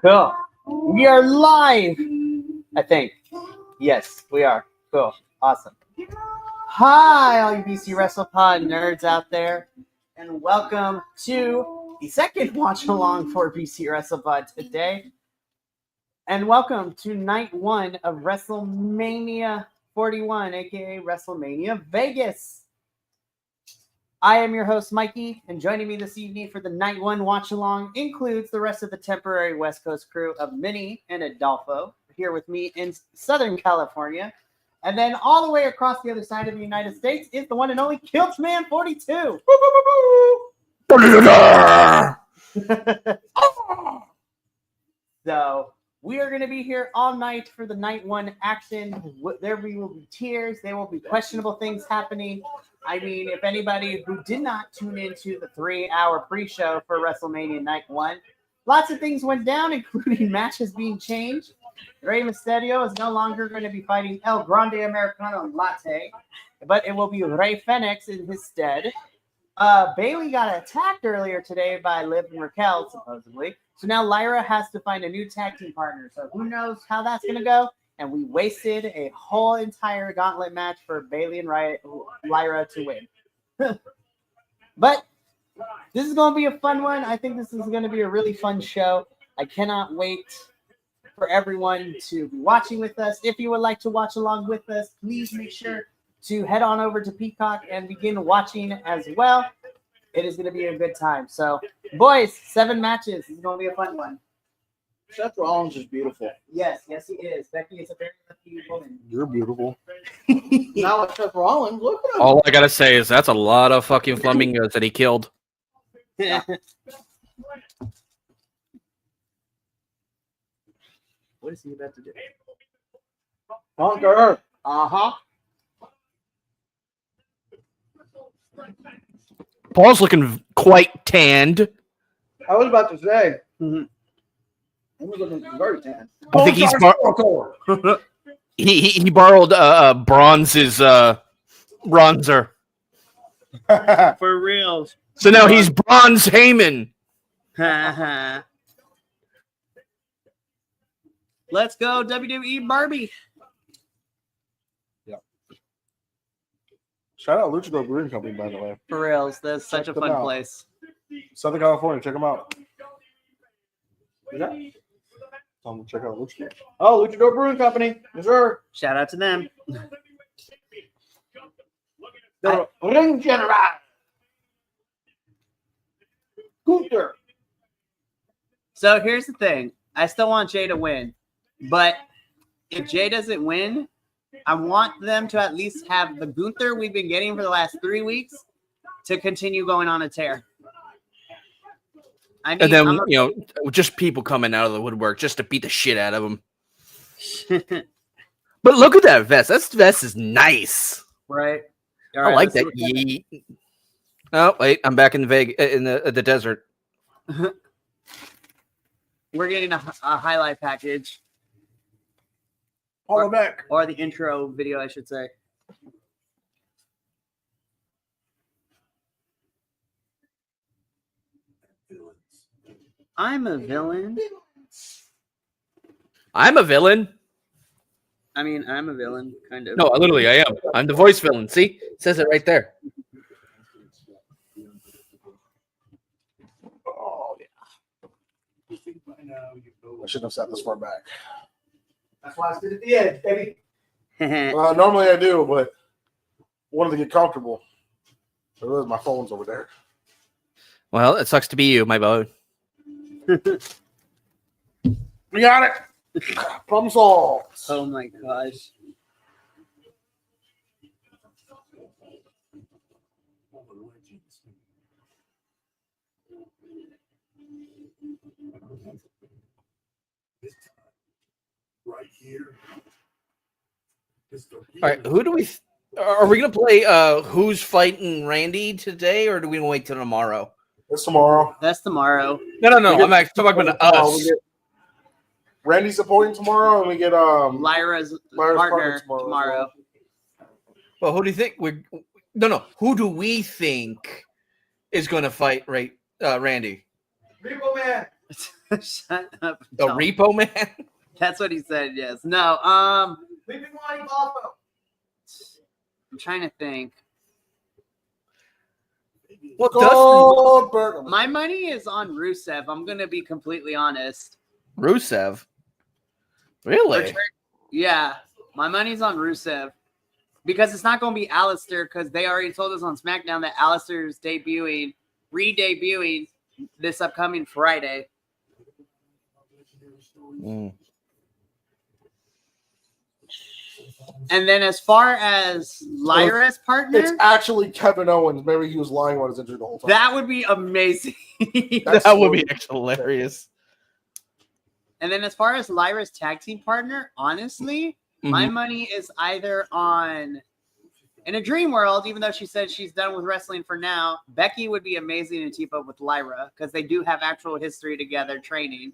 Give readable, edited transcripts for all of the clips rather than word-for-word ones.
Cool. We are live, I think. Yes, we are. Cool. Awesome. Hi, all you BC WrestlePod nerds out there, and welcome to the second watch along for BC WrestlePod today. And welcome to night one of WrestleMania 41, aka WrestleMania Vegas. I am your host, Mikey, and joining me this evening for the night one watch along includes the rest of the temporary West Coast crew of Minnie and Adolfo here with me in Southern California. And then all the way across the other side of the United States is the one and only Kiltman 42. So we are going to be here all night for the night one action. There will be tears. There will be questionable things happening. I mean, if anybody who did not tune into the 3-hour pre-show for WrestleMania Night 1, lots of things went down, including matches being changed. Rey Mysterio is no longer going to be fighting El Grande Americano Latte, but it will be Rey Fenix in his stead. Bailey got attacked earlier today by Liv and Raquel, supposedly. So now Lyra has to find a new tag team partner. So who knows how that's going to go? And we wasted a whole entire gauntlet match for Bailey and Lyra to win. But this is going to be a fun one. I think this is going to be a really fun show. I cannot wait for everyone to be watching with us. If you would like to watch along with us, please make sure to head on over to Peacock and begin watching as well. It is going to be a good time. So, boys, 7 matches. This is going to be a fun one. Seth Rollins is beautiful. Yes, he is. Becky is a very lucky woman. You're beautiful. Now it's Seth Rollins. Look at him. All I gotta say is that's a lot of fucking flamingos that he killed. Yeah. What is he about to do? Conquer. Uh-huh. Paul's looking quite tanned. I was about to say. He was looking very tan. I think he's he borrowed Bronze's bronzer. For real. So now he's Bronze Heyman. Let's go, WWE Barbie. Shout out Luchador Brewing Company, by the way. For reals. That's such a them fun out. place. Southern California, check them out. Yeah. Check out Luchador. Oh, Luchador Brewing Company. Yes, sir. Shout out to them. The Ring General. Gunther. So here's the thing. I still want Jay to win. But if Jay doesn't win, I want them to at least have the Gunther we've been getting for the last 3 weeks to continue going on a tear. I mean, And then, just people coming out of the woodwork just to beat the shit out of him. But look at that vest. That vest is nice. Right. All I right, like let's that. see Yeet. Oh, wait. I'm back in the desert. We're getting a highlight package. All back. Or the intro video, I should say. I'm a villain. I'm a villain. I mean, I'm a villain, kind of. No, literally, I am. I'm the voice villain. See? It says it right there. Oh, yeah. I shouldn't have sat this far back. That's why I stood at the edge, baby. Normally I do, but wanted to get comfortable. I realized my phone's over there. Well, it sucks to be you, my boy. We got it. Problem solved. Oh my gosh. Right here. All right, who do we? Are we gonna play? Who's fighting Randy today, or do we wait till tomorrow? It's tomorrow. That's tomorrow. No. I'm actually talking about us. Randy supporting tomorrow, and we get Lyra's partner tomorrow. Well, who do you think? No. Who do we think is going to fight Randy? Repo Man. Shut up. The Tom. Repo Man. That's what he said. Yes. No. We've been wanting Buffalo. I'm trying to think. Well, Dustin Goldberg. My money is on Rusev. I'm gonna be completely honest. Rusev. Really? Yeah, my money's on Rusev because it's not gonna be Alistair because they already told us on SmackDown that Alistair's re-debuting this upcoming Friday. Mm. And then as far as Lyra's partner, It's actually Kevin Owens. Maybe he was lying about his injury the whole time. that would be amazing. That's That would be sweet. actually hilarious. And then as far as Lyra's tag team partner, honestly, my money is either on, in a dream world, even though she said she's done with wrestling for now, Becky would be amazing to team up with Lyra because they do have actual history together training.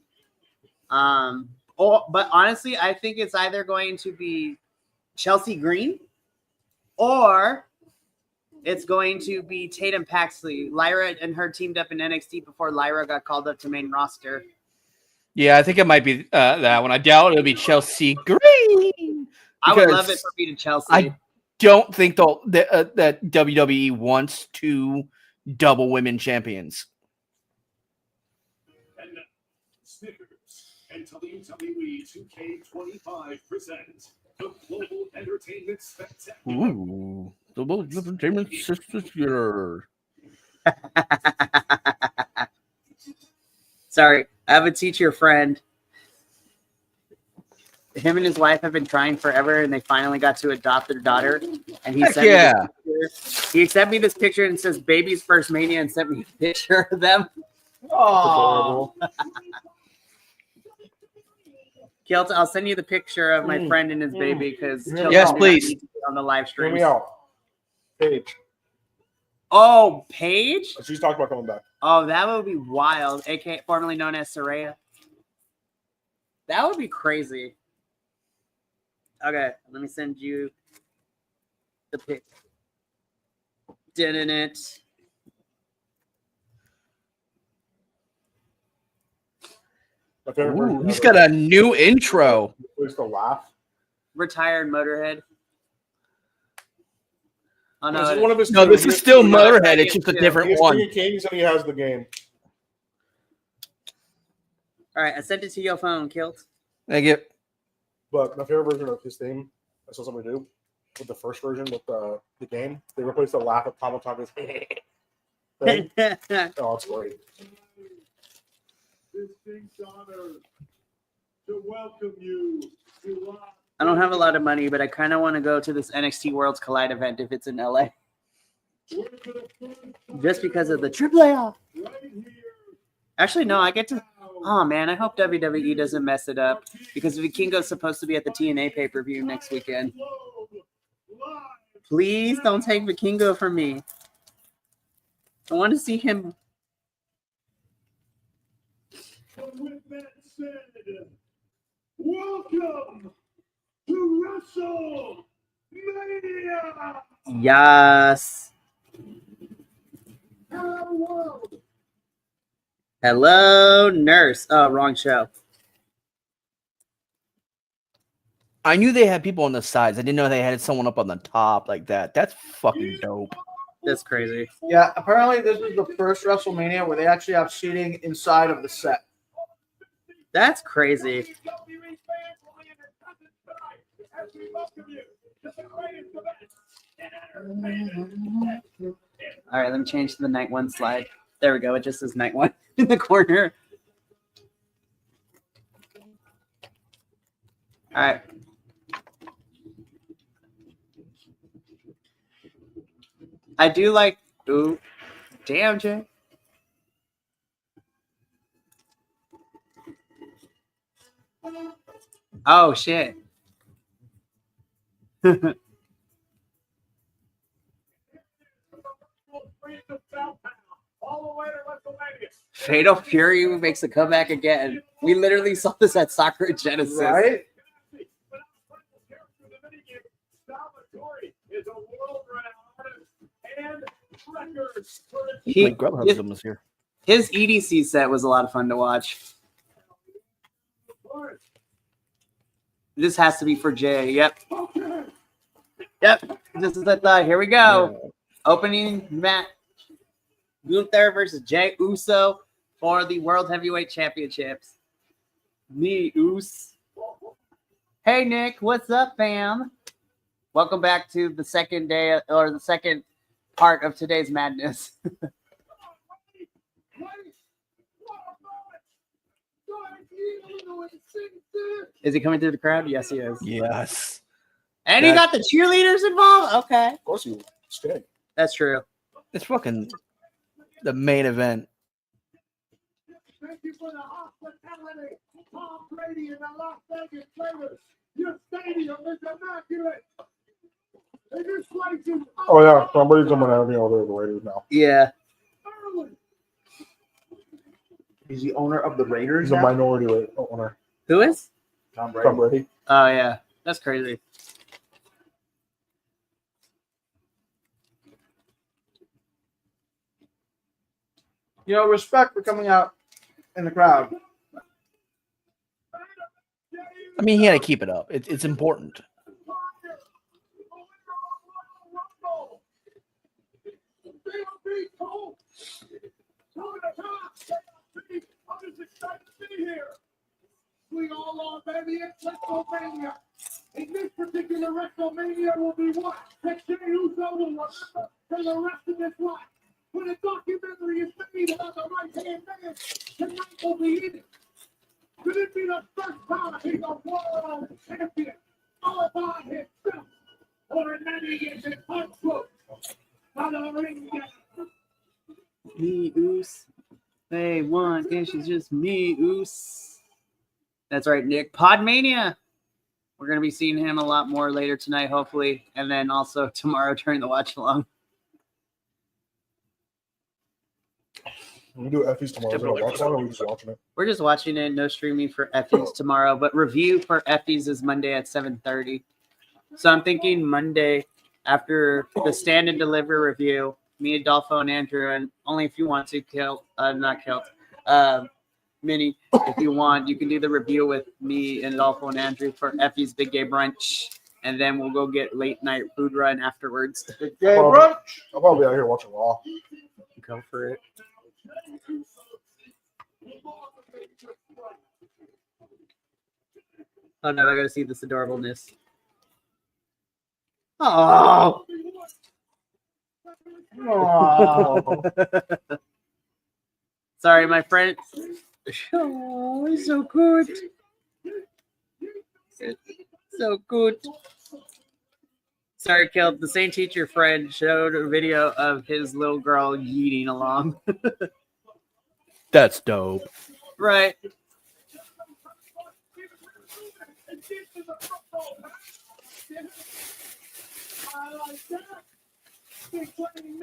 But honestly, I think it's either going to be Chelsea Green or it's going to be Tatum Paxley. Lyra and her teamed up in NXT before Lyra got called up to main roster. Yeah, I think it might be that one. I doubt it'll be Chelsea Green. I would because love it for me to Chelsea. I don't think that WWE wants two double women champions. And now, Snickers and WWE 2K25 present the Global Entertainment Spectacular. Ooh, double entertainment spectacular. Sorry, I have a teacher friend. Him and his wife have been trying forever, and they finally got to adopt their daughter. And he Heck sent yeah. me this picture. He sent me this picture and says "Baby's First Mania" and sent me a picture of them. Oh, Kelt, I'll send you the picture of my friend and his baby because Yes, please. on the live Hear stream. me out. Paige. Oh, Paige? She's talking about coming back. Oh, that would be wild. AKA formerly known as Saraya. That would be crazy. Okay, let me send you the pic. Didn't it? My favorite Ooh, version he's ever. got a new intro. Place to laugh. Retired Motorhead. Oh This is no! one of his No, two. this is still no, Motorhead. It's just a yeah. He different has one. King of Kings and he has the game. All right, I sent it to your phone, Kilt. Thank you. But my favorite version of his theme, I saw somebody do with the first version with the game. They replaced the laugh of Tomataga's thing. Oh, it's great. Distinct honor to welcome you to I don't have a lot of money, but I kind of want to go to this NXT Worlds Collide event if it's in LA. Just because of the triple A. Actually, no, I get to. Oh man, I hope WWE doesn't mess it up because Vikingo's supposed to be at the TNA pay-per-view next weekend. Please don't take Vikingo from me. I want to see him. With that said, welcome to WrestleMania. Yes. Hello, nurse. Oh, wrong show. I knew they had people on the sides. I didn't know they had someone up on the top like that. That's fucking dope. That's crazy. Yeah, apparently this is the first WrestleMania where they actually have seating inside of the set. That's crazy. All right, let me change to the night one slide. There we go. It just says night one in the corner. All right. I do like. Ooh, damn, Jay. Oh shit. Fatal Fury makes a comeback again. We literally saw this at Sakura Genesis. Right? He, My Grubhub was here. His EDC set was a lot of fun to watch. This has to be for Jay. Yep. Yep. This is the here we go. Opening match. Gunther versus Jay Uso for the World Heavyweight Championships. Me Us. Hey Nick, what's up, fam? Welcome back to the second day or the second part of today's madness. Is he coming through the crowd? Yes, he is. Yes. And he got the cheerleaders involved? Okay. Of course, you stay. That's true. It's fucking the main event. Thank you for the hospitality, Tom Brady and the Las Vegas Raiders. Your stadium is immaculate. And your place is Oh yeah, Tom Brady's coming out of the Raiders now. Yeah. early. He's the owner of the Raiders. He's a now? minority owner. Who is? Tom Brady. Tom Brady. Oh, yeah. That's crazy. You know, respect for coming out in the crowd. I mean, he had to keep it up. It's important. I'm just excited to be here. We all are, baby. It's WrestleMania. And this particular WrestleMania will be what? That Jey Uso will remember for the rest of his life. When a documentary is made about the right-hand man, tonight will be in it. Could it be the first time he's a world champion all by himself? Or maybe it's an unquote by the ring guy. Me Us. Hey, one dish is just me Us. That's right, Nick. Podmania. We're going to be seeing him a lot more later tonight, hopefully. And then also tomorrow during the watch along. We do Effie's tomorrow. Is it a watch along or are we just watching it? We're just watching it. No streaming for Effie's tomorrow. But review for Effie's is Monday at 7:30. So I'm thinking Monday after the stand and deliver review, me, Adolfo, and Andrew, and only if you want to, Minnie, if you want, you can do the review with me and Adolfo and Andrew for Effie's Big Gay Brunch, and then we'll go get late night food run afterwards. Gay I'll brunch. I'll probably be out here watching Raw. Go for it. Oh no, I gotta see this adorableness. Oh. Oh. Sorry, my friend. Oh, he's so good. So good. Sorry, Kel. The same teacher friend showed a video of his little girl yeeting along. That's dope. Right.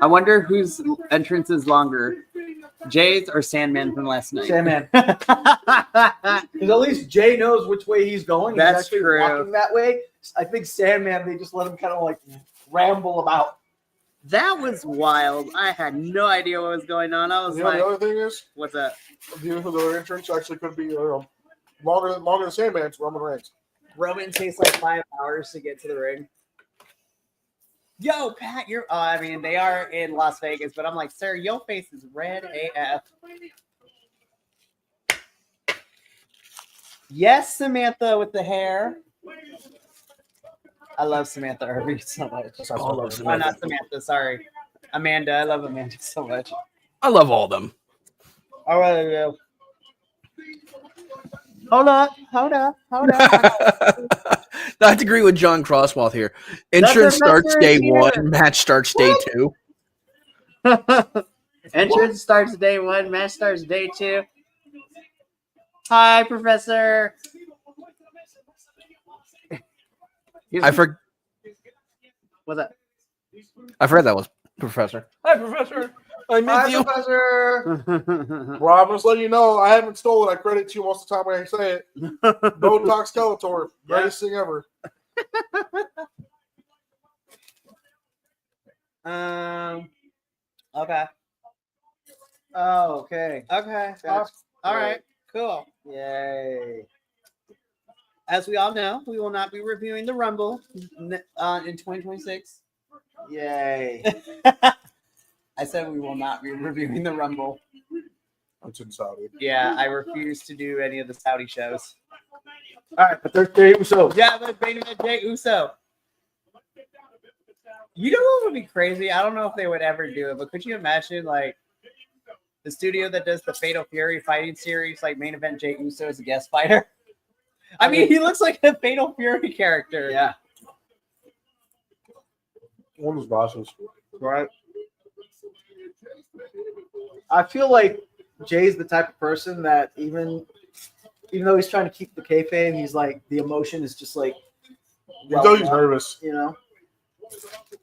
I wonder whose entrance is longer, Jay's or Sandman from last night. Sandman. Because at least Jay knows which way he's going. That's he's actually true. walking that way. I think Sandman, they just let him kind of like ramble about. That was wild. I had no idea what was going on. I was You know, like, the other thing is, what's that? the other entrance actually could be longer than Sandman's Roman Reigns. Roman takes like 5 hours to get to the ring. Yo, Pat, you're. I mean, they are in Las Vegas, but I'm like, sir, your face is red AF. Yes, Samantha with the hair. I love Samantha Irby so much. I love Oh, not Samantha. Sorry, Amanda. I love Amanda so much. I love all of them. All right, hold up. I have to agree with John Crosswell here. Entrance starts day here. 1, match starts day 2. Entrance starts day 1, match starts day 2. Hi, Professor. I forgot What's up? that was Professor. Hi, Professor. I Hi, miss you. Professor. Rob, I'm just letting you know, I haven't stolen. I credit to you most of the time when I say it. Botox Skeletor, greatest thing ever. Okay. Oh, okay. Okay. That's All right. Cool. Yay. As we all know, we will not be reviewing the Rumble in 2026. Yay. I said we will not be reviewing the Rumble. It's in Saudi. Yeah, I refuse to do any of the Saudi shows. All right, but there's Jey Uso. Yeah, but main event Jey Uso. You know what would be crazy? I don't know if they would ever do it, but could you imagine like the studio that does the Fatal Fury fighting series, like main event Jey Uso as a guest fighter? I mean, he looks like a Fatal Fury character. Yeah. One of his bosses. Right. I feel like Jay's the type of person that even though he's trying to keep the kayfabe, he's like the emotion is just like. You can tell he's nervous. You know.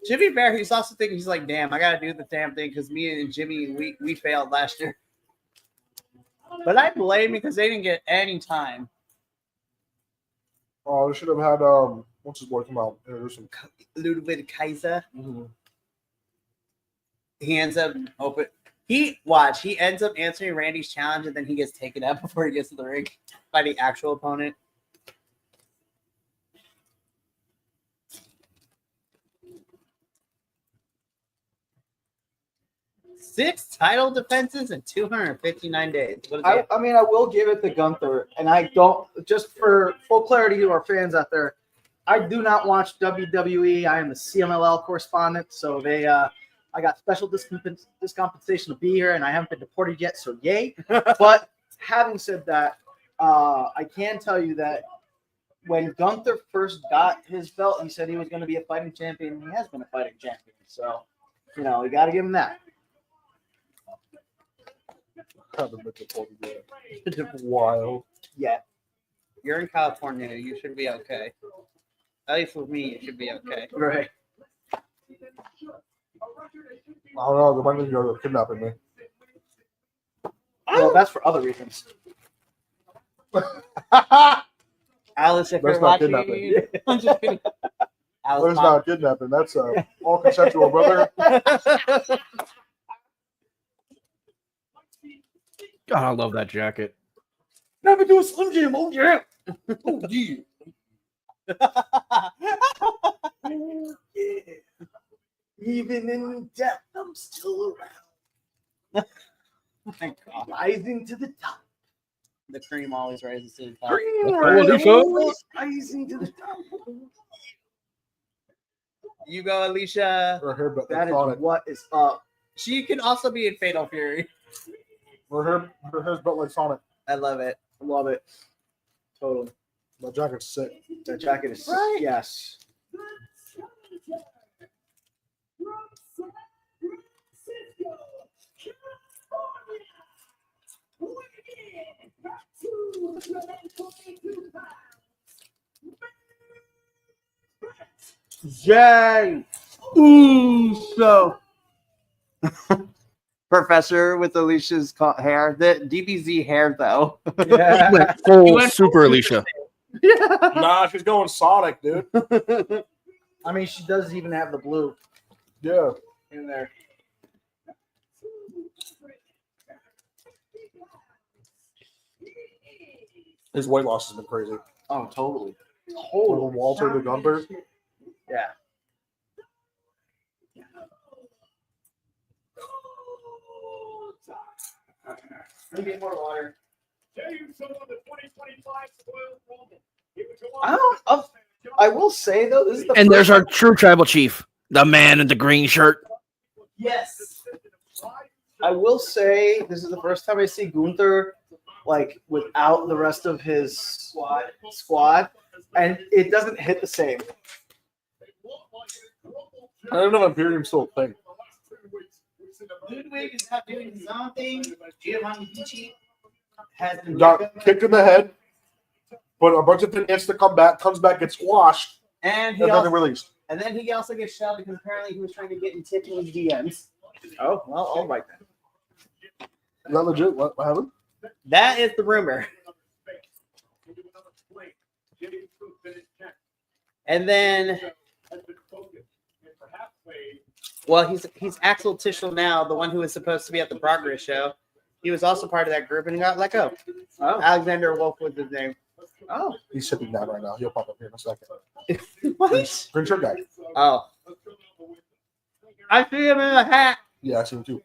To be fair, he's also thinking he's like, damn, I gotta do the damn thing because me and Jimmy we failed last year. But I blame him because they didn't get any time. Oh, they should have had what's his boy come out? Introduce him. Ludwig Kaiser. Mm-hmm. He ends up He ends up answering Randy's challenge and then he gets taken out before he gets to the ring by the actual opponent. Six title defenses in 259 days. What is I that? mean, I will give it to Gunther, and I don't, just for full clarity to our fans out there, I do not watch WWE. I am the CMLL correspondent, so I got special discompensation to be here, and I haven't been deported yet, so yay. But having said that, I can tell you that when Gunther first got his belt, he said he was going to be a fighting champion, and he has been a fighting champion. So, you know, you got to give him that. Haven't been deported yet. It's wild. Yeah. You're in California. You should be okay. At least with me, you should be okay. Right. I don't know. The one you're kidnapping me. Well, that's for other reasons. Alice, if That's you're not watching, kidnapping. I'm just kidding. Alice, That's not kidnapping. That's all consensual, brother. God, I love that jacket. Never do a Slim Jim. Oh, yeah. Oh, yeah. Yeah. Even in death, I'm still around. my God. Rising to the top. The cream always rises to the top. Rising to the top. You go, Alicia. Her hair, but That is on it. what is up. She can also be in Fatal Fury. Her hair's built like Sonic. I love it. Love it. Totally. My jacket's sick. That jacket is Right. yes. Jey Uso. Professor with Alicia's hair. The DBZ hair, though. Yeah. Went full went super Alicia. Nah, she's going Sonic, dude. I mean, she does even have the blue Yeah. in there. His weight loss has been crazy. Oh, totally. From Walter to Gunther. Yeah. Let me get more water. I will say though, this is the And first there's our true tribal chief, the man in the green shirt. yes. I will say this is the first time I see Gunther like without the rest of his squad, and it doesn't hit the same. I don't know if Imperium's still a thing. Ludwig is not doing his own thing. Giovanni Vici has been Got kicked in the head, but a bunch of things has to come back, comes back, gets squashed, and and then released. he also gets shoved because apparently he was trying to get in Tiffany's DMs. Oh well, all right then. Is that legit? What happened? That is the rumor. And then Well, he's Axel Tishel now, the one who was supposed to be at the Progress show. He was also part of that group, and he got let go. Oh. Alexander Wolf was his name. Oh. He's sitting down right now. He'll pop up here in a second. What? Green shirt guy. Oh. I see him in a hat. Yeah, I see him too.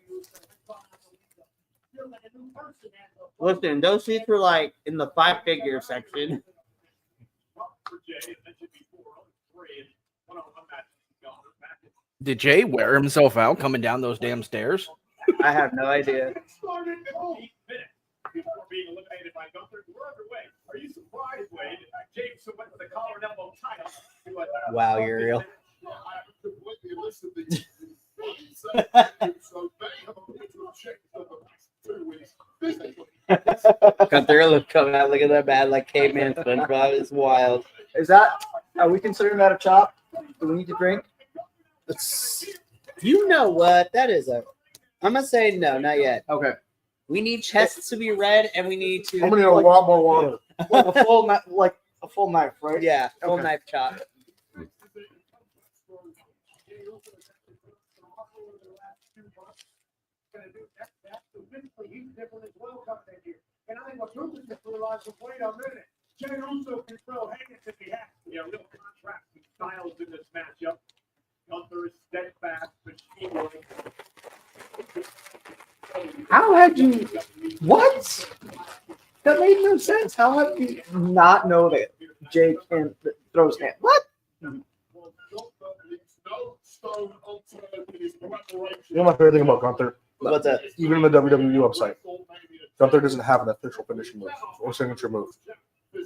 Listen, those seats were like in the 5-figure section. Did Jay wear himself out coming down those damn stairs? I have no idea. Before being eliminated by Gunther, we're underway. Are you surprised, Wade? James went with the collar and elbow title. Wow, Uriel. Gunther look coming out looking that bad like caveman SpongeBob. It's wild. Is that? Are we considering that a chop? Do we need to drink? You know what? That is a. I'm gonna say no, not yet. Okay. We need chests to be red, and we need to. I'm gonna need a lot more water. Like a full knife, right? Yeah, full Okay. knife chop. And I think what Lucas just realized was, wait a minute, Jey Uso can throw hands if he has to. Yeah, real contrast and styles in this matchup. Gunther is steadfast, machine-like. How had you? What? That made no sense. How have you not know that Jake can throws hands? What? You know my favorite thing about Gunther? What's that? Even in the WWE website, Gunther doesn't have an official finishing move or signature move.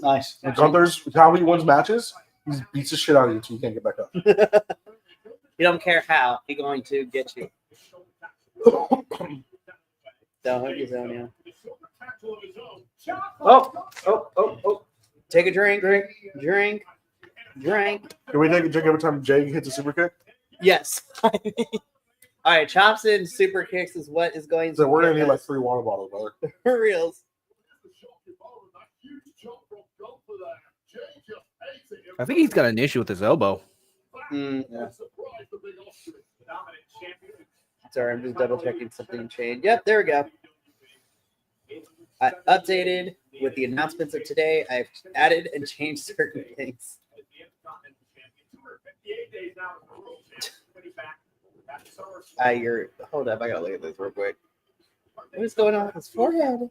Nice. And Gunther's how he wins matches, he beats the shit out of you until you can't get back up. You don't care how he's going to get you. Don't hug his own, yeah. Oh. Take a drink. Drink. Can we take a drink every time Jay hits a super kick? Yes. All right, chops and super kicks is what is going to. So we're gonna need like 3 water bottles, brother. For reals. I think he's got an issue with his elbow. Yeah. Sorry, I'm just double checking something changed. Yep, there we go. I updated with the announcements of today. I've added and changed certain things. Hold up, I gotta look at this real quick. What is going on with his forehead?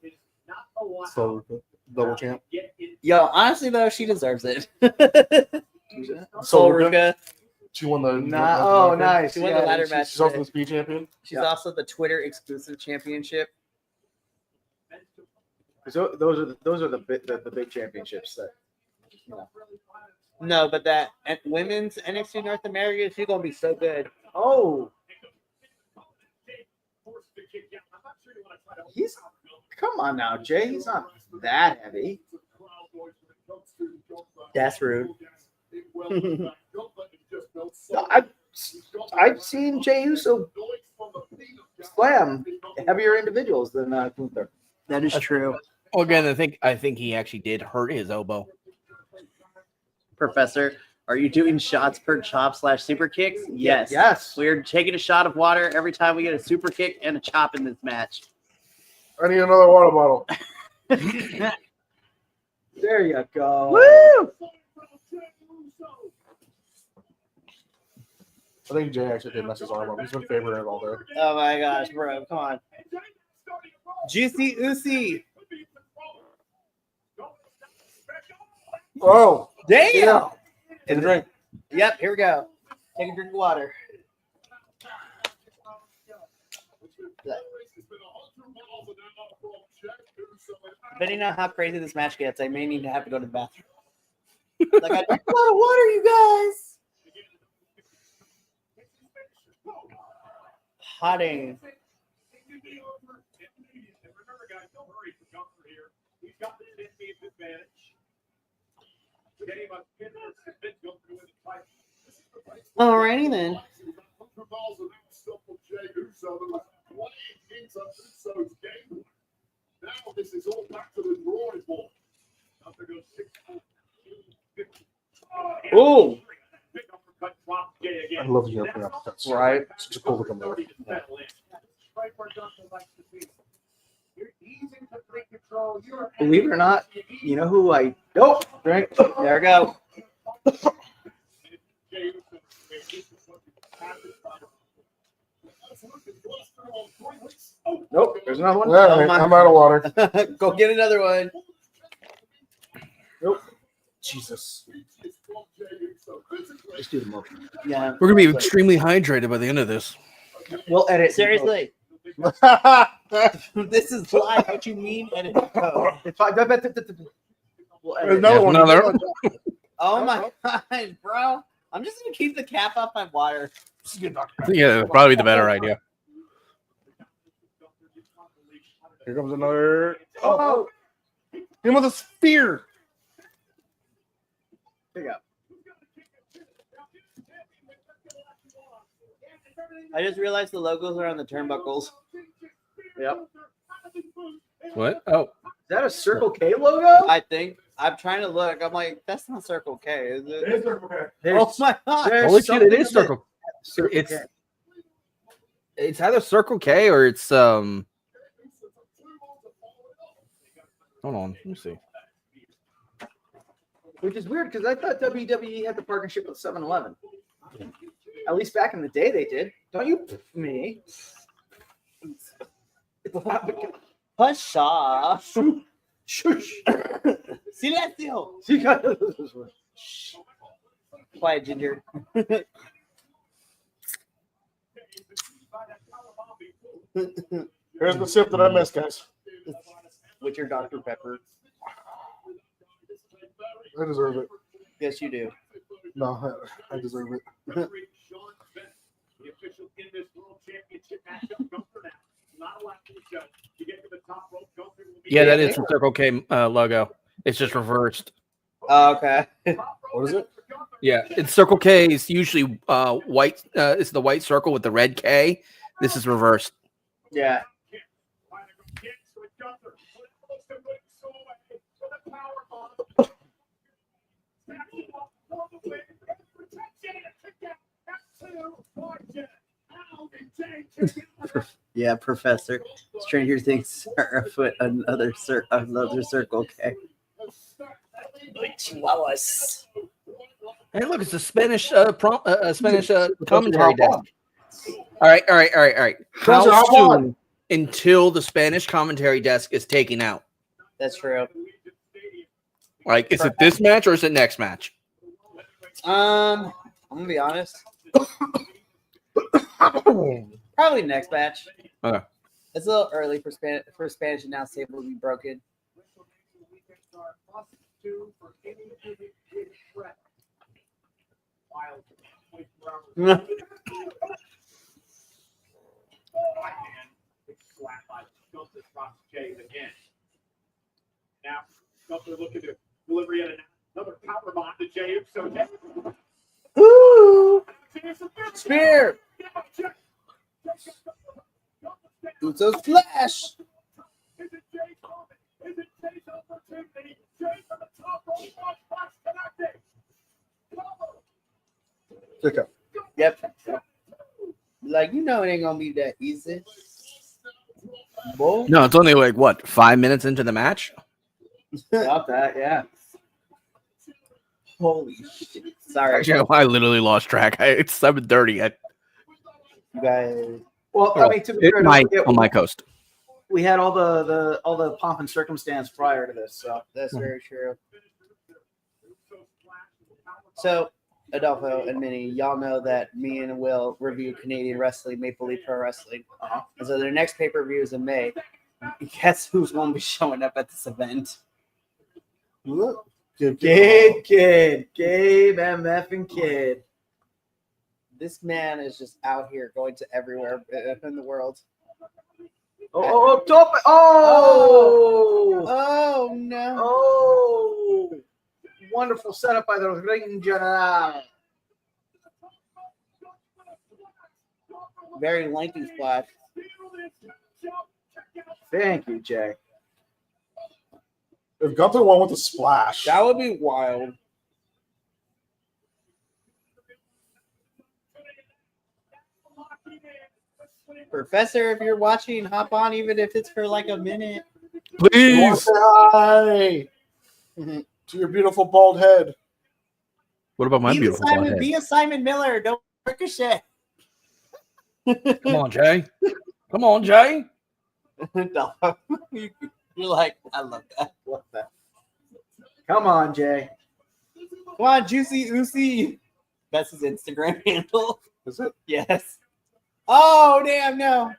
So double champ. Yo, honestly though, she deserves it. So Ruka. She won the. Nice. She won the ladder match. She's also the speed champion. She's also the Twitter exclusive championship. So those are the big championships that. No, but that women's NXT North America, she's gonna be so good. Oh. Come on now, Jay. He's not that heavy. That's rude. I've seen Jey Uso slam heavier individuals than Gunther. That is true. Well, again, I think he actually did hurt his elbow. Professor, are you doing shots per chop / super kicks? Yes. Yes. We're taking a shot of water every time we get a super kick and a chop in this match. I need another water bottle. There you go. Woo! I think Jay actually did mess his arm up. He's been favoring it all day. Oh my gosh, bro. Come on. Juicy Uzi. Oh, Damn. yeah. Take a drink. Yep, here we go. Take a drink of water. Depending on how crazy this match gets, I may need to have to go to the bathroom. Like, I drink a lot of water, you guys. Hotting. Alrighty then. Now this is all back to the drawing board. Ooh. I'd love to hear it. That's Right. such a cool looking move. Believe it or not, you know who I nope. Right. There we go. Nope. There's another one. All right, I'm out of water. Go get another one. Jesus. Just do the motion. Yeah. We're gonna be extremely hydrated by the end of this. We'll edit. Seriously. This is live. What you mean? Edit code. It's fine. We'll edit. There's another one. Another. Oh my god, bro! I'm just gonna keep the cap off my water. Yeah, probably the better idea. Here comes another. Oh, him with a spear. There you go. I just realized the logos are on the turnbuckles. Yep. What? Oh, Is that a Circle K logo? I think I'm trying to look. I'm like, that's not Circle K, is it? It is okay. Oh my god! There's holy shit! It something is a bit- Circle. Circle It's K. it's either Circle K or it's Hold on, let me see. Which is weird because I thought WWE had the partnership with 7-Eleven. At least back in the day, they did. Don't you? Me. Hush off. Shush. Silencio. You got this one. Quiet, Ginger. Here's the sip that I missed, guys. With your Dr. Pepper. I deserve it. Yes, you do. No, I deserve it. Yeah, that is the Circle K logo. It's just reversed. Oh, okay. What is it? Yeah, it's Circle K is usually white. It's the white circle with the red K. This is reversed. Yeah. Yeah, Professor. Stranger Things are afoot. Another Circle K. Chihuahuas. Hey, look, it's a Spanish Spanish commentary desk. All right. Professor, How hop on. soon until the Spanish commentary desk is taken out? That's true. Like, is it this match or is it next match? I'm gonna be honest. Probably next match. Okay. It's a little early for Spanish announce table to be broken. Now, Gunther looking to deliver yet another power bomb to Jey Uso. Ooh! Spear! Uso's flash! Is it Jay's moment? Is it Jay's opportunity? Jay from the top rope, watch box connected. Kick up. Yep. Like, you know it ain't gonna be that easy. Boy. No, it's only like what 5 minutes into the match. About that, yeah. Holy shit. Sorry. Actually, I literally lost track. It's 7:30 You guys. Well, I mean, to be fair, don't forget, on my coast. we had all the pomp and circumstance prior to this, so That's very true. So, Adolfo and Minnie, y'all know that me and Will review Canadian wrestling, Maple Leaf Pro Wrestling. And so their next pay-per-view is in May. Guess who's going to be showing up at this event? Gabe, Gabe, MF, and Kid. This man is just out here going to everywhere in the world. Oh, top! Oh, Oh, no. oh! Wonderful setup by the Ring General. Very lengthy splash. Thank you, Jay. If Gunther won with a splash, That would be wild. Professor, if you're watching, hop on, even if it's for like a minute. Please. Hi to your beautiful bald head. What about my Be the beautiful Simon, head? be a Simon Miller. Don't ricochet. Come on, Jay. Come on, Jay. No. You're like, I love that. What the? Come on, Jay. Come on, Juicy Oosie. That's his Instagram handle. Is it? Yes. Oh, damn, no.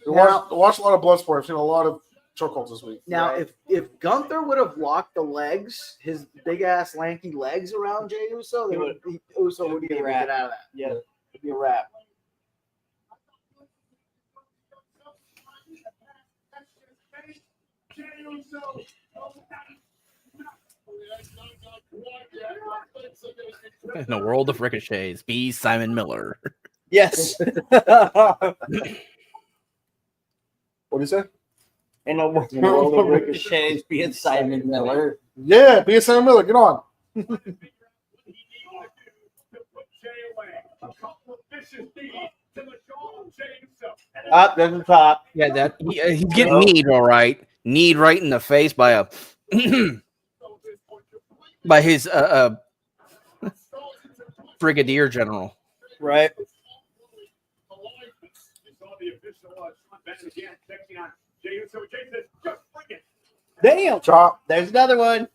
Watch a lot of Bloodsport. I've seen a lot of chokeholds this week. Now, Right. if Gunther would have locked the legs, his big ass lanky legs around Jey Uso, Uso would be able to get out of that. Yeah. It'd be a wrap. In the world of ricochets, be Simon Miller. Yes. What do you say? In a world of ricochets, be a Simon Miller. Yeah, be a Sam Miller. Get on. Up, there's the top. Yeah, that he's getting kneed all right. Kneed right in the face by a by his brigadier general. Right. Damn. Chop. There's another one.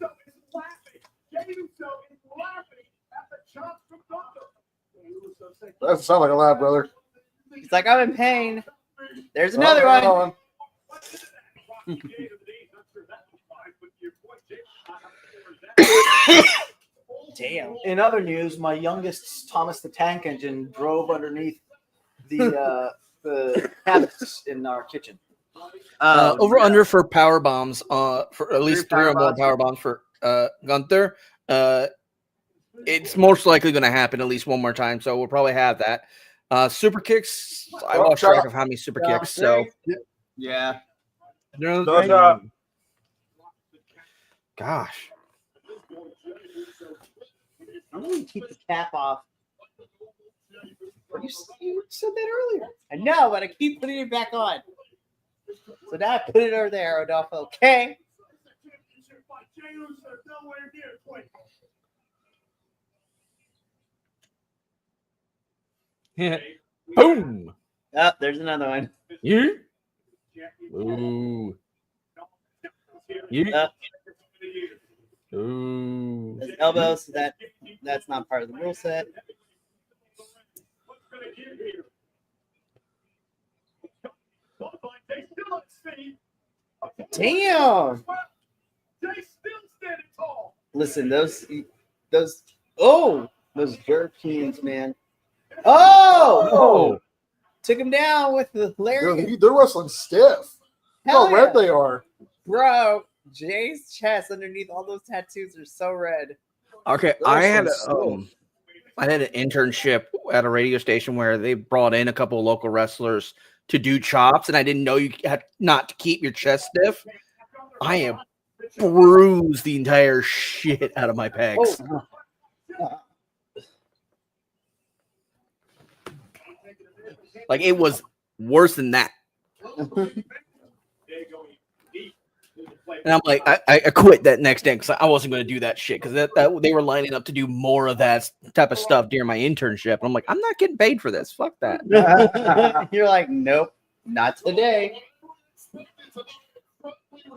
That doesn't sound like a laugh, brother. He's like, I'm in pain. There's another one. Damn. In other news, my youngest Thomas the Tank Engine drove underneath the cabinets in our kitchen. Over under for power bombs. For at least three or more power bombs for Gunther. It's most likely going to happen at least one more time, so we'll probably have that. Super kicks. I lost track of how many super kicks. So Yeah. gosh, I'm going to keep the cap off. You said that earlier. I know, but I keep putting it back on. So now I put it over there, Rodolfo. Okay. boom. Oh, there's another one. You. Ooh. You. Ooh. There's elbows, so that's not part of the rule set. Damn. Listen, those Europeans, man. Oh! Took him down with the lariat. They're wrestling stiff. Look Hell how red yeah. they are. Bro, Jay's chest underneath all those tattoos are so red. Okay, Those I had are I had an internship at a radio station where they brought in a couple of local wrestlers to do chops, and I didn't know you had not to keep your chest stiff. I am bruised the entire shit out of my pecs. Like it was worse than that. And I'm like, I quit that next day because I wasn't going to do that shit because that they were lining up to do more of that type of stuff during my internship. And I'm like, I'm not getting paid for this. Fuck that. You're like, nope, not today.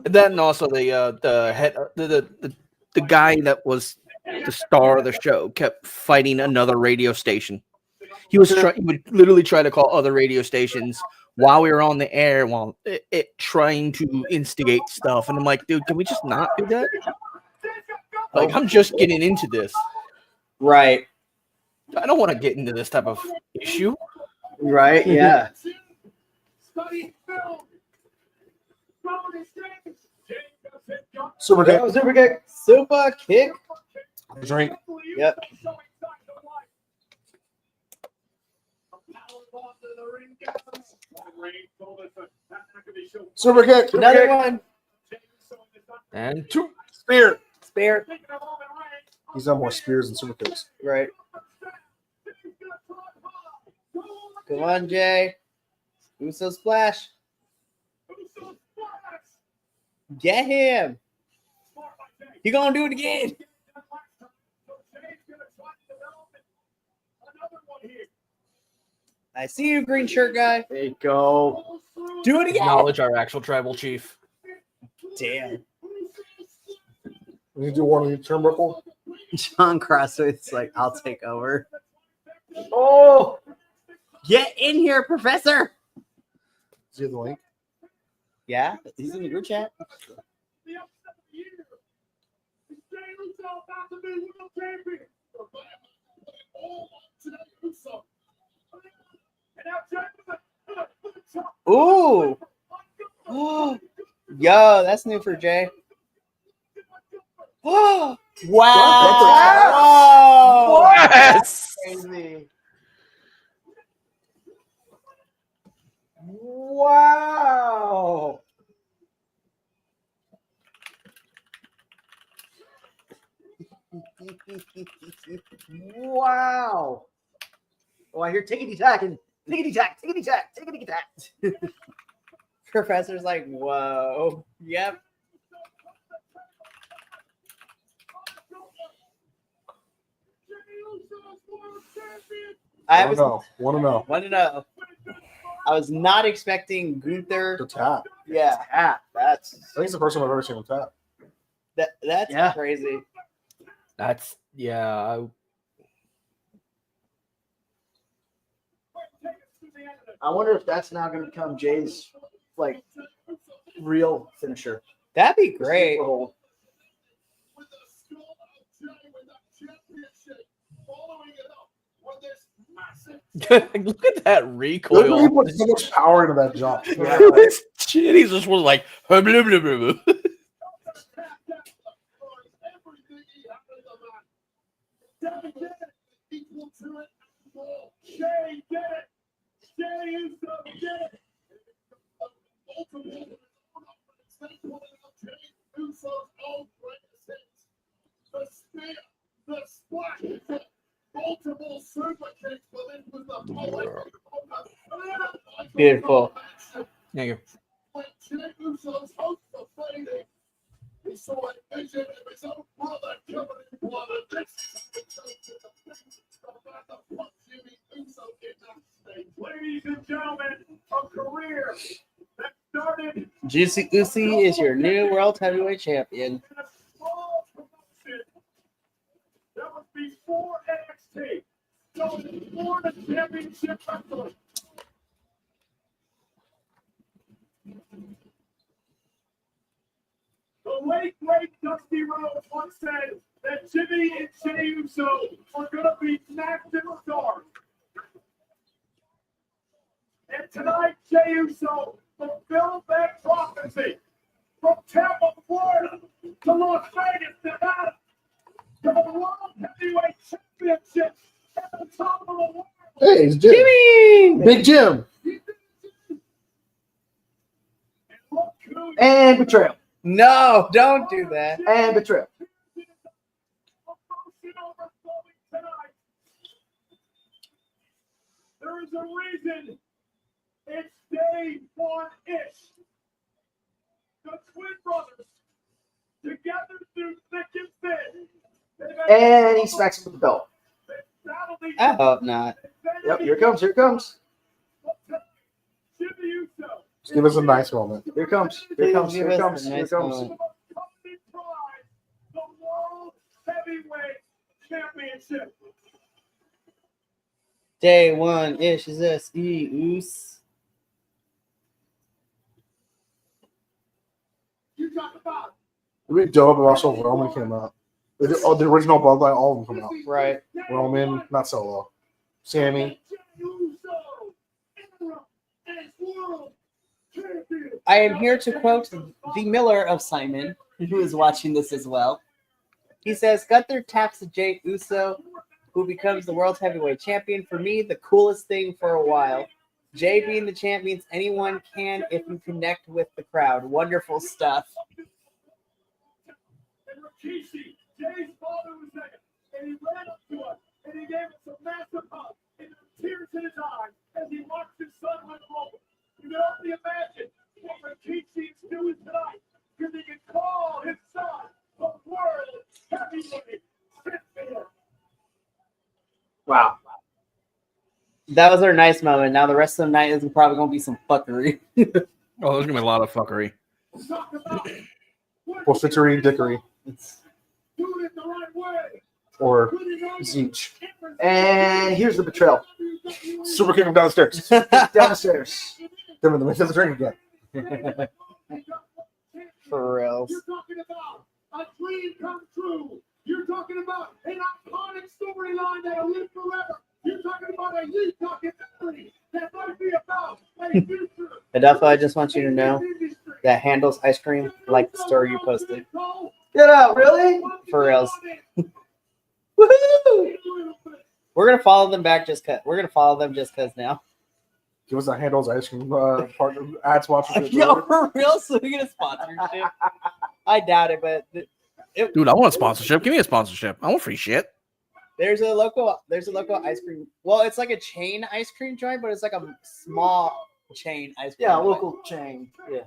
And then also the head the guy that was the star of the show kept fighting another radio station. He would literally try to call other radio stations while we were on the air, while it trying to instigate stuff. And I'm like, dude, can we just not do that? Like, I'm just getting into this. Right. I don't want to get into this type of issue. Right? Yeah. Super kick. Super kick. Super kick. Drink. Yep. Super kick. Another one. And two. Spear. Spear. He's done more spears than super kicks. Right. Come on, Jay. Uso splash. Get him. You gonna do it again? I see you, green shirt guy. There you go. Do it again. Acknowledge our actual tribal chief. Damn. You do one on your turnbuckle. John Crossway's like, I'll take over. Oh, Get in here, Professor. See the link. Yeah, he's in the group chat. Ooh. Yo, that's new for Jay. Wow. Whoa. Yes. crazy. Wow. Wow. Oh, I hear tickety tacking. Tickety tack, tickety tack, tickety tack. Professor's like, whoa. Yep. I Want to know? Want to know? want to know. I was not expecting Gunther. The tap. Yeah, Ah, that's I think it's the first time I've ever seen him tap. that's Yeah. crazy. That's I wonder if that's now going to become Jay's like real finisher. That'd be great. Hold. Look at that Look at recoil. he put so much power into that jump. This shit, he just was like, blah, blah, blah, blah, blah. Beautiful. Thank you. Ladies and gentlemen, a career that started Juicy Uzi is your new world heavyweight champion. in a small promotion that was before NXT. So before the championship wrestling. The late, great Dusty Rhodes once said that Jimmy and Jey Uso were going to be smacked in the stars. And tonight, Jey Uso fulfilled that prophecy. From Tampa, Florida, to Las Vegas, Nevada, to the World Heavyweight Championship at the top of the world. Hey, it's Jim. Jimmy! Big Jim. And look who And betrayal. No, don't do that. And betrayal. There is a reason it's day one-ish. The twin brothers, together through thick and thin. And he smacks him with the belt. I hope not. Yep, here it comes. Here it comes. Jimmy Uso. Just give us a nice moment. Here it comes. Here it comes. Here it comes. Give us a Here it nice comes. moment. The World Heavyweight Championship. Day one-ish is this. Oos. You talk about It'd be dope if also Roman came out. The original Bloodline, all of them come out. Right. Roman, not Solo. Sammy. I am here to quote the Miller of Simon, who is watching this as well. He says, Gunther taps Jey Uso, who becomes the world heavyweight champion. For me, the coolest thing for a while. Jay being the champ means anyone can if you connect with the crowd. Wonderful stuff. And Rikishi, Jay's father was there, and he ran up to us, and he gave us a massive hug. And tears in his eyes as he watched his son win gold. You can only imagine what Rikishi's doing tonight because he can call his son the world heavyweight champion. Wow. That was our nice moment. Now the rest of the night is probably going to be some fuckery. Oh, there's gonna be a lot of fuckery. Talk about Bullshittery dickery. doing it the right way. Or Putting on Zeech. And here's the betrayal. Super kick him downstairs. Down the stairs. Give him the middle of the drink again. For real. You're talking about a dream come true. You're talking about an iconic storyline that'll live forever. You're talking about a youth documentary that might be about a future. Adolfo, I just want you to know that Handles Ice Cream, like the story you posted. Get out, really? For reals. Woohoo! We're going to follow them back just because. We're going to follow them just because now. Give us a Handles ice cream partner ad sponsorship. Yo, for real? So we get a sponsorship? I doubt it, but Dude, I want a sponsorship. Give me a sponsorship. I want free shit. there's a local ice cream. Well, it's like a chain ice cream joint, but it's like a small chain ice cream. Yeah, joint. local chain. Yeah.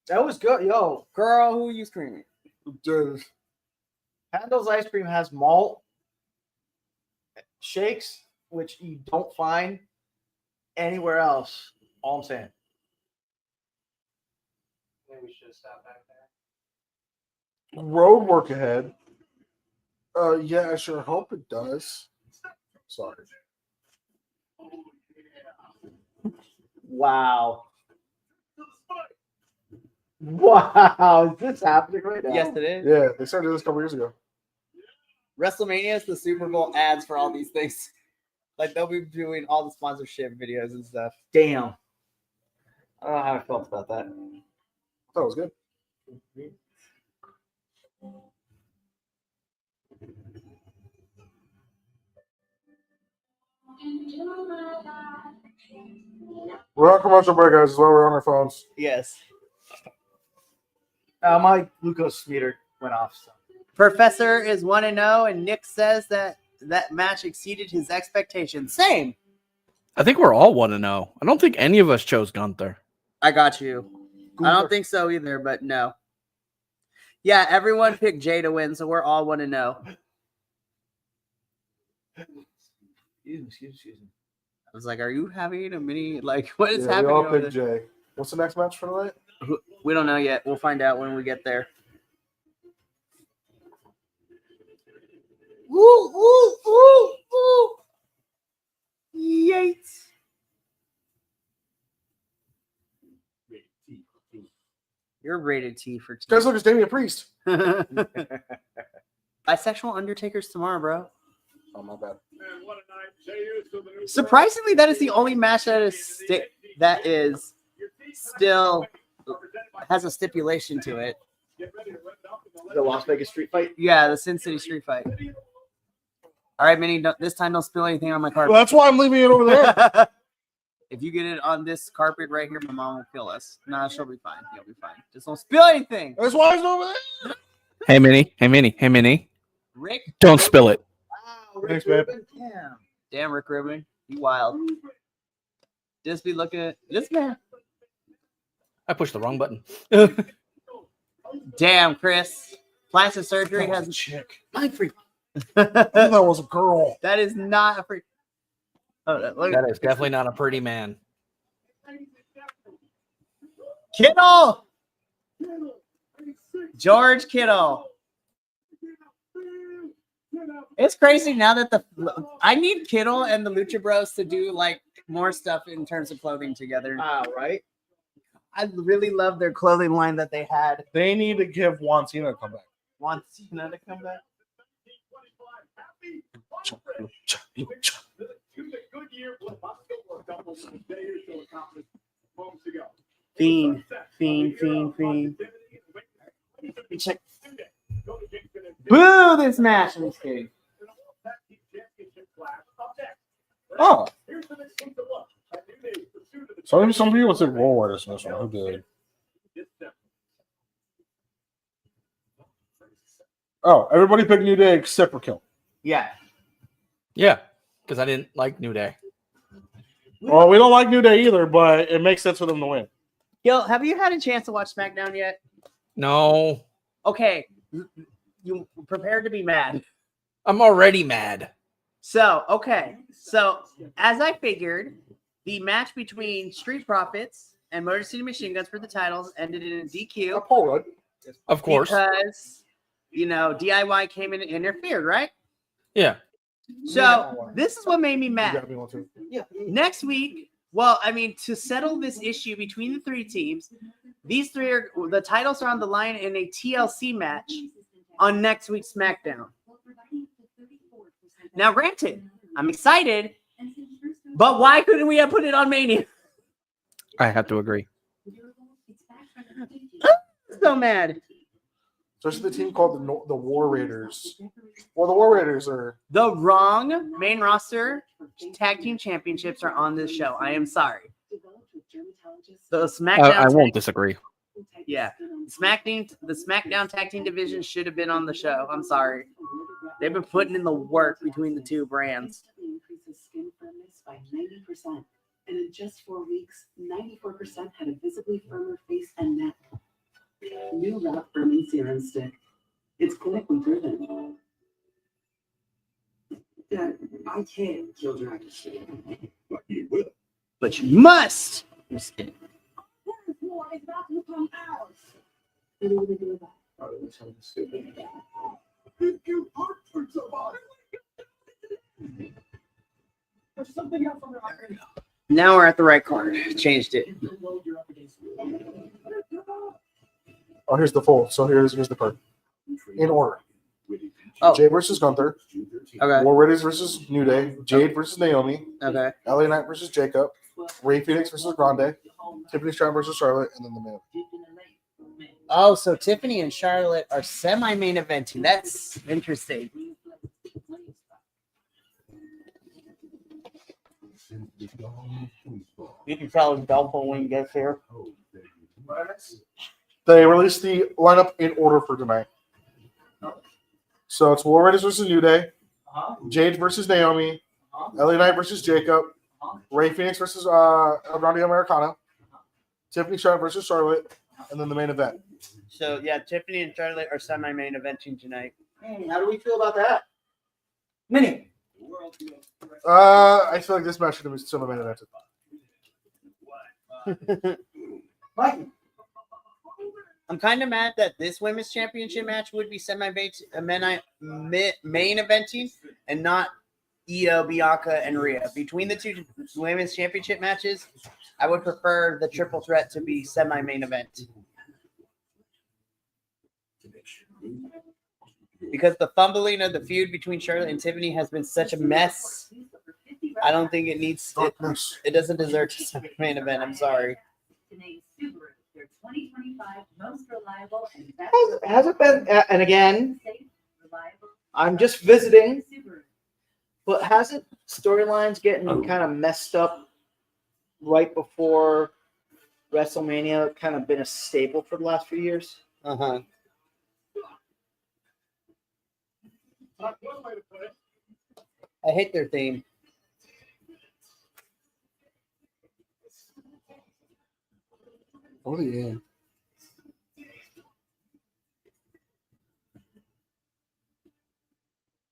That was good. Yo, Girl, who you screaming? Dude, Handle's ice cream has malt shakes, which you don't find anywhere else. All I'm saying. Maybe we should stop back there. road work ahead. Yeah, I sure hope it does. Sorry. Wow. Wow. Is this happening right now? Yes, it is. Yeah, they started this a couple years ago. WrestleMania is the Super Bowl ads for all these things. Like they'll be doing all the sponsorship videos and stuff. Damn. I don't know how I felt about that. I thought it was good. We're on commercial break, guys. As well, we're on our phones. Yes. My glucose meter went off. So. Professor is 1-0, and Nick says that match exceeded his expectations. Same. I think we're all 1-0. I don't think any of us chose Gunther. I got you. I don't think so either, but no. Yeah, everyone picked Jay to win, so we're all 1-0. Excuse me. I was like, "Are you having a mini? Like, what is Yeah, we happening?" all over picked there? Jay. What's the next match for tonight? We don't know yet. We'll find out when we get there. Ooh, ooh, ooh, ooh. Yates. You're rated T for T. Guys, look, it's Damian Priest. Bisexual Undertakers tomorrow, bro. Oh, my bad. Man, what a night. Jay Uso, the new Surprisingly, that is the only match that is still has a stipulation to it. Get ready to rip it up in the The Las Vegas street fight. Yeah, the Sin City Street Fight. All right, Minnie. This time, don't spill anything on my carpet. Well, that's why I'm leaving it over there. If you get it on this carpet right here, my mom will kill us. Nah, she'll be fine. You'll be fine. Just don't spill anything. That's why it's over there. Hey, Minnie. Rick. Don't spill it. Wow. Thanks, babe. Damn. Damn, Rick Rubin. You wild. Just be looking at this man. I pushed the wrong button. Damn, Chris. Plastic surgery That was a has. chick. Mind free. I thought that was a girl. That is not a freak. Oh, look. That is definitely not a pretty man. Kittle. George Kittle. It's crazy now that I need Kittle and the Lucha Bros to do like more stuff in terms of clothing together. Right? I really love their clothing line that they had. They need to give Juan Cena a comeback. Want Cena to come back? Fiend. Check. Boo this match. I'm just kidding. Oh. Some people would say Roll Artist in this one. Who did? Oh, everybody picked New Day except for Kill. Yeah. Yeah. because I didn't like New Day. Well, we don't like New Day either, but it makes sense for them to win. Gil, have you had a chance to watch SmackDown yet? No, Okay, you prepared to be mad. I'm already mad. So, as I figured, the match between Street Profits and Motor City Machine Guns for the titles ended in a DQ Paul Rudd. Of course. because, DIY came in and interfered, right? Yeah. So, this is what made me You mad. got me one too. Next week, to settle this issue between the three teams, the titles are on the line in a TLC match on next week's SmackDown. Now, granted, I'm excited, but why couldn't we have put it on Mania? I have to agree. So mad. Especially the team called the War Raiders. Well, the War Raiders are. The wrong main roster tag team championships are on this show. I am sorry. The SmackDown. I won't disagree. Yeah, the SmackDown tag team division should have been on the show. I'm sorry. They've been putting in the work between the two brands. Increases skin firmness by 90%, and in just 4 weeks, 94% had a visibly firmer face and neck. New Rock Firming Serum Stick. It's clinically driven. Dad, I can't kill dragons, but you will. But you must. Just kidding. War is about to become ours. What are you gonna do about it? Oh, that's something stupid. If you hunt for somebody. There's something else on the record. Now we're at the right card. Changed it. Oh, here's the full. So here's the card. In order. Oh. Jay versus Gunther. Okay. War Raiders versus New Day. Jade versus Naomi. Okay. LA Knight versus Jacob. Ray Phoenix versus Grande. Tiffany Stratton versus Charlotte. And then the man. Oh, so Tiffany and Charlotte are semi-main eventing. That's interesting. You can tell Delphi when he gets here. They released the lineup in order for tonight. So it's War Raiders versus New Day. Jade versus Naomi. LA Knight versus Jacob. Ray Phoenix versus Grande Americana. Tiffany Stratton versus Charlotte. And then the main event. So, yeah, Tiffany and Charlotte are semi-main eventing tonight. How do we feel about that? Mini. I feel like this match should be still the main event. Mikey. I'm kind of mad that this women's championship match would be main eventing and not Io, Bianca, and Rhea. Between the two women's championship matches, I would prefer the triple threat to be semi-main event. Because the fumbling of the feud between Charlotte and Tiffany has been such a mess. I don't think it needs it doesn't deserve to be main event. I'm sorry. Has it been? And again, I'm just visiting, but hasn't storylines getting kind of messed up right before WrestleMania kind of been a staple for the last few years? Uh-huh. I hate their theme. Oh, yeah.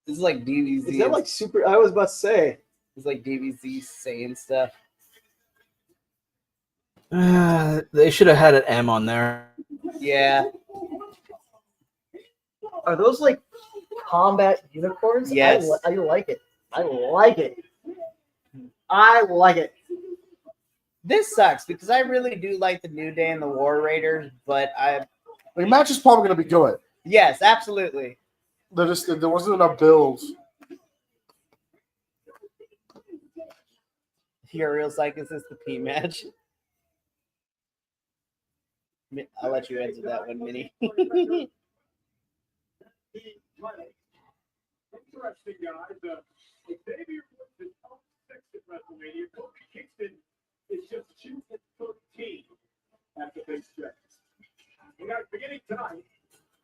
This is like DBZ. Is that like super? I was about to say. It's like DBZ saying stuff. They should have had an M on there. Yeah. Are those like combat unicorns? Yes. I like it. I like it. I like it. This sucks because I really do like the New Day and the War Raiders, but The match is probably going to be good. yes, absolutely. There wasn't enough builds. You're real psych. Is this the P match? I'll let you answer that one, Minnie. Interesting, guys. Xavier Woods is top 6 at WrestleMania. Kofi Kingston is just 2 at 13 at the big stretch. We got beginning tonight.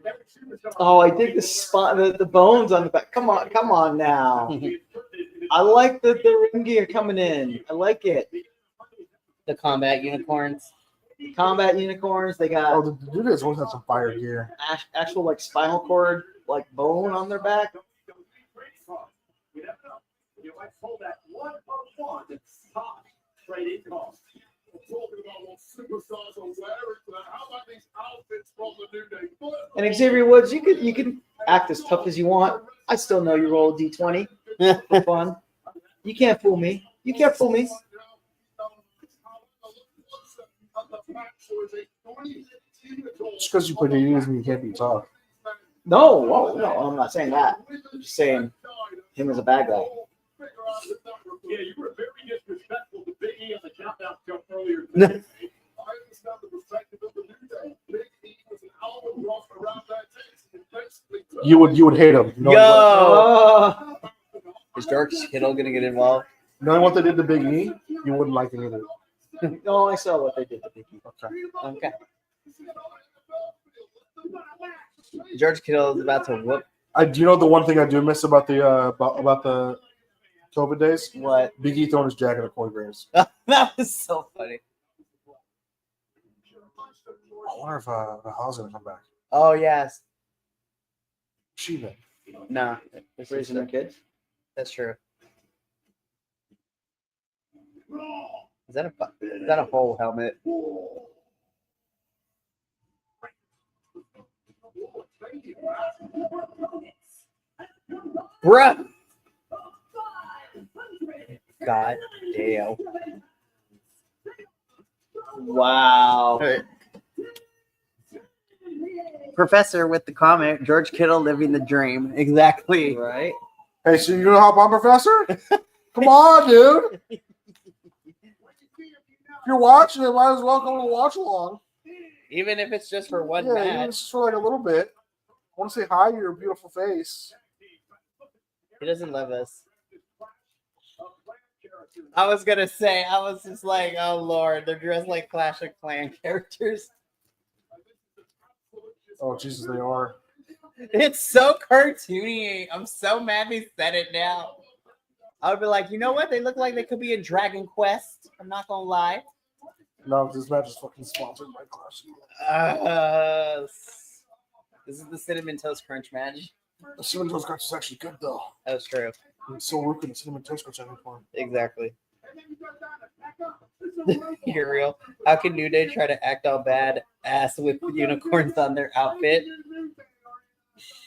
Every superstar. Oh, I dig the spot, the bones on the back. Come on now. He is put in the I like the ring gear coming in. I like it. The combat unicorns. Combat unicorns. They got Oh, the dude has always had some fire gear. actual like spinal cord, like bone on their back. And Xavier Woods, you can act as tough as you want. I still know you roll a D20 for fun. You can't fool me. You can't fool me. Just because you put it in doesn't mean you can't be tough. No, I'm not saying that. I'm just saying him as a bad guy. Yeah, you were very disrespectful to Big E on the countdown show earlier today. I understand the perspective of the New Day. Big E was an album rock around that taste. You would hate him. You know, Oh, Is George Kittle gonna get involved? knowing what they did to Big E, you wouldn't like it either. no, I saw what they did to Biggie. Okay. George Kittle is about to whoop. Do you know the one thing I do miss about the about the COVID days? What? Big E throwing his jacket at Corey Graves. That was so funny. I wonder if the Hall's gonna come back. Oh yes. Shiva. No, Raising their kids. that's true. Is that a whole helmet? Bruh. God damn. Wow. Professor with the comment, George Kittle living the dream. Exactly. Right. Hey, so you gonna hop on, Professor? Come on, dude. If you're watching it, might as well come to watch along. Even if it's just for one Yeah, even match. just for like a little bit. I want to say hi to your beautiful face. He doesn't love us. I was gonna say, I was just like, oh Lord, they're dressed like Clash of Clan characters. Oh Jesus, they are. It's so cartoony. I'm so mad they said it now. I would be like, you know what? They look like they could be in Dragon Quest. I'm not gonna lie. No, this match is fucking sponsored by Clash. This is the Cinnamon Toast Crunch match. The Cinnamon Toast Crunch is actually good though. That was true. It's so working the Cinnamon Toast Crunch every time. Exactly. You're real. How can New Day try to act all bad ass with unicorns on their outfit?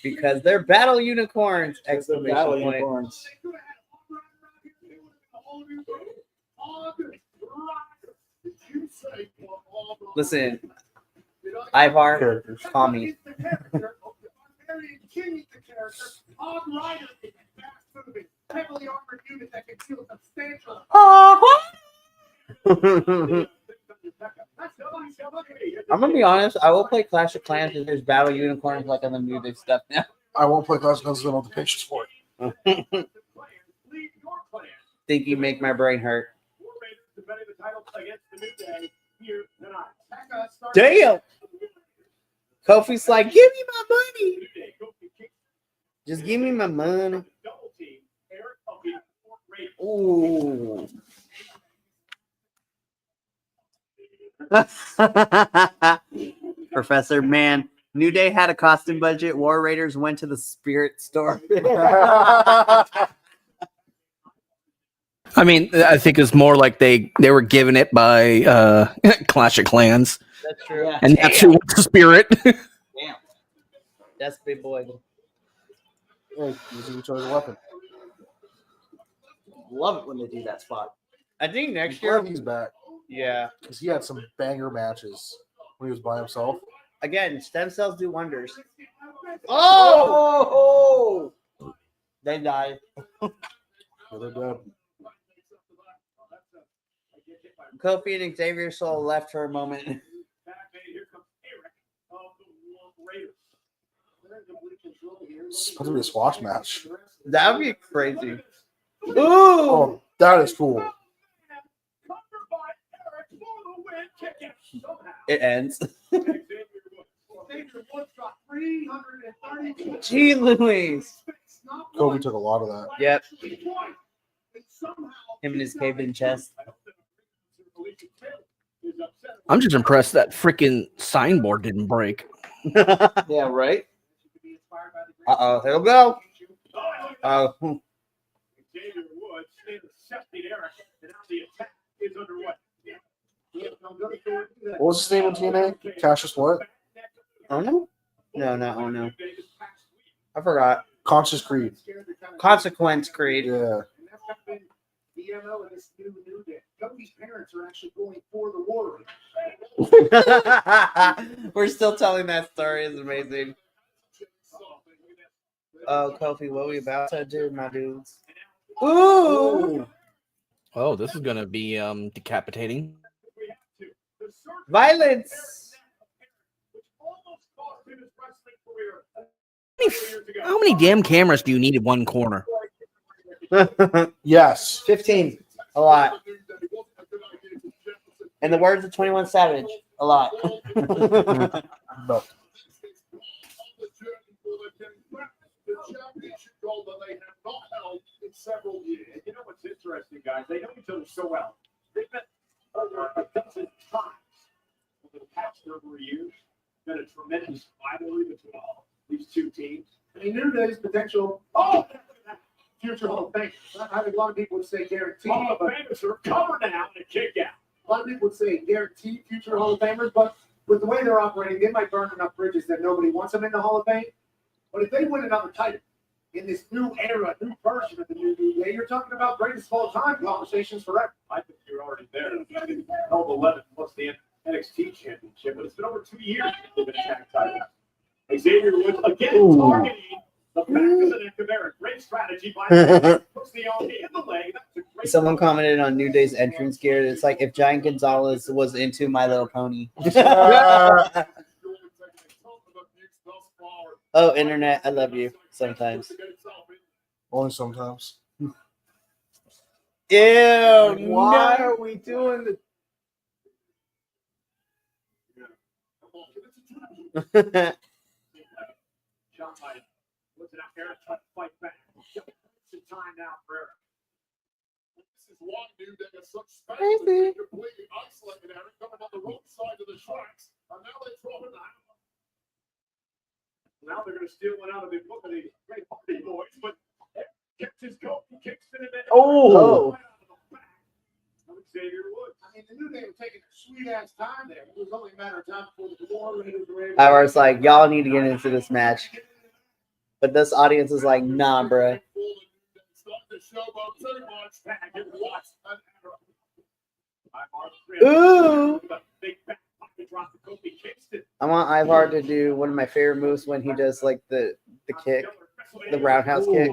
Because they're battle unicorns! Exclamation Battle point. unicorns. Listen, Ivar, Characters. call me. Heavily armored unit that can deal substantial. I'm gonna be honest, I will play Clash of Clans if there's battle unicorns like on the music stuff now. I won't play Clash because I don't have the patience for it. Think you make my brain hurt. Damn! Kofi's like, give me my money. Just give me my money. Ooh. Professor, man, New Day had a costume budget. War Raiders went to the Spirit store. I mean, I think it's more like they were given it by Clash of Clans, That's true. Yeah. and that's who went to Spirit. Damn. That's big boy. Hey, using each other's weapon. Love it when they do that spot. I think next Glad year, he's back yeah. because he had some banger matches when he was by himself. Again, stem cells do wonders. Oh! They die. Yeah, they're dead. Kofi and Xavier Soul left for a moment. It's supposed to be a squash match. That would be crazy. Ooh! Oh, that is cool. It ends. Gee Louise. Kobe took a lot of that. Yep. Him and his cave-in chest. I'm just impressed that freaking signboard didn't break. Yeah, right. Uh-oh, he'll go. Oh, Xavier Woods intercepting Eric, and now the attack is underway. What was his name on TNA? Cassius what? oh no? No, not oh no. I forgot. Conscious Creed. Consequence Creed. Yeah. DMO in this new day. Cody's parents are actually going for the war. We're still telling that story. It's amazing. Oh, Kofi, what are we about to do, my dudes? Ooh! Oh, this is gonna be decapitating. Violence! How many damn cameras do you need in one corner? Yes. 15. A lot. In the words of 21 Savage, a lot. No. Several years. You know what's interesting, guys? They know each other so well. They've met over a dozen times over the past number of years. Been a tremendous rivalry between these two teams. I mean, New Day's potential. Oh, future Hall of Fame. I think a lot of people would say guaranteed. Hall of Famers are covered now and a kick out. A lot of people would say guaranteed future Hall of Famers, but with the way they're operating, they might burn enough bridges that nobody wants them in the Hall of Fame. But if they win another title in this new era, new version of the New Day, you're talking about greatest of all time conversations forever. I think you're already there. Held 11 plus the NXT championship, but it's been over 2 years since they've been tag titles. Xavier Woods again targeting the back of the neck of Eric. Great strategy by puts the arm in the leg. That's a great Someone commented on New Day's entrance gear. It's like if Giant Gonzalez was into My Little Pony. Oh, internet, I love you sometimes. Only sometimes. Ew, Why no. are we doing the? John Hyde. What's it out there? Trying to fight back. It's time now for Eric. This is one dude that got such space. Completely isolated Eric coming on the wrong side of the tracks. And now they throw it out. Now they're going to steal one out of the book of the Great Party Boys, but kicks his coat, he kicks it in the Oh. Xavier Woods. I mean, the New Day were taking a sweet ass time there. It was only a matter of time before the war raiders were able I was like, y'all need to get into this match. But this audience is like, nah, bruh. Ooh. I want Ivar to do one of my favorite moves when he does like the kick, the roundhouse kick.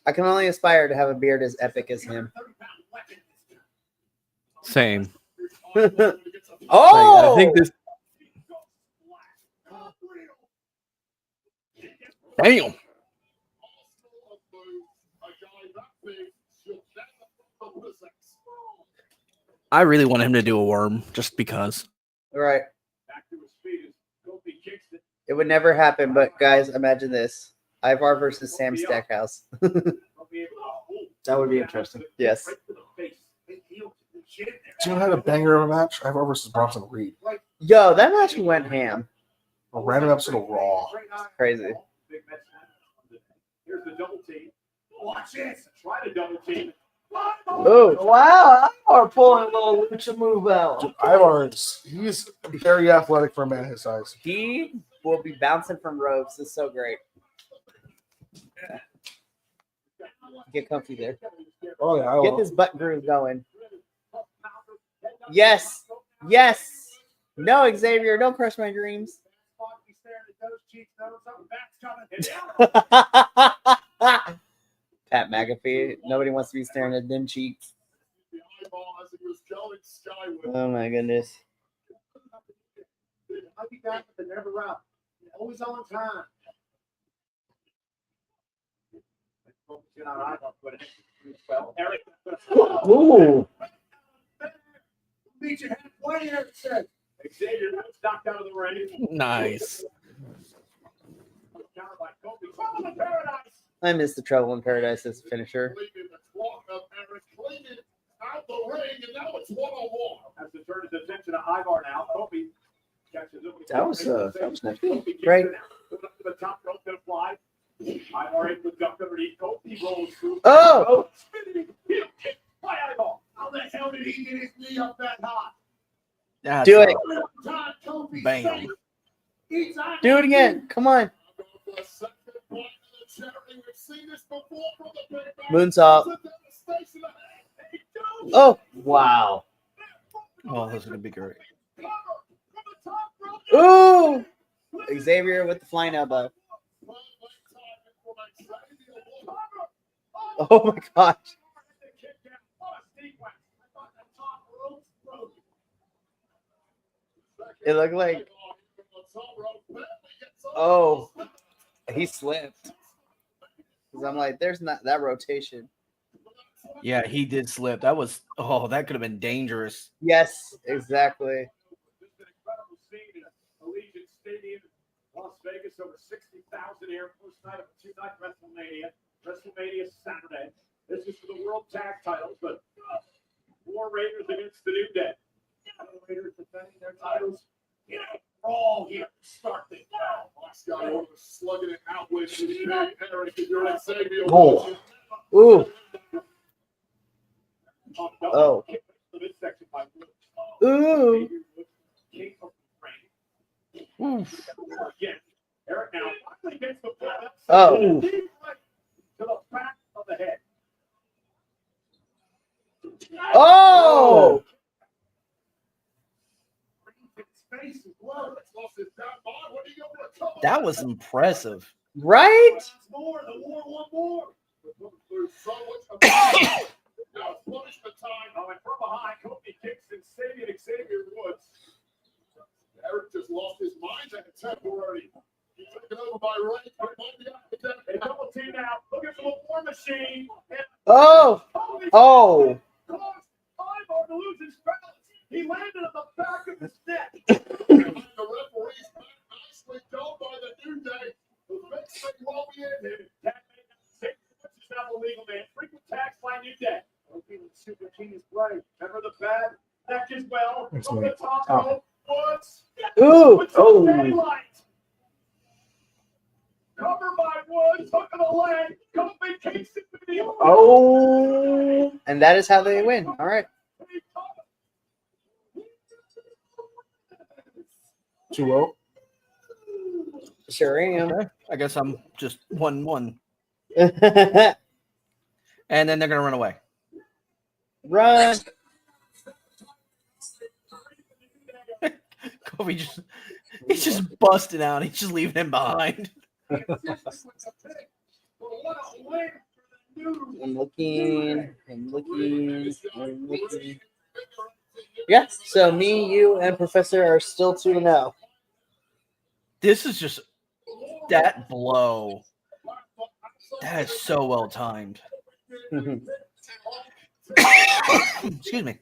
I can only aspire to have a beard as epic as him. Same. Oh, I think this. Damn. I really want him to do a worm just because. right. It would never happen, but guys, imagine this: Ivar versus Sam Stackhouse. That would be interesting. Yes. Jim had a banger of a match. Ivar versus Bronson Reed. Yo, that match went ham. A random episode of Raw. Crazy. Here's the double team. Watch this. Try to double team. Oh, Wow, I'm pulling a little lucha move out. Dude, Ivar he's very athletic for a man his size. he will be bouncing from ropes. It's so great. Get comfy there. Oh yeah, I Get will. this butt groove going. Yes. Yes. No, Xavier, don't crush my dreams. Pat McAfee. Nobody wants to be staring at them cheeks. Oh my goodness. I'll be back at the never out. Always on time. Eric. Ooh. Beat you halfway, Eric said. Xavier was knocked out of the ring. Nice. Counter by Kobe. Fall to paradise. I miss the Trouble in Paradise as a finisher. Out the ring, and now it's one-on-one. Has to turn his attention to Ivar now. Kofi catches him. That was nifty. Right. The top rope to fly. Ivar able to duck underneath. Kofi rolls through. Oh! Spinning heel kick by Ivar. How the hell did he get his knee up that high? That's Do it. Bam. Do it again. Come on. Moonsault. Oh, wow. Oh, this is gonna be great. Ooh! Xavier with the flying elbow. Oh my gosh. It looked like. Oh, he slipped. Because I'm like, there's not that rotation. Yeah, he did slip. That was that could have been dangerous. Yes, exactly. Allegiant Stadium, Las Vegas, over 60,000 here. First night of a two-night WrestleMania. WrestleMania Saturday. This is for the World Tag Titles, but War Raiders against the New Day. Raiders defending their titles. All here. Start things now. Last guy over slugging it out with Eric. You're in Xavier. Oh. Ooh. Oh. Ooh. Oh. To the back of the head. Oh. That was impressive. Right? More, the war, one more. There's so much now it's punishment time. Oh, and from behind, Kofi kicks and saving Xavier Woods. Eric just lost his mind at temporary. He's taken over by right, but it might be out of the double team now. Looking for the war machine. Oh. Oh. Caused Ivar to lose his balance. He landed on the back of his neck. The referee's back nicely done by the New Day. The next thing will be in him. Which is now the legal man. Frequent tax by New Day. Super genius play. Remember the bad neck as well. Over the top rope. Woods. Ooh. Oh. Covered by Woods. Hook of the leg. Kofi kicks it to the Oh. And that is how they win. All right. 2-0. Sure am. Okay. I guess I'm just 1-1. Run. And then they're gonna run away. Kobe he's just busting out. He's just leaving him behind. I'm looking. Yeah, so me, you, and Professor are still 2-0. This is just that blow. That is so well timed. Excuse me.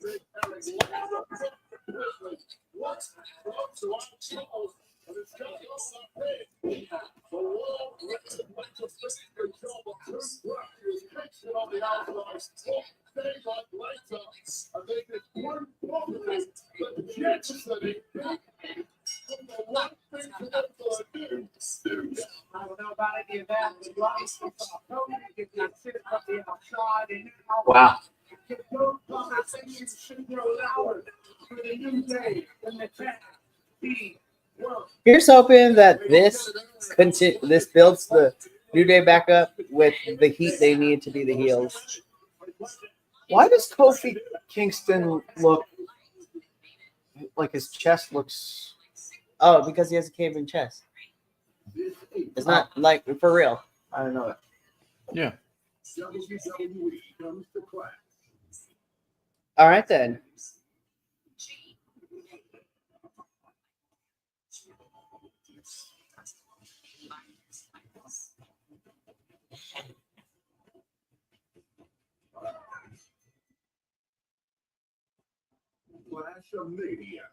Wow. Here's hoping that this builds the New Day back up with the heat they need to be the heels. Why does Kofi Kingston look like his chest looks? Oh, because he has a cave-in chest. It's not like for real. I don't know that. Yeah. WWE comes to class. All right then. Clash of Mania.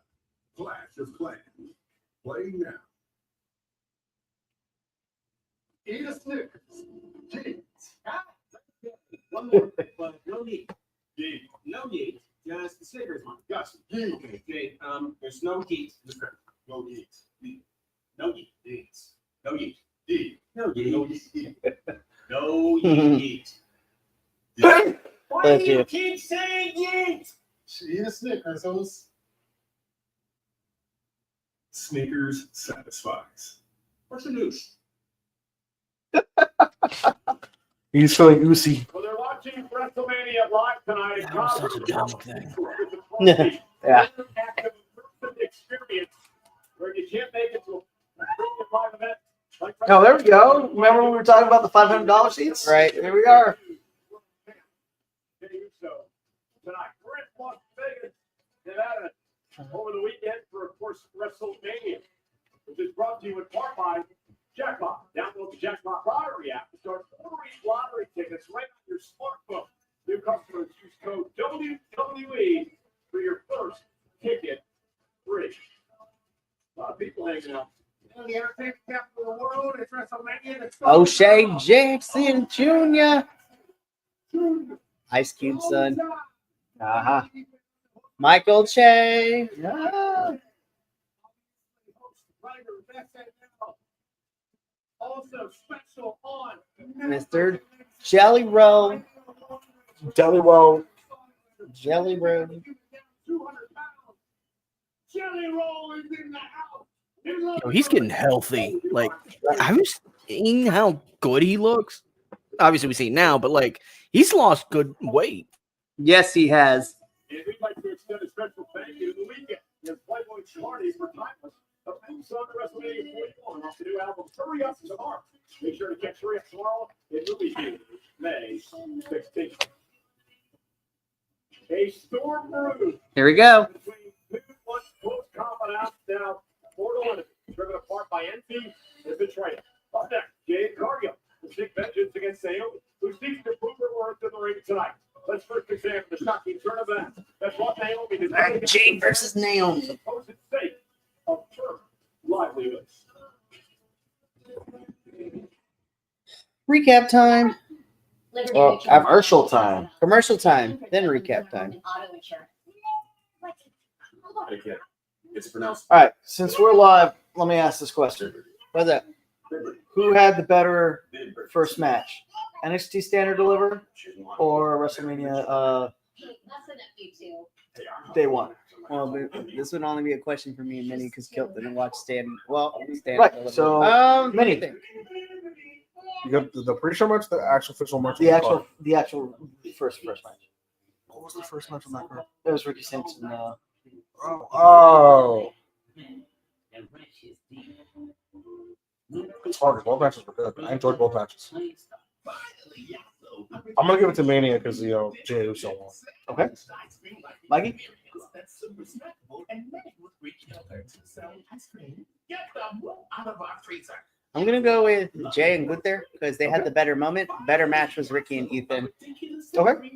Clash of Clans. Playing now. Eat a Snickers. King One more, but no heat. No heat. Just the Snickers one. Yes. Okay, Jay. There's no heat. No heat. No heat. No heat. No heat. No heat. No heat. Why do you keep saying heat? She eat a Snickers. Those Snickers satisfies. What's the news? He's feeling oozy. Well, they're watching WrestleMania live tonight. That was such a dumb thing. Yeah. Experience where you can't make it to a live event. Oh, there we go. Remember when we were talking about the $500 seats? Right. Here we are. Tonight, we're in Las Vegas, Nevada, over the weekend for, of course, WrestleMania, which is brought to you in part by Jackpot. Download the Jackpot Lottery app to start ordering lottery tickets right on your smartphone. New customers use code WWE for your first ticket free. A lot of people hanging out. The entertainment capital of the world, it's WrestleMania. O'Shea Jackson Jr. Ice Cube son. Uh-huh. Michael Che. Yeah. Also special on Mr. Jelly Roll. Deliwell. Jelly Roll. 200 pounds. Jelly Roll is in the house. Yo, he's getting healthy. Like, have you seen how good he looks? Obviously, we see it now, but like, he's lost good weight. Yes, he has. And we'd like to extend a special thank you to the weekend. There's Playboy Smarties for Timeless. The theme song to WrestleMania 41 off the new album Hurry Up tomorrow. Make sure to catch Hurry Up tomorrow. It will be here May 16th. A storm brewed Here we go. between two once close confidants now 4-1, driven apart by envy and betrayal. Up next, Jade Cargill will seek vengeance against Naomi, who seeks to prove her worth in the ring tonight. Let's first examine the shocking turn of events that brought Naomi to Jade versus Naomi. supposed sake of her livelihoods. Recap time. Well, commercial time. Commercial time. Then recap time. It's pronounced. All right. Since we're live, let me ask this question. What's up? Who had the better first match? NXT Standard Deliver or WrestleMania Day 1? Well, this would only be a question for me and Minnie because Kilt didn't watch Stand. Well, Stand. Right. So, Minnie. You got the pre-show match, the actual official match. the actual first match. What was the first match on that card? It was Ricky Simpson. Oh. It's hard. Both matches were good. I enjoyed both matches. I'm gonna give it to Mania because Jay Uso won. Okay. Mikey? I'm gonna go with Jay and Gunther because they had the better moment. Better match was Ricky and Ethan. Okay.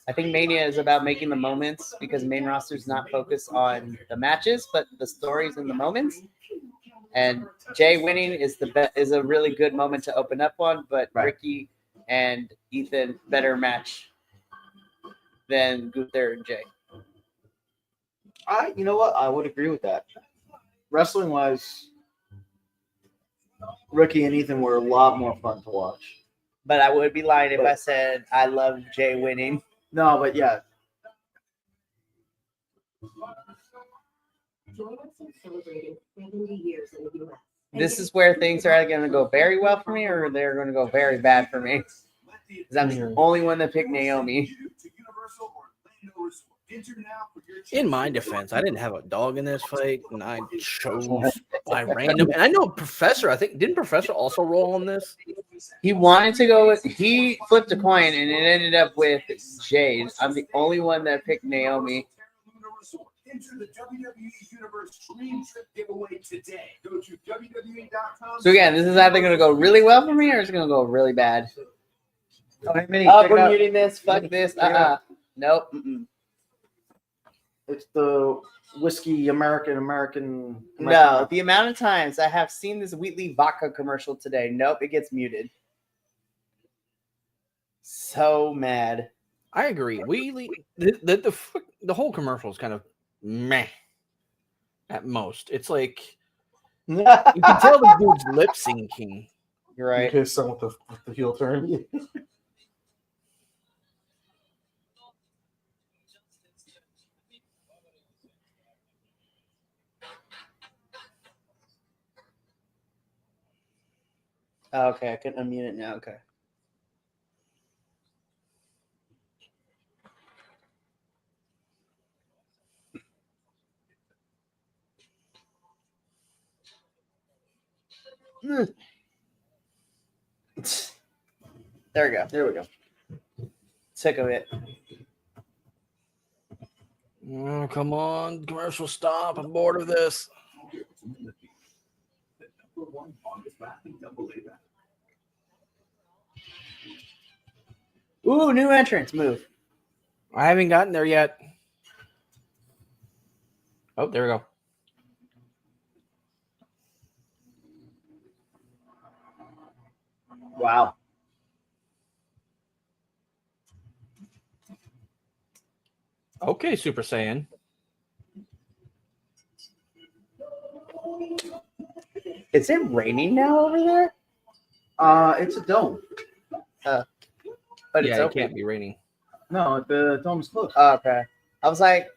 I think Mania is about making the moments because main roster is not focused on the matches, but the stories and the moments. And Jay winning is is a really good moment to open up on, but Right. Ricky and Ethan better match than Gunther and Jay. You know what? I would agree with that. Wrestling wise, Ricky and Ethan were a lot more fun to watch. But I would be lying if I said I love Jay winning. No, but yeah. Celebrating 70 years in the U.S. This is where things are going to go very well for me, or they're going to go very bad for me. Because I'm the only one that picked Naomi. In my defense, I didn't have a dog in this fight, and I chose by random. And I know Professor. I think didn't Professor also roll on this? He wanted to go with. He flipped a coin, and it ended up with Jade. I'm the only one that picked Naomi. Enter the WWE Universe Dream Trip giveaway today. Go to WWE.com. So again, this is either going to go really well for me, or it's going to go really bad. Okay, Minnie, Oh, check it we're out. muting this. Fuck this. Nope. Mm-mm. It's the whiskey American. No, the amount of times I have seen this Wheatley vodka commercial today. Nope, it gets muted. So mad. I agree. The whole commercial is kind of meh at most. It's like you can tell the dude's lip syncing. You're right. Okay, so with the heel turn. Oh, okay, I can unmute it now. Okay. There we go. There we go. Sick of it. Oh, come on, commercial stop. I'm bored of this. Ooh, new entrance. Move. I haven't gotten there yet. Oh, there we go. Wow. Okay, Super Saiyan. Is it raining now over there? It's a dome. But it's Yeah, it open. can't be raining. No, the dome's closed. Oh, okay. I was like,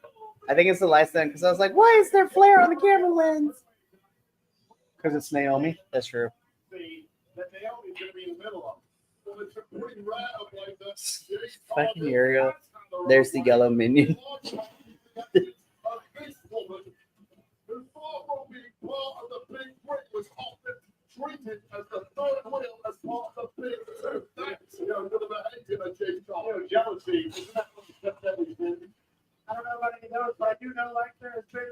I think it's the lights then, because I was like, why is there flare on the camera lens? Because it's Naomi. That's true. That Naomi's going to be in the middle of. So it's a pretty round like this. Fucking Ariel. There's the yellow minion. Treated as the third wheel as part of the big two. That's, jealousy. Isn't that what the stepdaddy's been? I don't know about any of those, but I do know, like, there's been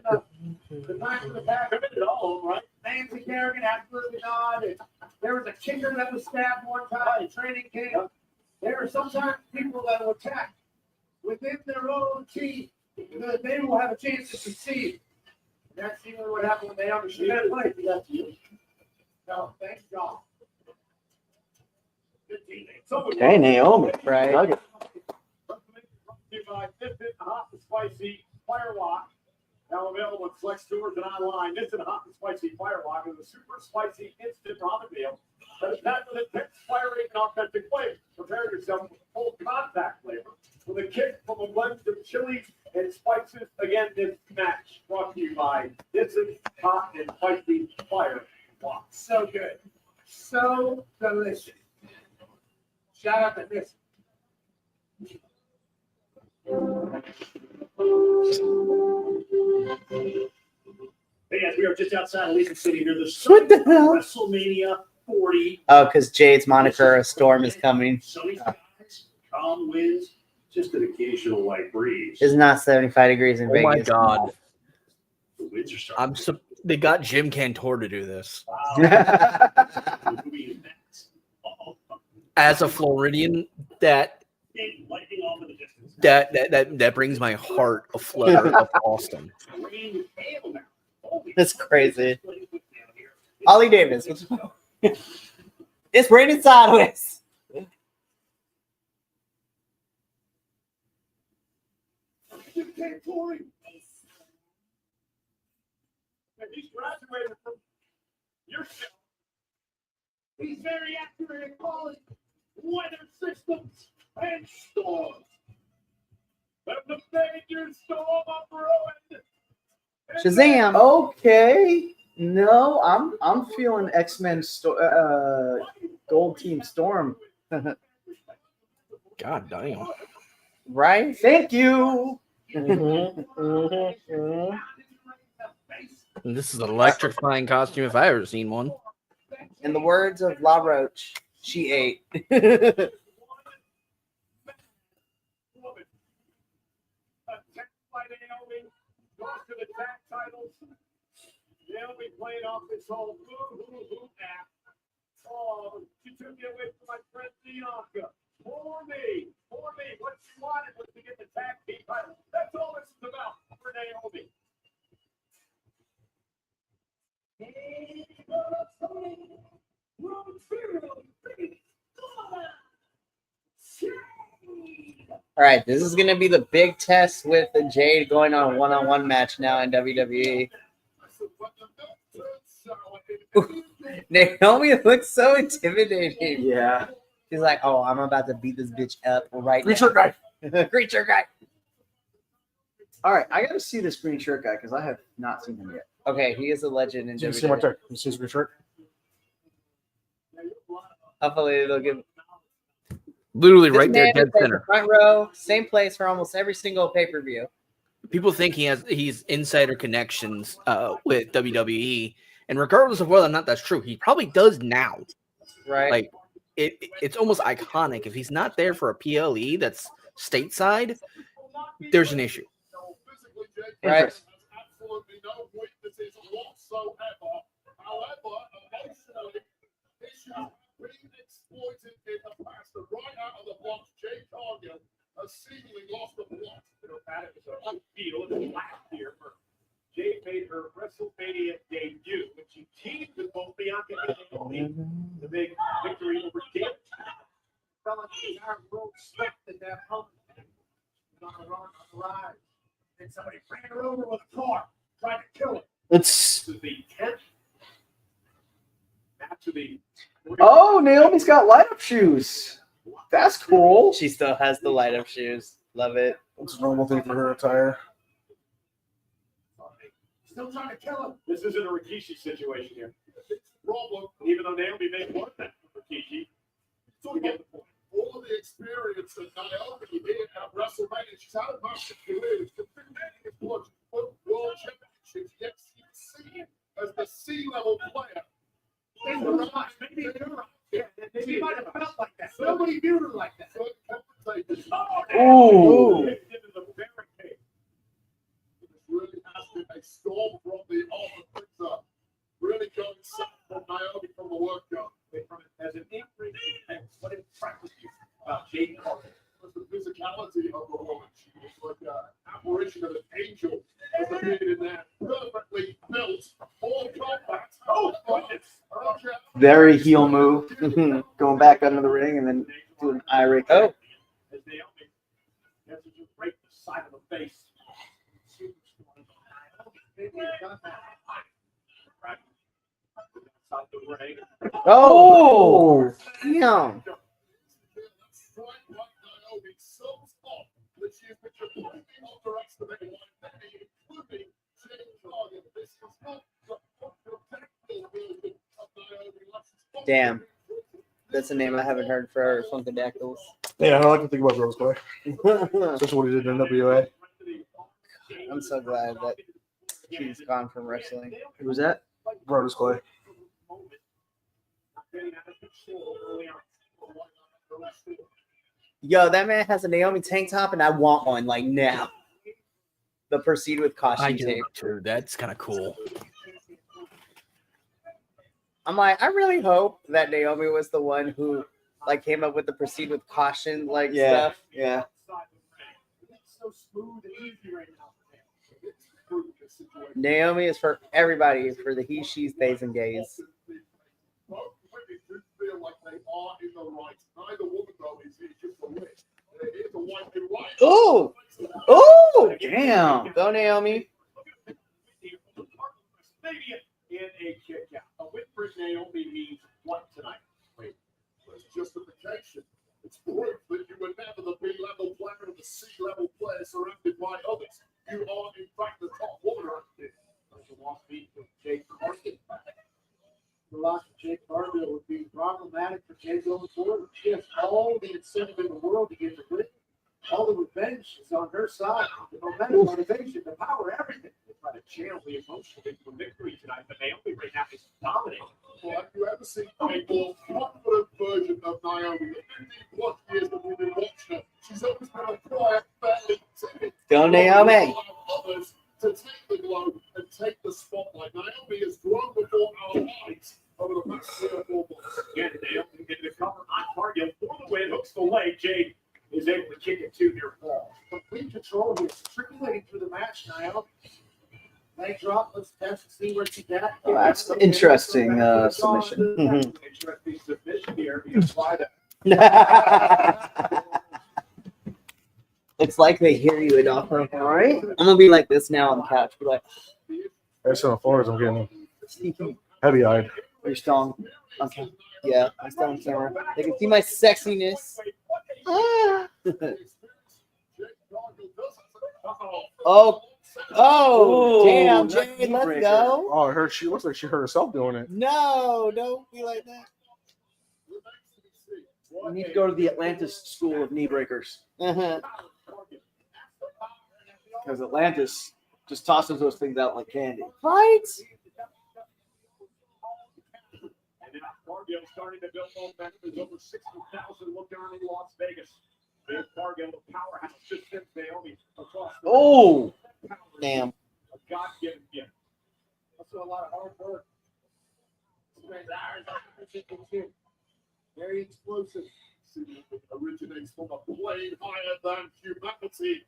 the back of the back of it all, right? Nancy Kerrigan, absolutely not. And there was a kicker that was stabbed one time in training camp. There are sometimes people that will attack within their own team that they will have a chance to succeed. That's even what happened when they understood play. No, thank God. Good teammate. Okay, Naomi. Right. Nugget. By Fitbit Hot and Spicy Firewalk. Now available at select stores and online. This is Hot and Spicy Firewalk is a super spicy instant ramen meal that is packed with intense, fiery, and authentic flavor. Prepare yourself with full contact flavor with a kick from a blend of chilies and spices. Again, this match brought to you by This is Hot and Spicy Firewalk. So good. So delicious. Shout out to this. Hey guys, we are just outside of Leeson City near the What the hell? WrestleMania 40. Oh, because Jade's moniker, a storm is coming. Sunny skies, calm winds, just an occasional light breeze. It's not 75 degrees in Oh Vegas. my God. The winds are starting. They got Jim Cantor to do this. As a Floridian, that brings my heart a flutter of awesome. That's crazy. Ollie Davis. It's raining sideways. He's graduated from your show. He's very accurate at calling weather systems and storms. But the major storm of ruin. Shazam. Okay. No, I'm feeling X-Men Gold Team Storm. God damn. Right? Thank you. And this is an electrifying costume if I ever seen one. In the words of La Roche, she ate. Naomi played off this whole boo app. Oh, she took me away from my friend Bianca. For me. What she wanted was to get the tag team title. That's all this is about for Naomi. All right, this is gonna be the big test with Jade going on a one-on-one match now in WWE. Naomi looks so intimidating. Yeah. She's like, "Oh, I'm about to beat this bitch up right Green now." shirt guy. Green shirt guy. All right, I got to see this green shirt guy because I have not seen him yet. Okay, he is a legend in You see him right WWE. there. You see his green shirt? Hopefully, they'll give. Literally This right there, man dead is at center. the front row, same place for almost every single pay-per-view. People think he's insider connections with WWE, and regardless of whether or not that's true, he probably does now. Right. Like it's almost iconic. If he's not there for a PLE that's stateside, there's an issue. Right. Absolutely no weaknesses whatsoever. However, emotionally, issues being exploited in the past. And right out of the blocks, Jay Cargill has seemingly lost the plot. That was a big deal last year for Jade made her WrestleMania debut, when she teamed with both Bianca and Naomi. The big victory over Dick. Felt like the entire world stopped at that moment. On the ride. And somebody ran her over with a car, tried to kill her. It's This is the 10th match of the. oh, Naomi's got light up shoes. That's cool. She still has the light up shoes. Love it. It's a normal thing for her attire. Still trying to kill him. This isn't a Rikishi situation here. Problem, even though Naomi made one that for Rikishi, So get the point. All of the experience that Naomi did at WrestleMania, she's had a massive career. She's defending his world championships, yet she's seen as the C-level player. maybe you're right. Yeah, maybe might have felt like that. Nobody viewed her like that. Ooh. Into the barricade. It really has been a storm from the off. Things are really going south from Naomi from the work done. From it as an increase and what it practiced about Jade Cargill. The physicality of the woman. She was like an apparition of an angel as appeared in that perfectly built all combat. Oh, goodness. Very heel move. Going back under the ring and then doing an eye rake. Oh, As Naomi has to just break the side of the face. Outside the ring. Oh, damn. damn. That's a name I haven't heard for Funkadactyls. Yeah, I like to think about Rose Clay. Especially what he did in NWA. I'm so glad that he's gone from wrestling. Who was that? Rose Clay. Yo, that man has a Naomi tank top, and I want one like now. The Proceed with I Caution do tape. too. That's kind of cool. I'm like, I really hope that Naomi was the one who like came up with the Proceed with Caution like stuff. Yeah. It's so smooth and easy right now. Naomi is for everybody, for the he, she's, theys, and gays. Both women do feel like they are in the right. Neither woman, though, is just a witch. It is a white and white. Ooh! Ooh! Damn. Go, Naomi. Maybe in a kick out. A win for Naomi means what tonight? It's justification. It's proof that you were never the B-level player or the C-level player surrounded by others. You are, in fact, the top woman around here. That's a lost beat from Jake Cargill. The loss of Jake Cargill would be problematic for Jake going forward. She has all the incentive in the world to get the win. All the revenge is on her side. The momentum, motivation, the power, everything. They try to channel the emotion into a victory tonight, but Naomi right now is dominating. Well, have you ever seen a more confident version of Naomi? The 15+ years that we've been watching her, she's always been a quiet, fairly timid. Go, Naomi. Others to take the globe and take the spotlight. Naomi has grown before our eyes over the past 3 or 4 months. Again, Naomi getting the cover on Cargill for the win. Hooks the leg. Jade is able to kick it to near fall. Complete control here. Circulating through the match, Naomi. Leg drop. Let's test and see where she's at. Oh, that's an interesting submission. Interesting submission here. Because why the It's like they hear you enough. All right. I'm gonna be like this now on the couch. Be like, There's some floors. I'm getting heavy-eyed. you're strong. Okay. Yeah, I'm still on camera. They can see my sexiness. Oh, damn, Jade, let's go. Oh, I heard she looks like she hurt herself doing it. No, don't be like that. You need to go to the Atlantis School of Knee Breakers Uh-huh. because Atlantis just tosses those things out like candy. Right? And then Cargill starting to build momentum. There's over 60,000 looking on in Las Vegas. Big Cargill, the powerhouse, just sent Naomi across the Oh, Damn. a God-given gift. That's a lot of hard work. Very explosive. Originates from a plane higher than humanity.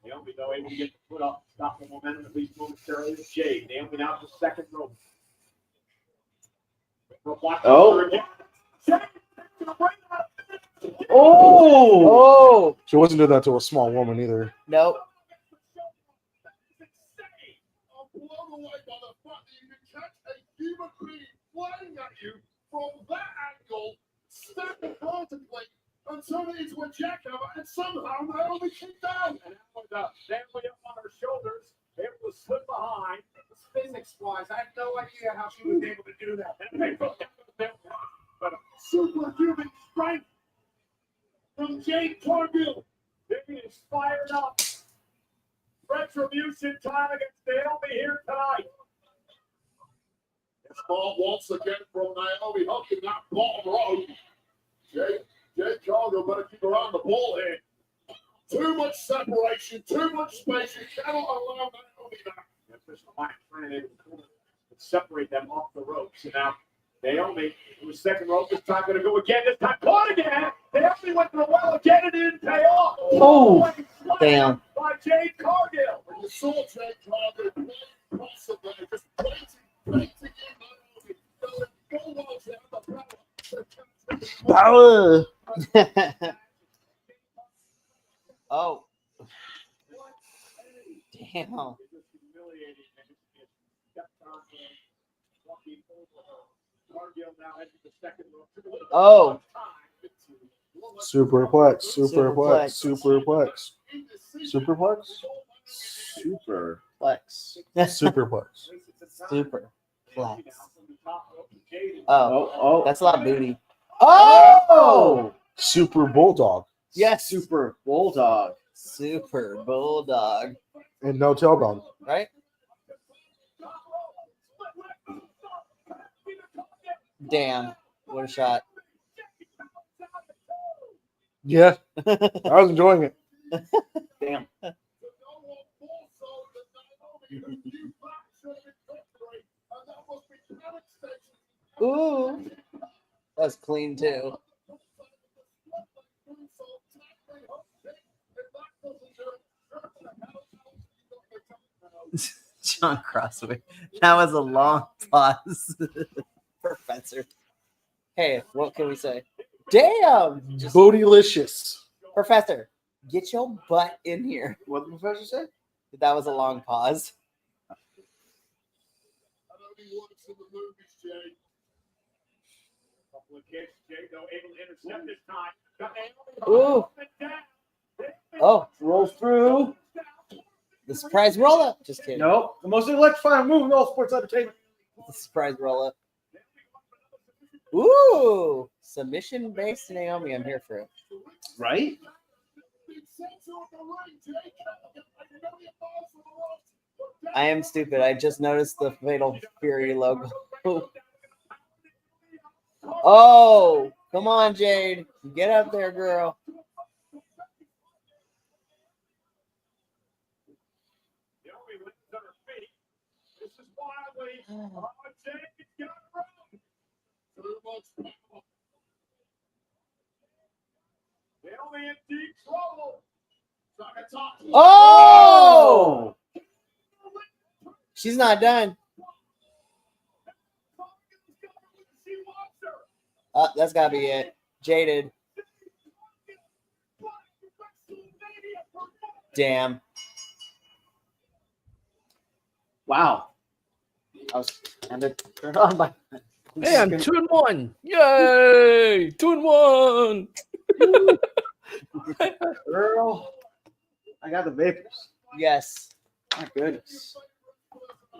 Naomi, though, able to get the foot up, stop the momentum at least momentarily with Jade. Naomi now to the second rope. Oh. Oh, She wasn't doing that to a small woman either. nope. Until into a jackhammer, and somehow Naomi kicked down. And that was family up on her shoulders, able to slip behind. Physics-wise, I have no idea how she was able to do that. But superhuman strength from Jade Cargill. Vicky is fired up. Retribution time against Naomi here tonight. It's ball once again from Naomi, hooking that ball road. Jade Cargill better keep her on the ball here. Too much separation, too much space. You cannot allow Naomi back. Trying to separate them off the ropes. And now Naomi, who was second rope, this time going to go again. This time caught again. Naomi went to the well again and didn't pay off. Oh, damn. By Jade Cargill. When you saw Jade Cargill play possibly, just painting power. Oh. Damn. Oh. Superplex. Superplex. Superplex. Super flex. Oh, that's a lot of booty. Oh, Super Bulldog. Yes. Super Bulldog. Super bulldog. And no tailbone. Right? Damn. What a shot. Yeah. I was enjoying it. Damn. Ooh. That's clean too. John Crossway. That was a long pause. Professor. Hey, what can we say? Damn! Just, Bootylicious. Professor, get your butt in here. What did the professor say? That was a long pause. Ooh. Oh, Roll through. the surprise roll up. Just kidding. Nope. The most electrifying move in all sports entertainment. The surprise roll up. Ooh, submission based Naomi. I'm here for it. Right? I am stupid. I just noticed the Fatal Fury logo. Oh, come on, Jade. Get up there, girl. Oh! She's not done. That's gotta be it. Jaded. Damn. Wow. I was kind of turned on by. Hey, I'm 2-1. Yay! 2-1. Girl, I got the vapors. Yes. My goodness.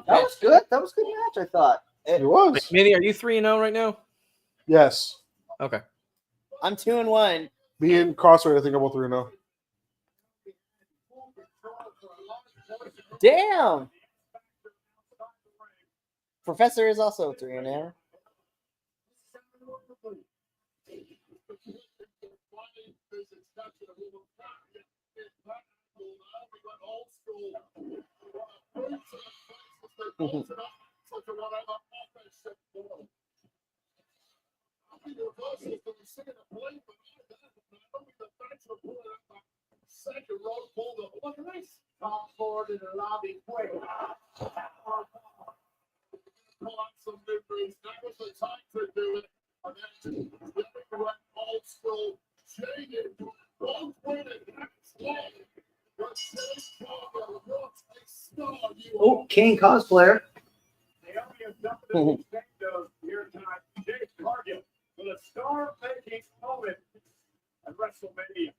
That was good. That was a good match, I thought. It was. Manny, are you 3-0 right now? Yes. Okay. I'm 2-1. Me and Crossroad, I think I'm both 3-0. Damn. Professor is also 3-0. Top forward in the lobby quick. Some memories. That was the time to do it. And then old school, jaded, both winning. That's why. But Jay Cargill, what a star you are. Oh, King cosplayer. Naomi has definitely thanked us here tonight. Jay Cargill for the star-making moment at WrestleMania.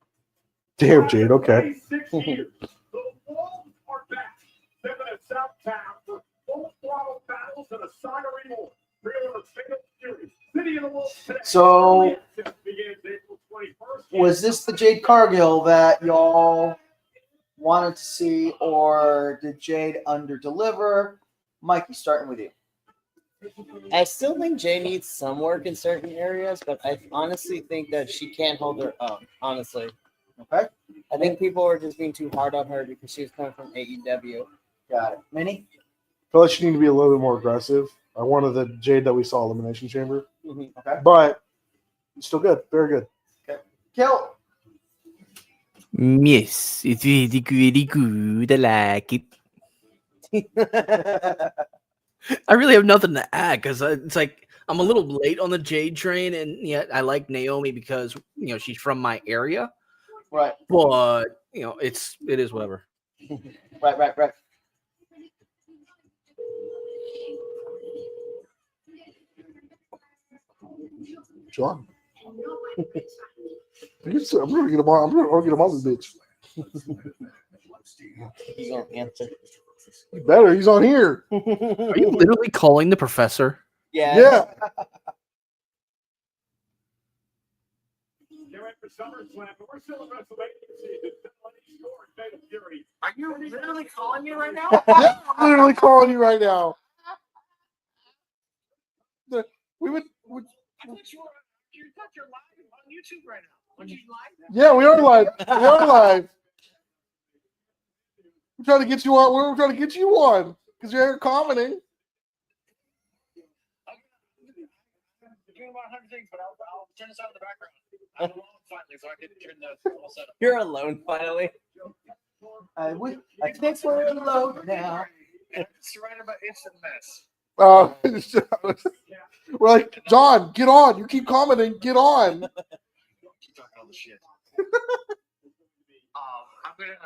Damn, Jade. Okay. 26 years. The Wolves are back. Stepping at Southtown for full throttle battles and a saga more. Trailer of Fatal Fury. City of the Wolves today. So, Begins April 21st. was this the Jade Cargill that y'all wanted to see, or did Jade under-deliver? Mikey, starting with you. I still think Jay needs some work in certain areas, but I honestly think that she can't hold her own, honestly. Okay. I think people are just being too hard on her because she's coming from AEW. Got it. Minnie? I feel like she need to be a little bit more aggressive. I wanted the Jade that we saw Elimination Chamber. Okay. But still good. Very good. Kill. Yes, it's really good. I like it. I really have nothing to add because it's like I'm a little late on the Jade train, and yet I like Naomi because she's from my area. Right. But it is whatever. Right. John. I'm gonna get him on. I'm gonna get him on this bitch. He's gonna answer. You better. He's on here. Are you literally calling the professor? Yeah. Yeah. They're at for SummerSlam, but we're still in WrestleMania season. Fatal Fury. Are you literally calling me right now? Yeah, I'm literally calling you right now. We would. I thought you thought you're live on YouTube right now. Aren't you live? Yeah, we are live. We are live. We're trying to get you on. We're trying to get you on because you're here commenting. I'm doing about 100 things, but I'll turn this on in the background. I'm alone finally, so I can turn the whole setup. You're alone finally. I think we're alone now. Surrounded by instant mess. We're like, John, get on. You keep commenting. Get on. Keep talking all the shit. I'm gonna.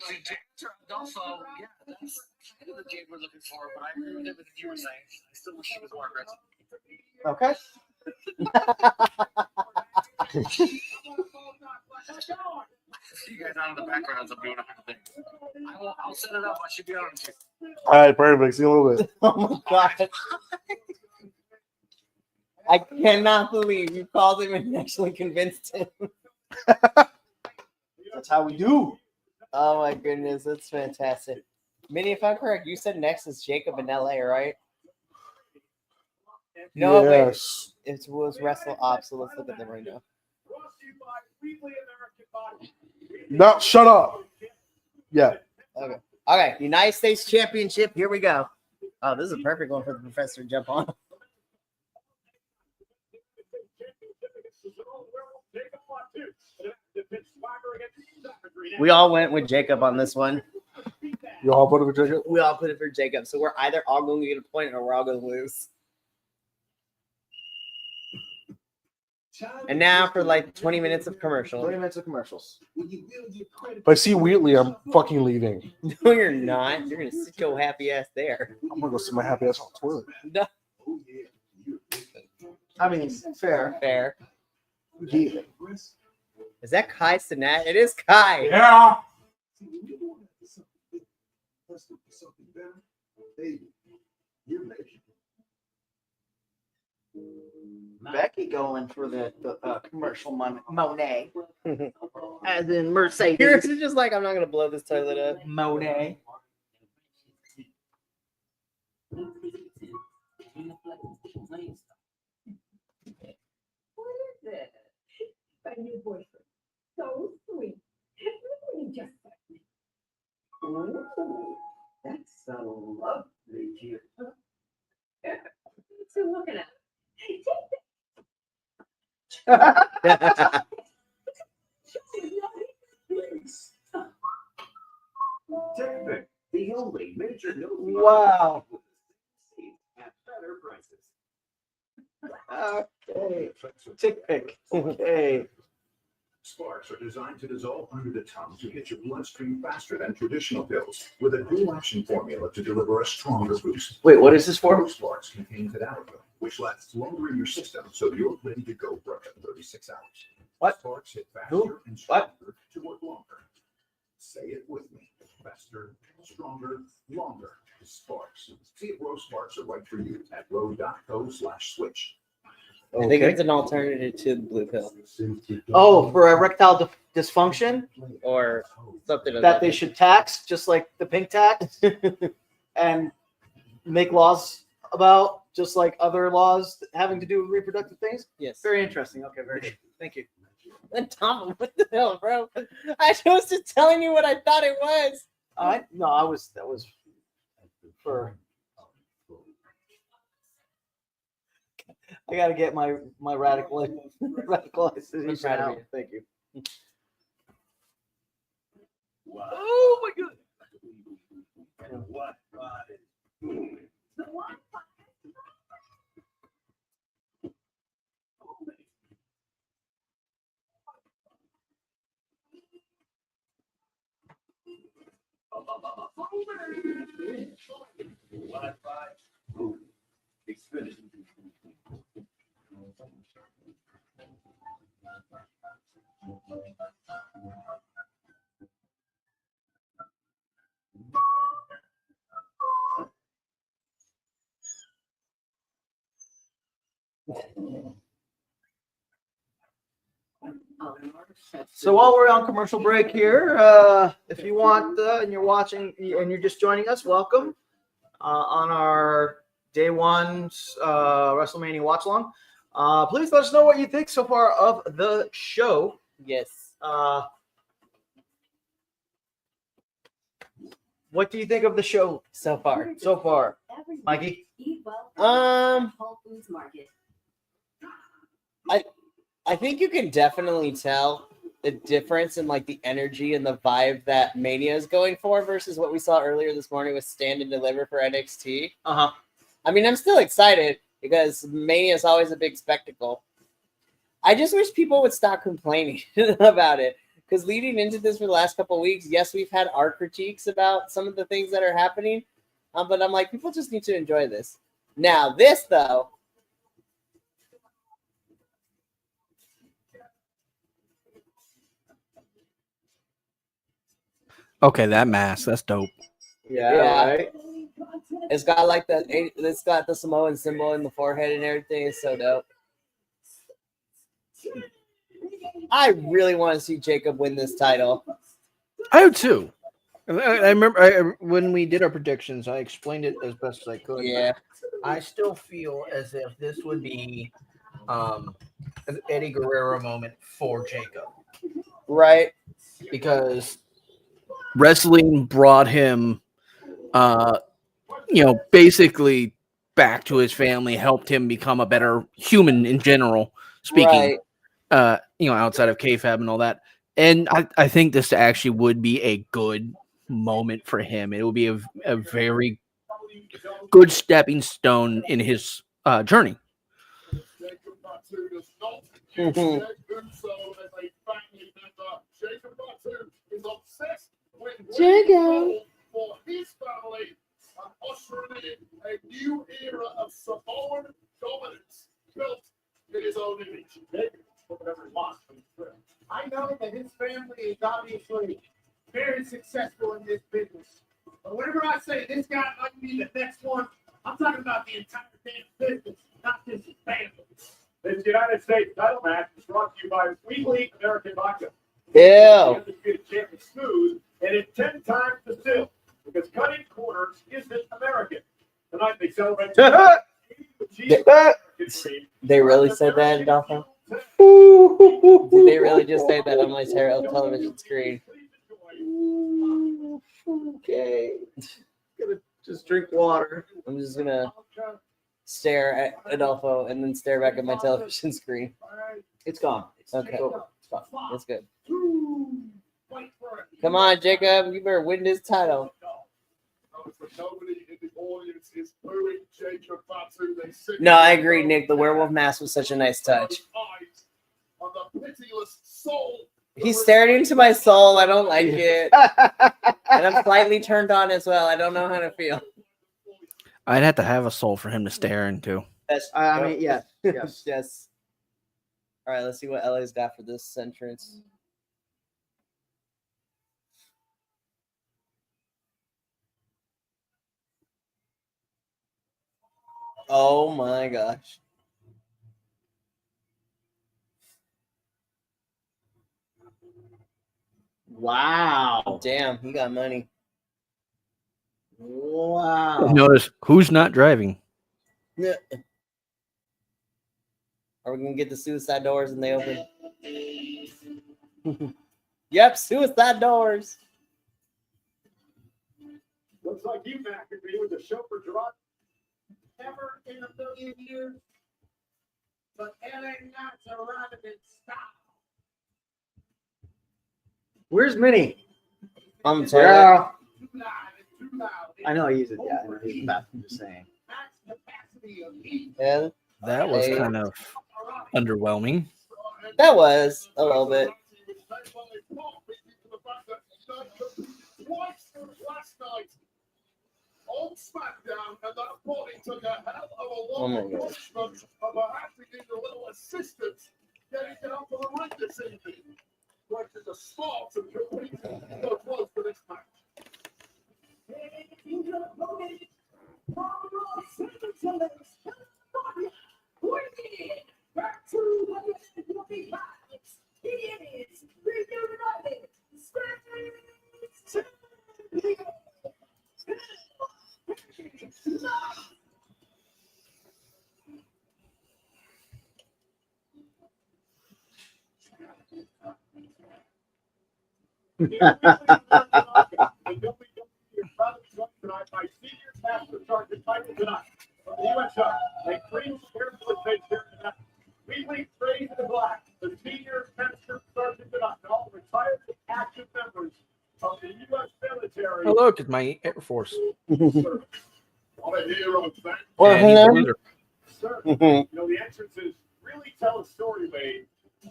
See, James also, yeah, that's kind of the Jade we're looking for, but I agree with everything you were saying. I still wish she was more aggressive. Okay. See you guys out in the background as I'm doing 100 things. I'll set it up. I should be on too. All right, perfect. See you in a little bit. Oh my god. I cannot believe you called him and actually convinced him. That's how we do. Oh my goodness, that's fantastic. Minnie, if I'm correct, you said next is Jacob in LA, right? No, Yes. wait. It was Wrestle Ops, so let's look at them right now. No, shut up. Yeah. Okay, United States Championship, here we go. Oh, this is a perfect one for the professor to jump on. We all went with Jacob on this one. You all put it for Jacob? We all put it for Jacob. So we're either all going to get a point or we're all going to lose. And now for like 20 minutes of commercial. 20 minutes of commercials. If I see Wheatley, I'm fucking leaving. No, you're not. You're gonna sit your happy ass there. I'm gonna go sit my happy ass on the toilet. No, I mean, fair. fair. Yeah. Is that Kai Cenat? It is Kai. Yeah. Becky going for the commercial Monet. As in Mercedes. You're just like, I'm not gonna blow this toilet up. Monet. What is it? My new boyfriend. So sweet. You just said me. Oh, that's so lovely, dear. What's he looking at? TechPick, the only major Wow. at better prices. Okay. Tick pick. Okay. Sparks are designed to dissolve under the tongue to hit your bloodstream faster than traditional pills, with a dual action formula to deliver a stronger boost. Wait, what is this for? Sparks contain tadalafil, which lasts longer in your system, so you're ready to go for up to 36 hours. What? Sparks hit faster Who? and What? stronger to work longer. Say it with me. Faster, stronger, longer. Sparks. See if Rose Sparks are right for you at ro.co/switch. I think it's an alternative to the blue pill Oh, for erectile dysfunction or something of that they should tax, just like the pink tax, and make laws about, just like other laws having to do with reproductive things. Yes. Very interesting. Okay, very good. Thank you. And Tom, what the hell, bro? I was just telling you what I thought it was. That was for. I gotta get my radicalization proud of out. you. Thank you. Oh my god! What? Wi-Fi. Xfinity. So while we're on commercial break here, if you want and you're watching and you're just joining us, welcome on our day one WrestleMania Watchalong. Please let us know what you think so far of the show. Yes. What do you think of the show So far. so far, Mikey? Whole Foods Market. I think you can definitely tell the difference in like the energy and the vibe that Mania is going for versus what we saw earlier this morning with Stand and Deliver for NXT. Uh-huh. I mean, I'm still excited because Mania is always a big spectacle. I just wish people would stop complaining about it because leading into this for the last couple of weeks, yes, we've had our critiques about some of the things that are happening, but I'm like, people just need to enjoy this. Now, this though. Okay, that mask, that's dope. Yeah. Right. It's got like it's got the Samoan symbol in the forehead and everything. It's so dope. I really want to see Jacob win this title. I do too. I remember when we did our predictions, I explained it as best as I could. Yeah. I still feel as if this would be an Eddie Guerrero moment for Jacob. Right. Because wrestling brought him, basically back to his family, helped him become a better human in general, speaking, outside of kayfabe and all that. And I think this actually would be a good moment for him. It will be a very good stepping stone in his journey. And Jay Uso as a family member. Jacob Batu is obsessed with winning for his family and ushering in a new era of Samoan dominance built in his own image. Whatever he wants. I know that his family is obviously very successful in this business. But whenever I say this guy might be the next one, I'm talking about the entire damn business, not just his family. This United States title match is brought to you by Weekly American Vodka. Ew. Undisputed champion smooth and it's 10 times distilled because cutting corners isn't American. Tonight they celebrate the They really said that, Dolphin? Did they really just say that on my television screen? Okay. Gonna just drink water. I'm just gonna stare at Adolfo and then stare back at my television screen. It's gone. Okay. Cool. That's good. Come on, Jacob. You better win this title. Nobody in the audience is booing Jacob Batu. No, I agree, Nick. The werewolf mask was such a nice touch. On the pitiless soul. He stared into my soul. I don't like it. And I'm slightly turned on as well. I don't know how to feel. I'd have to have a soul for him to stare into. I mean, yeah. Yes. Yes. All right, let's see what LA's got for this entrance. Oh my gosh. Wow. Damn, he got money. Wow. Notice who's not driving. Yeah. Are we going to get the suicide doors and they open? Yep, suicide doors. Looks like you, Mac, could be with the chauffeur Gerard. Never in a million years, but LA Knight's arriving in style. Where's Minnie? I'm sorry. Yeah. Too loud and too loud. I know he's yeah, I know he's in the bathroom, just saying. Max capacity of heat. Yeah, That was Hey. kind of underwhelming. that was a little bit. Last night on SmackDown, and that body took a hell of a Oh my lot of God. punishment, and perhaps he needed a little assistance getting it up to the ring this evening. Like there's a spot to complete so close to this match. Back to the Bi-Conics. It is the United States. The WWE is proud to be joined tonight by Senior Master Sergeant Michael tonight from the USO. A green carefully faced here tonight. Weekly Praise in the Black, the Senior Master Sergeant tonight, and all retired active members of the U.S. military. Oh, look, it's my Air Force. What a hero, thank Well, And he's hello. a loser. Sir, you know, the entrances really tell a story, Wade,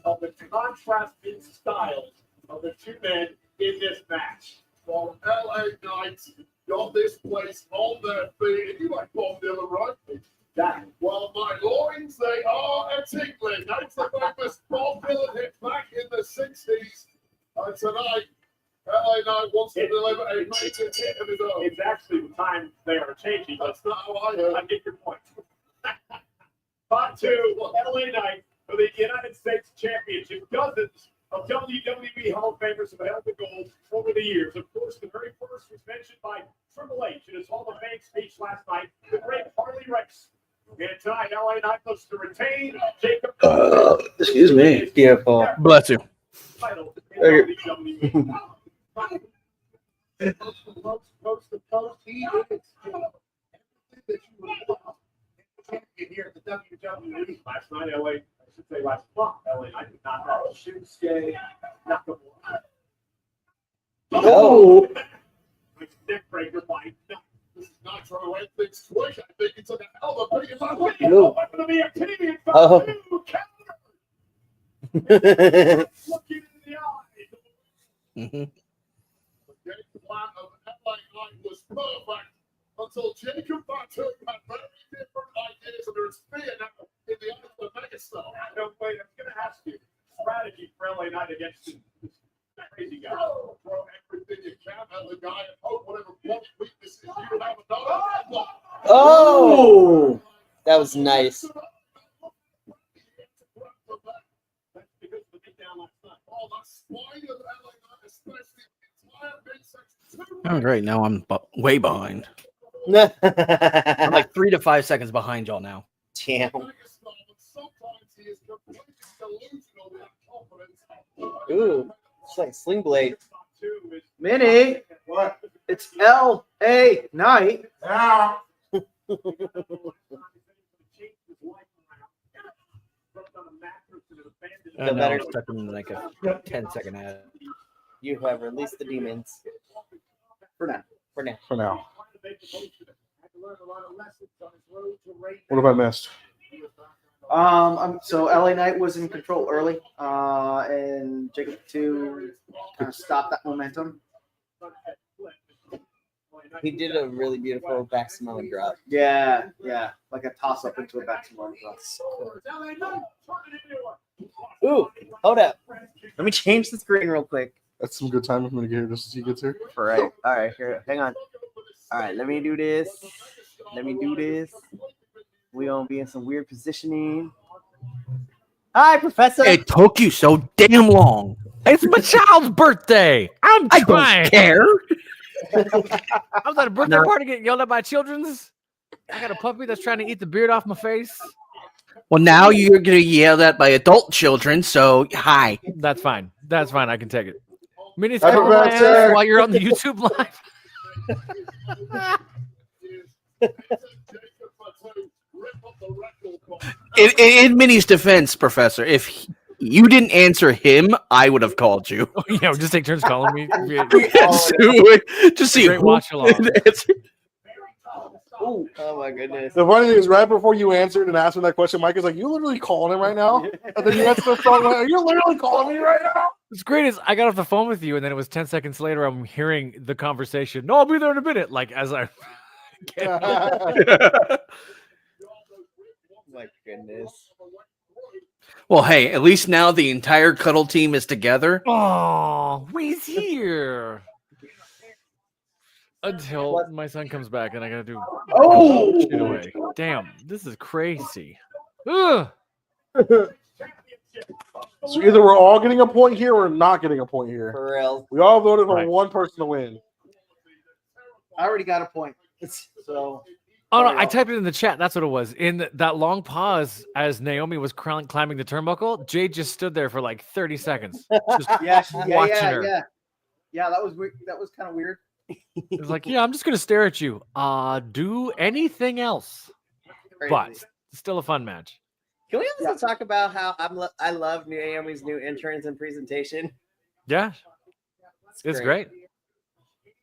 of the contrast in styles of the two men in this match. From LA Knights got this place on their feet. And you like Bob Dylan, right? That Well, my loins, they are a tingling. That's the famous Bob Dylan hit back in the 60s. And tonight, LA Knight wants to deliver a major hit of his own. it's actually the time they are changing. But That's not how I heard. I get your point. Spot 2, LA Knight for the United States Championship. Dozens of WWE Hall of Famers have held the gold over the years. Of course, the very first was mentioned by Triple H in his Hall of Fame speech last night, the great Harley Race. And tonight, LA Knight looks to retain Jacob. Excuse me. Beautiful. Bless you. Title in WWE. Coast to coast, he is everything that you would want champion here at the WWE. Last night, LA, I should say last month, LA Knight did not have Shinsuke Nakamura. Oh. Which neck breaker by This is not trying to wait things quick. I think he took a hell of a beating. No. Weapon of the Acadian Oh. counter. Looking in the eyes. Mhm. The game plan of LA Knight was perfect until Jacob Fatu had very different ideas, and there's fear now in the eyes of the megastar. No, wait, I'm going to ask you strategy for LA Knight against this crazy guy. Throw everything you can at the guy and hope whatever weaknesses you have another. Oh, that was nice. That's because of the beatdown last night. Oh, the spine of LA Knight, especially the entire big section. Oh, great. Now I'm way behind. I'm Damn. like 3 to 5 seconds behind y'all now. Ooh, it's like Sling Blade. Minnie, what? It's L.A. Knight. Yeah. And now better- I'm stuck in like a 10-second ad. You have released the demons. For now. For now. For now. What have I missed? So LA Knight was in control early, and Jacob 2 kind of stopped that momentum. He did a really beautiful back Samoan drop. Yeah, like a toss up into a back Samoan. Ooh, hold up. Let me change the screen real quick. That's some good time for me to get here just as he gets here. All right, here, hang on. All right, let me do this. We gonna be in some weird positioning. Hi, Professor. It took you so damn long. It's my child's birthday. I'm I don't trying. care. I was at a birthday party getting yelled at by children's. I got a puppy that's trying to eat the beard off my face. Well, now you're going to yell at by adult children, so hi. That's fine. That's fine. I can take it. Minnie's Happy cover my ass birthday. while you're on the YouTube live. In Minnie's defense, Professor, if you didn't answer him, I would have called you. Oh, yeah, we'll just take turns calling me. Just see Great who watch along. would answer. Ooh, oh my goodness. The funny thing is, right before you answered and asked him that question, Mike is like, "You literally calling him right now?" And then you answer the phone, like, "Are you literally calling me right now?" What's great is I got off the phone with you, and then it was 10 seconds later. I'm hearing the conversation. No, I'll be there in a minute. Like as I. My goodness. Well, hey, at least now the entire cuddle team is together. Oh, he's here. Until my son comes back and I gotta do shit away. Damn, this is crazy. Ugh. So either we're all getting a point here or not getting a point here. For real. We all voted for Right. one person to win. I already got a point. So Oh no, I typed it in the chat. That's what it was. In that long pause as Naomi was climbing the turnbuckle, Jade just stood there for like 30 seconds. Just watching her. Yeah, that was weird. That was kind of weird. It was like, yeah, I'm just gonna stare at you. Do anything else. Crazy. But still a fun match. Can we also talk about how I love Naomi's new entrance and presentation? Yeah, it's great.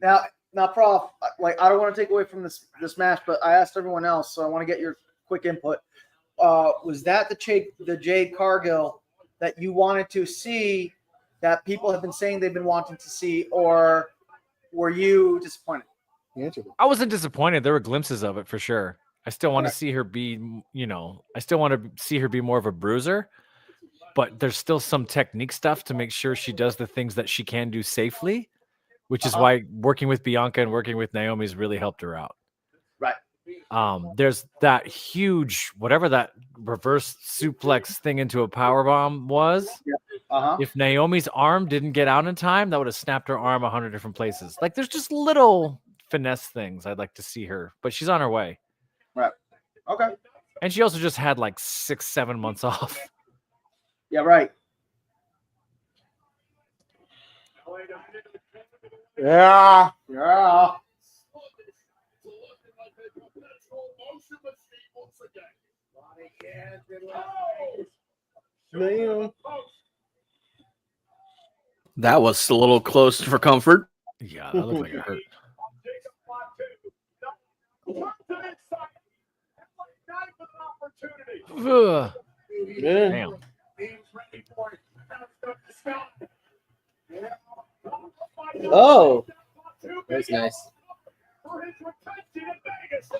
Now, Prof, like I don't want to take away from this match, but I asked everyone else, so I want to get your quick input. Was that the Jade Cargill that you wanted to see, that people have been saying they've been wanting to see, or were you disappointed? I wasn't disappointed. There were glimpses of it for sure. I still want to see her be, I still want to see her be more of a bruiser, but there's still some technique stuff to make sure she does the things that she can do safely, which is why working with Bianca and working with Naomi's really helped her out. Right. There's that huge, whatever that reverse suplex thing into a powerbomb was. If Naomi's arm didn't get out in time, that would have snapped her arm 100 different places. Like there's just little finesse things I'd like to see her, but she's on her way. Right. Okay. And she also just had like 6-7 months off. Yeah, right. Yeah. Yeah. That was a little close for comfort. Yeah, that looked like it hurt. Ugh. Damn. Oh, that's nice. For his retention in Vegas.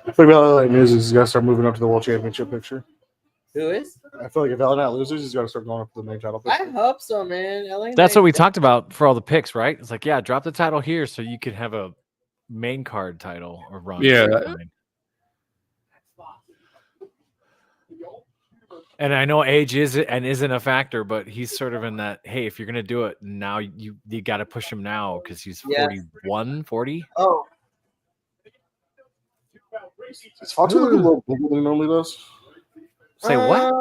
I feel like if LA loses, he's got to start moving up to the World Championship picture. Who is? I feel like if LA loses, he's got to start going up to the main title I picture. hope so, man. That's what we talked about for all the picks, right? It's like, yeah, drop the title here so you could have a main card title or run. Yeah. And I know age is and isn't a factor, but he's sort of in that, hey, if you're gonna do it now, you got to push him now because he's 41, 40. Oh, Is Fatu looking a little bigger than he normally does? Say what?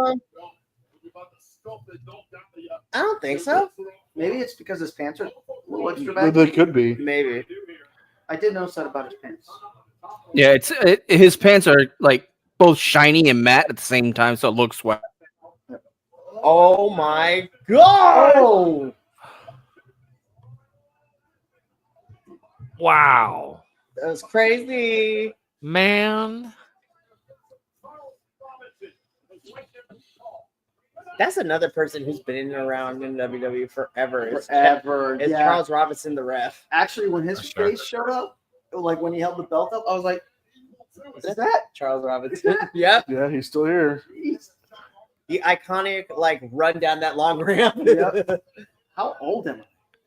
I don't think so. Maybe it's because his pants are a little extra baggy. They could be. Maybe. I did notice that about his pants. Yeah, his pants are like both shiny and matte at the same time, so it looks sweat. Oh my god! Oh, Wow, That was crazy. man. That's another person who's been in and around in WWE forever. It's yeah. Charles Robinson, the ref. Actually, when his Sure. face showed up, like when he held the belt up, I was like, "Is that?" Charles Robinson. Yep. Yeah, he's still here. Jeez. The iconic, like, run down that long ramp. Yep. How old am I?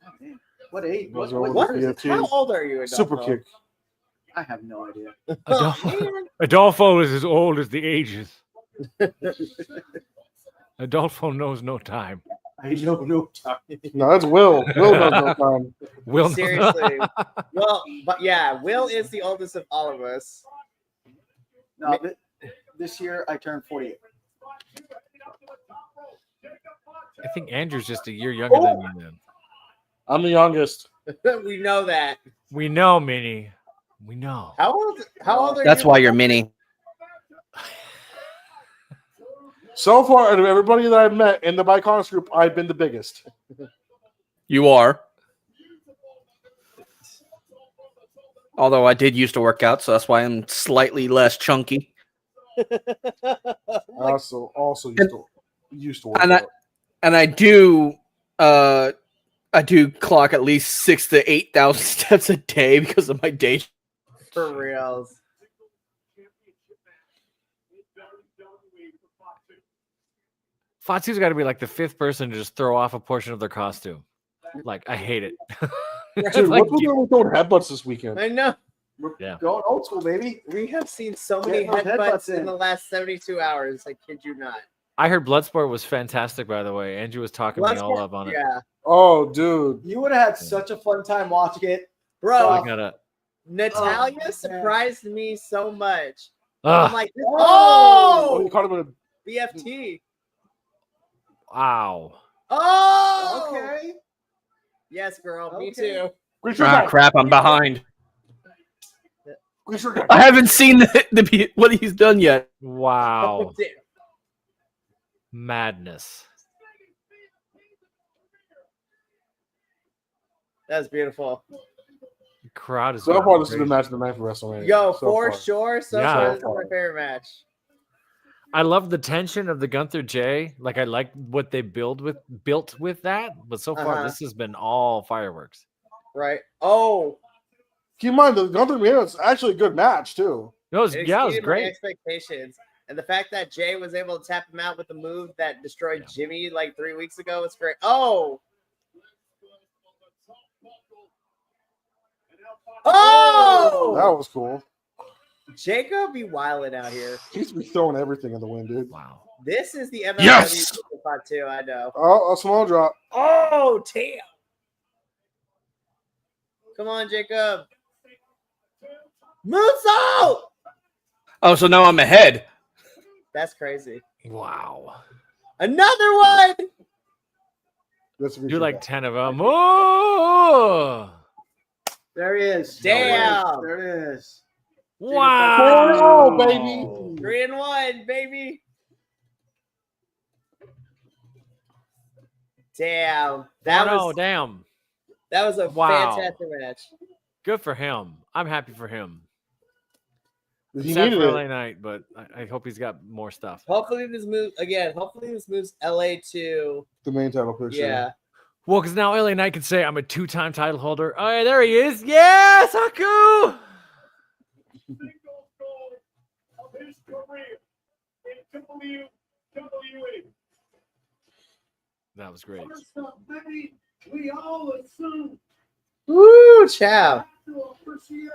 Oh, man. What age? Those What, are what all is the it? BFT. How old are you, Adolfo? Super kick. I have no idea. Adolfo is as old as the ages. Adolfo knows no time. I know no time. No, that's Will. Will knows no time. Will Seriously. Well, but yeah, Will is the oldest of all of us. No, this year I turned 48. I think Andrew's just a year younger than you. Then I'm the youngest. We know that. we know, Minnie. We know. How old are That's you? why you're mini. So far, out of everybody that I've met in the Bi-Conics group, I've been the biggest. You are. Although I did used to work out, so that's why I'm slightly less chunky. Also used to work And out. I do clock at least 6,000 to 8,000 steps a day because of my day. For reals. Fatu's got to be like the fifth person to just throw off a portion of their costume. Like, I hate it. It's Dude, like, what was we throwing headbutts this weekend? I know. We're Yeah. going old school, baby. We have seen so many Get those headbutts headbutts in in. the last 72 hours. I kid you not. I heard Bloodsport was fantastic, by the way. Andrew was talking me all up on it. Yeah. Oh, dude. You would have had such a fun time watching it. Bro, I gotta. Natalia man. surprised me so much. Ugh, I'm like, Oh, you oh, caught him in a BFT. wow. Oh, Okay. Yes, girl. Me Okay. too. Ah, crap! I'm behind. Greaser guy. I haven't seen what he's done yet. Wow. Damn. Madness. That's beautiful. The crowd is. So going far, this has crazy. been match of the night for WrestleMania. Yo, So for far. sure. So Yeah. far, this is my favorite match. I love the tension of the Gunther J. Like, I like what they built with that, but so far Uh-huh. this has been all fireworks. Right. Oh, Keep in mind, the Gunther Mania is actually a good match, too. It was, it yeah, it was exceeded my great. expectations. And the fact that Jay was able to tap him out with the move that destroyed Yeah. Jimmy like 3 weeks ago was great. Oh. Oh. That was cool. Jacob be wilding out here. He's been throwing everything in the wind, dude. Wow. This is the MLW Yes! spot too. I know. Oh, a small drop. Oh, damn. Come on, Jacob. Moonsault! Oh, so now I'm ahead. That's crazy. Wow. Another one. That's a good Do like shot. 10 of them. Oh! There he is. Damn. There it is. Wow. Oh, baby. 3-1, baby. Damn. That was damn. that was a Wow. fantastic match. Good for him. I'm happy for him. He Sad needed for it. LA Knight, but I hope he's got more stuff. Hopefully this moves LA to The main title picture. yeah. Well, because now LA Knight can say I'm a 2-time title holder. Oh, yeah, there he is. Yes, Haku. Single goal of his career in WWE. That was great. First up, baby, we all assume Woo, chow. to appreciate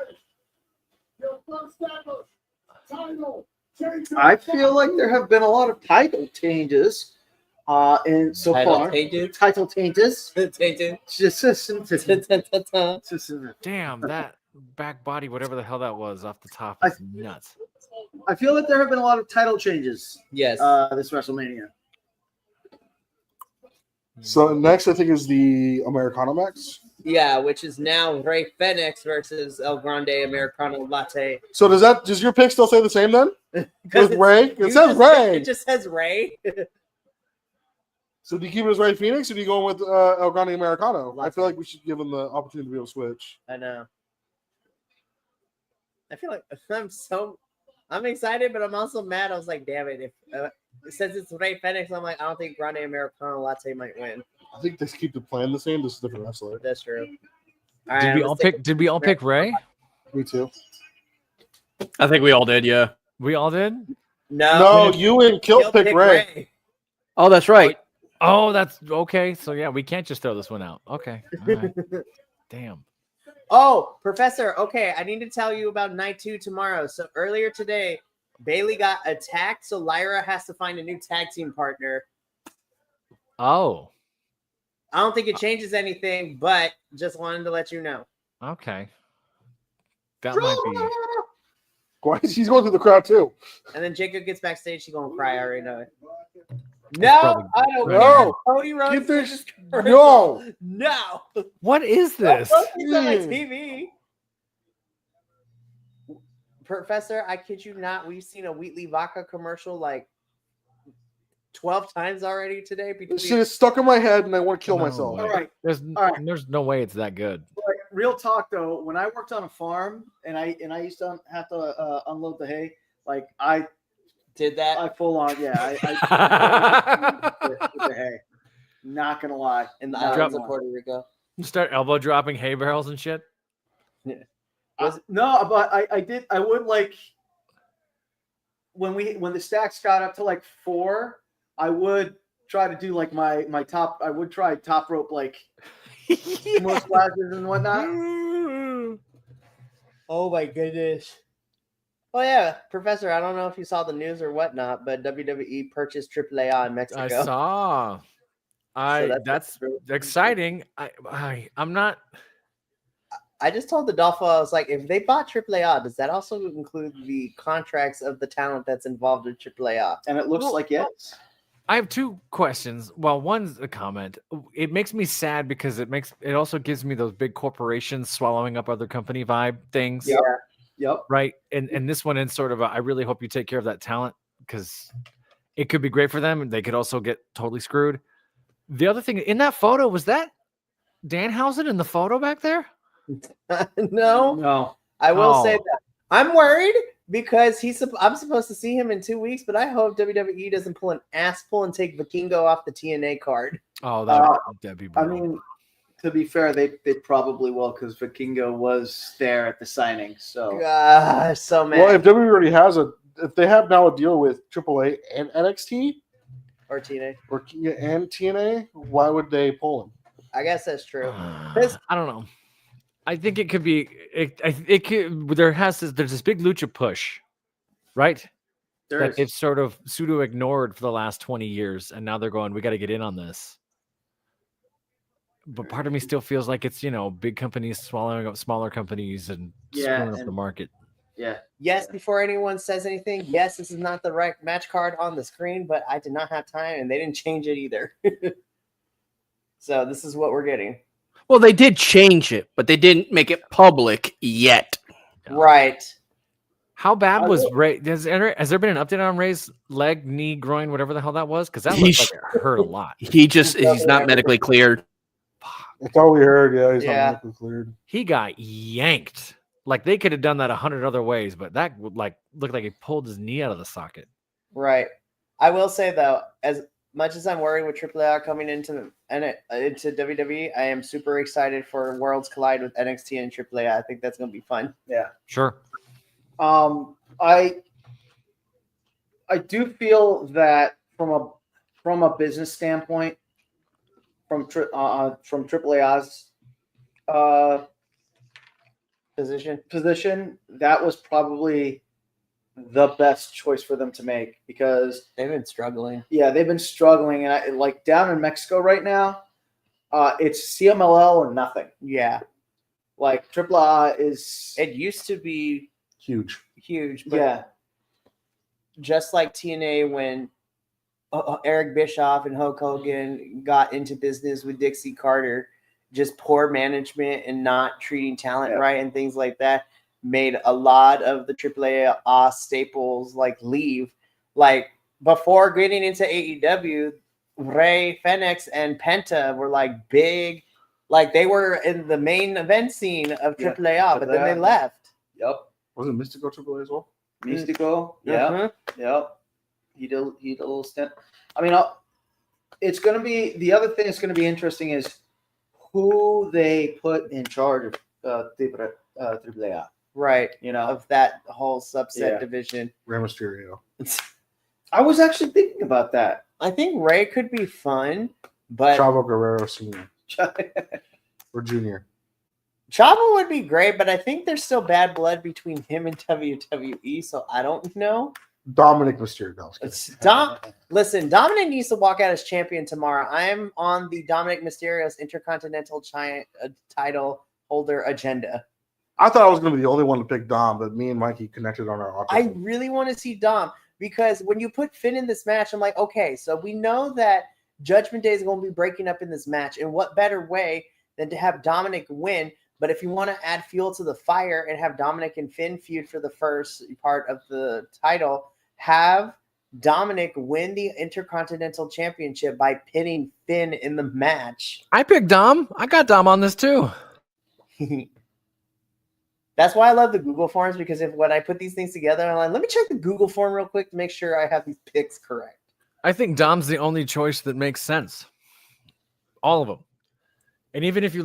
your first ever title. Jacob I feel like there have been a lot of title changes in so far. Title changes. Damn, that back body, whatever the hell that was off the top, is nuts. I feel like there have been a lot of title changes Yes. this WrestleMania. So next, I think, is the Americano match. Yeah, which is now Rey Fenix versus El Grande Americano Latte. So does your pick still say the same then? With It's- Ray? It you says just- Ray. It just says Ray. So do you keep it as Ray Phoenix or do you go with El Grande Americano? I feel like we should give him the opportunity to be able to switch. I know. I feel like I'm excited, but I'm also mad. I was like, damn it. If since it's Rey Fenix, I'm like, I don't think Grande Americano Latte might win. I think they keep the plan the same. This is a different wrestler. That's true. Did we all pick Ray? Me too. I think we all did, yeah. We all did? No, you and Kilt pick Ray. Oh, that's right. Oh, that's okay. So yeah, we can't just throw this one out. Okay. All right. Damn. Oh, Professor. Okay, I need to tell you about night 2 tomorrow. So earlier today, Bailey got attacked, so Lyra has to find a new tag team partner. Oh, I don't think it changes anything, but just wanted to let you know. okay. That might be. Why? She's going through the crowd too. And then Jacob gets backstage. She's gonna cry. I already know it. No, probably- I don't No. care. Cody Rhodes. Get this. is No. no. What is this? Don't see that on my TV. Professor, I kid you not. We've seen a Wheatley vodka commercial like 12 times already today. This shit is stuck in my head and I want to kill No myself. way. All right. There's there's no way it's that good. Like, real talk though, when I worked on a farm and I used to have to unload the hay, like I Did that? I full on I with the hay. Not gonna lie. In the Not islands gonna of lie. Puerto Rico. Start elbow dropping hay barrels and shit. No, but I would like when the stacks got up to like 4, I would try to do like my top. I would try top rope like more splashes and whatnot. Oh my goodness. Oh yeah, Professor. I don't know if you saw the news or whatnot, but WWE purchased AAA in Mexico. I saw. That's exciting. I'm not. I just told the Dolphin, I was like, if they bought AAA, does that also include the contracts of the talent that's involved in AAA? And it looks like yes. I have 2 questions. Well, one's a comment. It makes me sad because it also gives me those big corporations swallowing up other company vibe things. Yep. Yep. Right. And this one in sort of I really hope you take care of that talent because it could be great for them and they could also get totally screwed. The other thing in that photo, was that Danhausen in the photo back there? No. I will say that I'm worried because I'm supposed to see him in 2 weeks, but I hope WWE doesn't pull an ass pull and take Vikingo off the TNA card. Oh, that'd be I brutal. mean, to be fair, they probably will because Vikingo was there at the signing. So Gosh, so mad. Well, if WWE already has if they have now a deal with AAA and NXT Or TNA. and TNA, why would they pull him? I guess that's true. I don't know. I think it could be. It could. There's this big lucha push, right? That it's sort of pseudo ignored for the last 20 years, and now they're going. We got to get in on this. But part of me still feels like it's big companies swallowing up smaller companies and screwing up the market. Yeah. Yes, before anyone says anything, yes, this is not the right match card on the screen, but I did not have time, and they didn't change it either. So this is what we're getting. Well, they did change it, but they didn't make it public yet. Right. How bad was Ray? Has there been an update on Ray's leg, knee, groin, whatever the hell that was? Because that looked like it hurt a lot. He's not medically cleared. That's all we heard. Yeah, he's not medically cleared. He got yanked Like they could have done that 100 other ways, but that would like look like he pulled his knee out of the socket. Right. I will say though, as much as I'm worried with AAA coming into WWE, I am super excited for Worlds Collide with NXT and AAA. I think that's going to be fun. Yeah. Sure. I do feel that from a business standpoint, from AAA's position, that was probably the best choice for them to make because they've been struggling. Yeah, they've been struggling, and like down in Mexico right now, it's CMLL or nothing. Yeah, like AAA is. It used to be huge, but yeah. Just like TNA when Eric Bischoff and Hulk Hogan got into business with Dixie Carter, just poor management and not treating talent right and things like that made a lot of the AAA staples like leave. Like before getting into AEW, Rey Fenix and Penta were like big, like they were in the main event scene of AAA, but then they left. Yep. Wasn't Mystico AAA as well? Mystico, yeah, yep. He did a little stint. I mean, it's going to be the other thing that's going to be interesting is who they put in charge of AAA. Right, of that whole subset division. Rey Mysterio. I was actually thinking about that. I think Rey could be fun, but Chavo Guerrero Sr. or Junior. Chavo would be great, but I think there's still bad blood between him and WWE, so I don't know. Dominic Mysterio. Listen, Dominic needs to walk out as champion tomorrow. I am on the Dominic Mysterio's Intercontinental title holder agenda. I thought I was going to be the only one to pick Dom, but me and Mikey connected on our autism. I really want to see Dom because when you put Finn in this match, I'm like, okay, so we know that Judgment Day is going to be breaking up in this match. And what better way than to have Dominic win? But if you want to add fuel to the fire and have Dominic and Finn feud for the first part of the title, have Dominic win the Intercontinental Championship by pinning Finn in the match. I picked Dom. I got Dom on this too. That's why I love the Google forms, because when I put these things together, I'm like, let me check the Google form real quick to make sure I have these picks correct. I think Dom's the only choice that makes sense. All of them. And even if you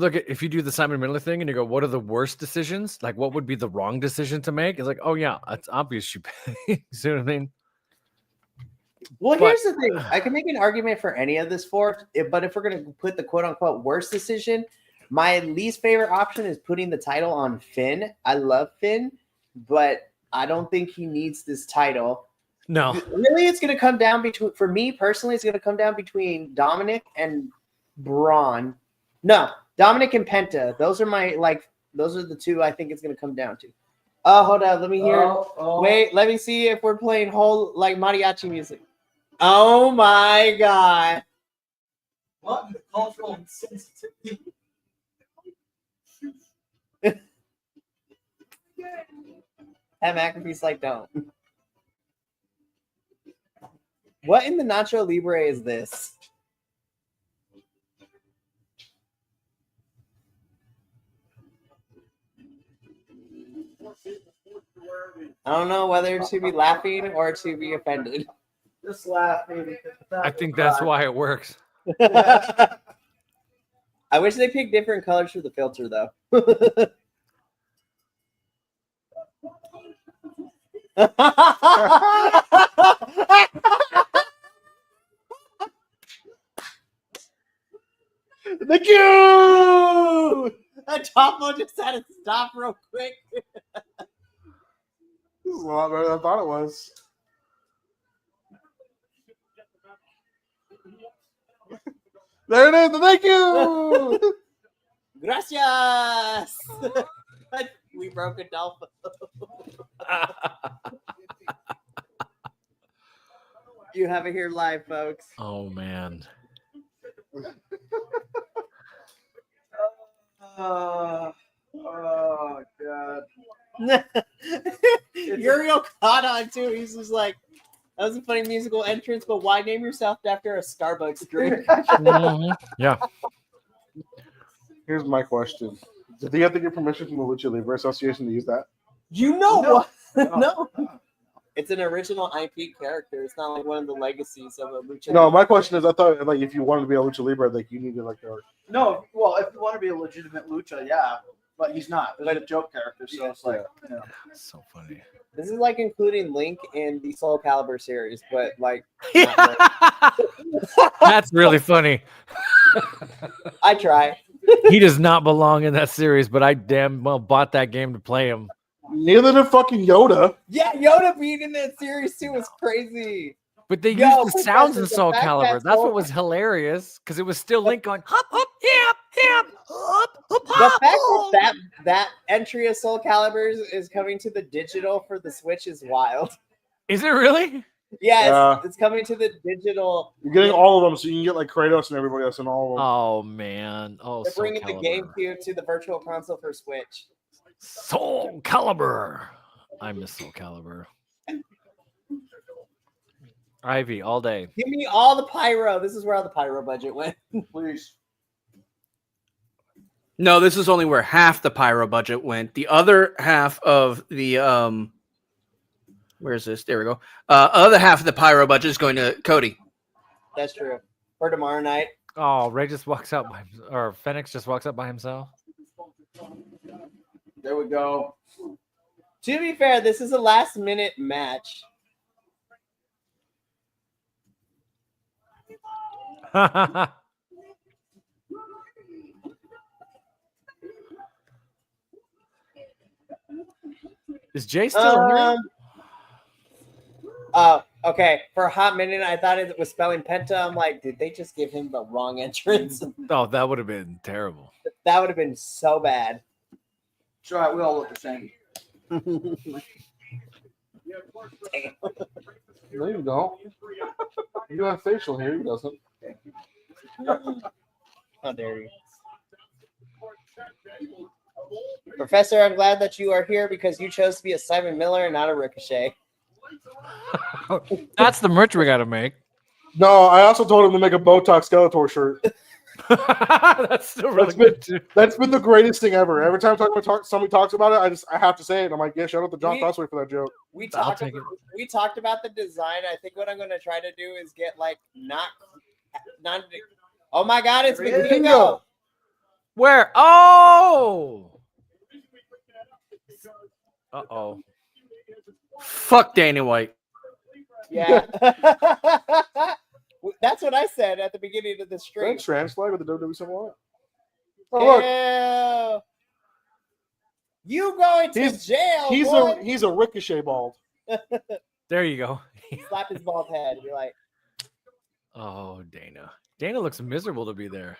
do the Simon Miller thing and you go, what are the worst decisions? Like, what would be the wrong decision to make? It's like, oh, yeah, it's obvious you pay. You see what I mean? Well, here's the thing. I can make an argument for any of this but if we're going to put the quote-unquote worst decision, my least favorite option is putting the title on Finn. I love Finn, but I don't think he needs this title. No. Really, it's going to come down for me personally, it's going to come down between Dominic and Braun. No, Dominic and Penta. Those are the two I think it's going to come down to. Oh, hold on. Let me hear. Wait, let me see if we're playing whole like mariachi music. Oh my God. What in the cultural insensitivity? Pat McAfee's like, don't. What in the Nacho Libre is this? I don't know whether to be laughing or to be offended. Just laugh, maybe. I think that's why it works. I wish they picked different colors for the filter, though. The cue! That Topo just had to stop real quick. This is a lot better than I thought it was. There it is. Thank you. Gracias. We broke Adolfo. You have it here live, folks. Oh, man. Oh, God. Uriel caught on, too. He's just like, that was a funny musical entrance, but why name yourself after a Starbucks drink? Yeah. Here's my question. Did they have to get permission from the Lucha Libre Association to use that? You know what? No. No. It's an original IP character. It's not like one of the legacies of a Lucha. No, my question is, I thought like if you wanted to be a Lucha Libre, like you needed like a. No, well, if you want to be a legitimate lucha, yeah, but he's not. He's a joke character, so it's like, you know. So funny. This is like including Link in the Soul Calibur series, but like. That's really funny. I try. He does not belong in that series, but I damn well bought that game to play him. Neither did fucking Yoda. Yeah, Yoda being in that series too was crazy. But they Yo, used the sounds in Professor, the Soul fact Calibur. that That's Soul- what was hilarious because it was still Link going hop, hop, hip, hip, hop, hop, The hop. fact that entry of Soul Calibur is coming to the digital for the Switch is wild. Is it really? Yeah, Yeah. it's coming to the digital. You're getting all of them, so you can get like Kratos and everybody else in all of them. Oh man. Oh, They're Soul bringing the Calibur. GameCube to the Virtual Console for Switch. Soul Calibur. I miss Soul Calibur. Ivy all day. Give me all the pyro. This is where all the pyro budget went. Please. No, this is only where half the pyro budget went. The other half of the where is this? There we go. Other half of the pyro budget is going to Cody. That's true. For tomorrow night. Oh, Ray just walks out by or Phoenix just walks up by himself. There we go. To be fair, this is a last minute match. Is Jay still here? Oh, okay. For a hot minute, I thought it was spelling Penta. I'm like, did they just give him the wrong entrance? Oh, that would have been terrible. That would have been so bad. It's all right. We all look the same. No, you don't. You don't have facial hair. He doesn't. How dare you? Professor, I'm glad that you are here because you chose to be a Simon Miller and not a Ricochet. That's the merch we got to make. No, I also told him to make a Botox Skeletor shirt. That's still really That's been, good too. that's been the greatest thing ever. Every time somebody talks about it, I have to say it. And I'm like, yeah, shout out to John Crossway for that joke. We I'll talked. take it. We talked about the design. I think what I'm going to try to do is get like not. Oh my God! It's Bingo. Bingo. Where? Oh. Uh-oh. Fuck Dana White. Yeah. That's what I said at the beginning of the stream. Thanks, trans flag with the WWE Civil War. Oh look, Ew. You going to jail? boy. he's a Ricochet bald. There you go. Slap his bald head. Be like, Oh, Dana. Dana looks miserable to be there.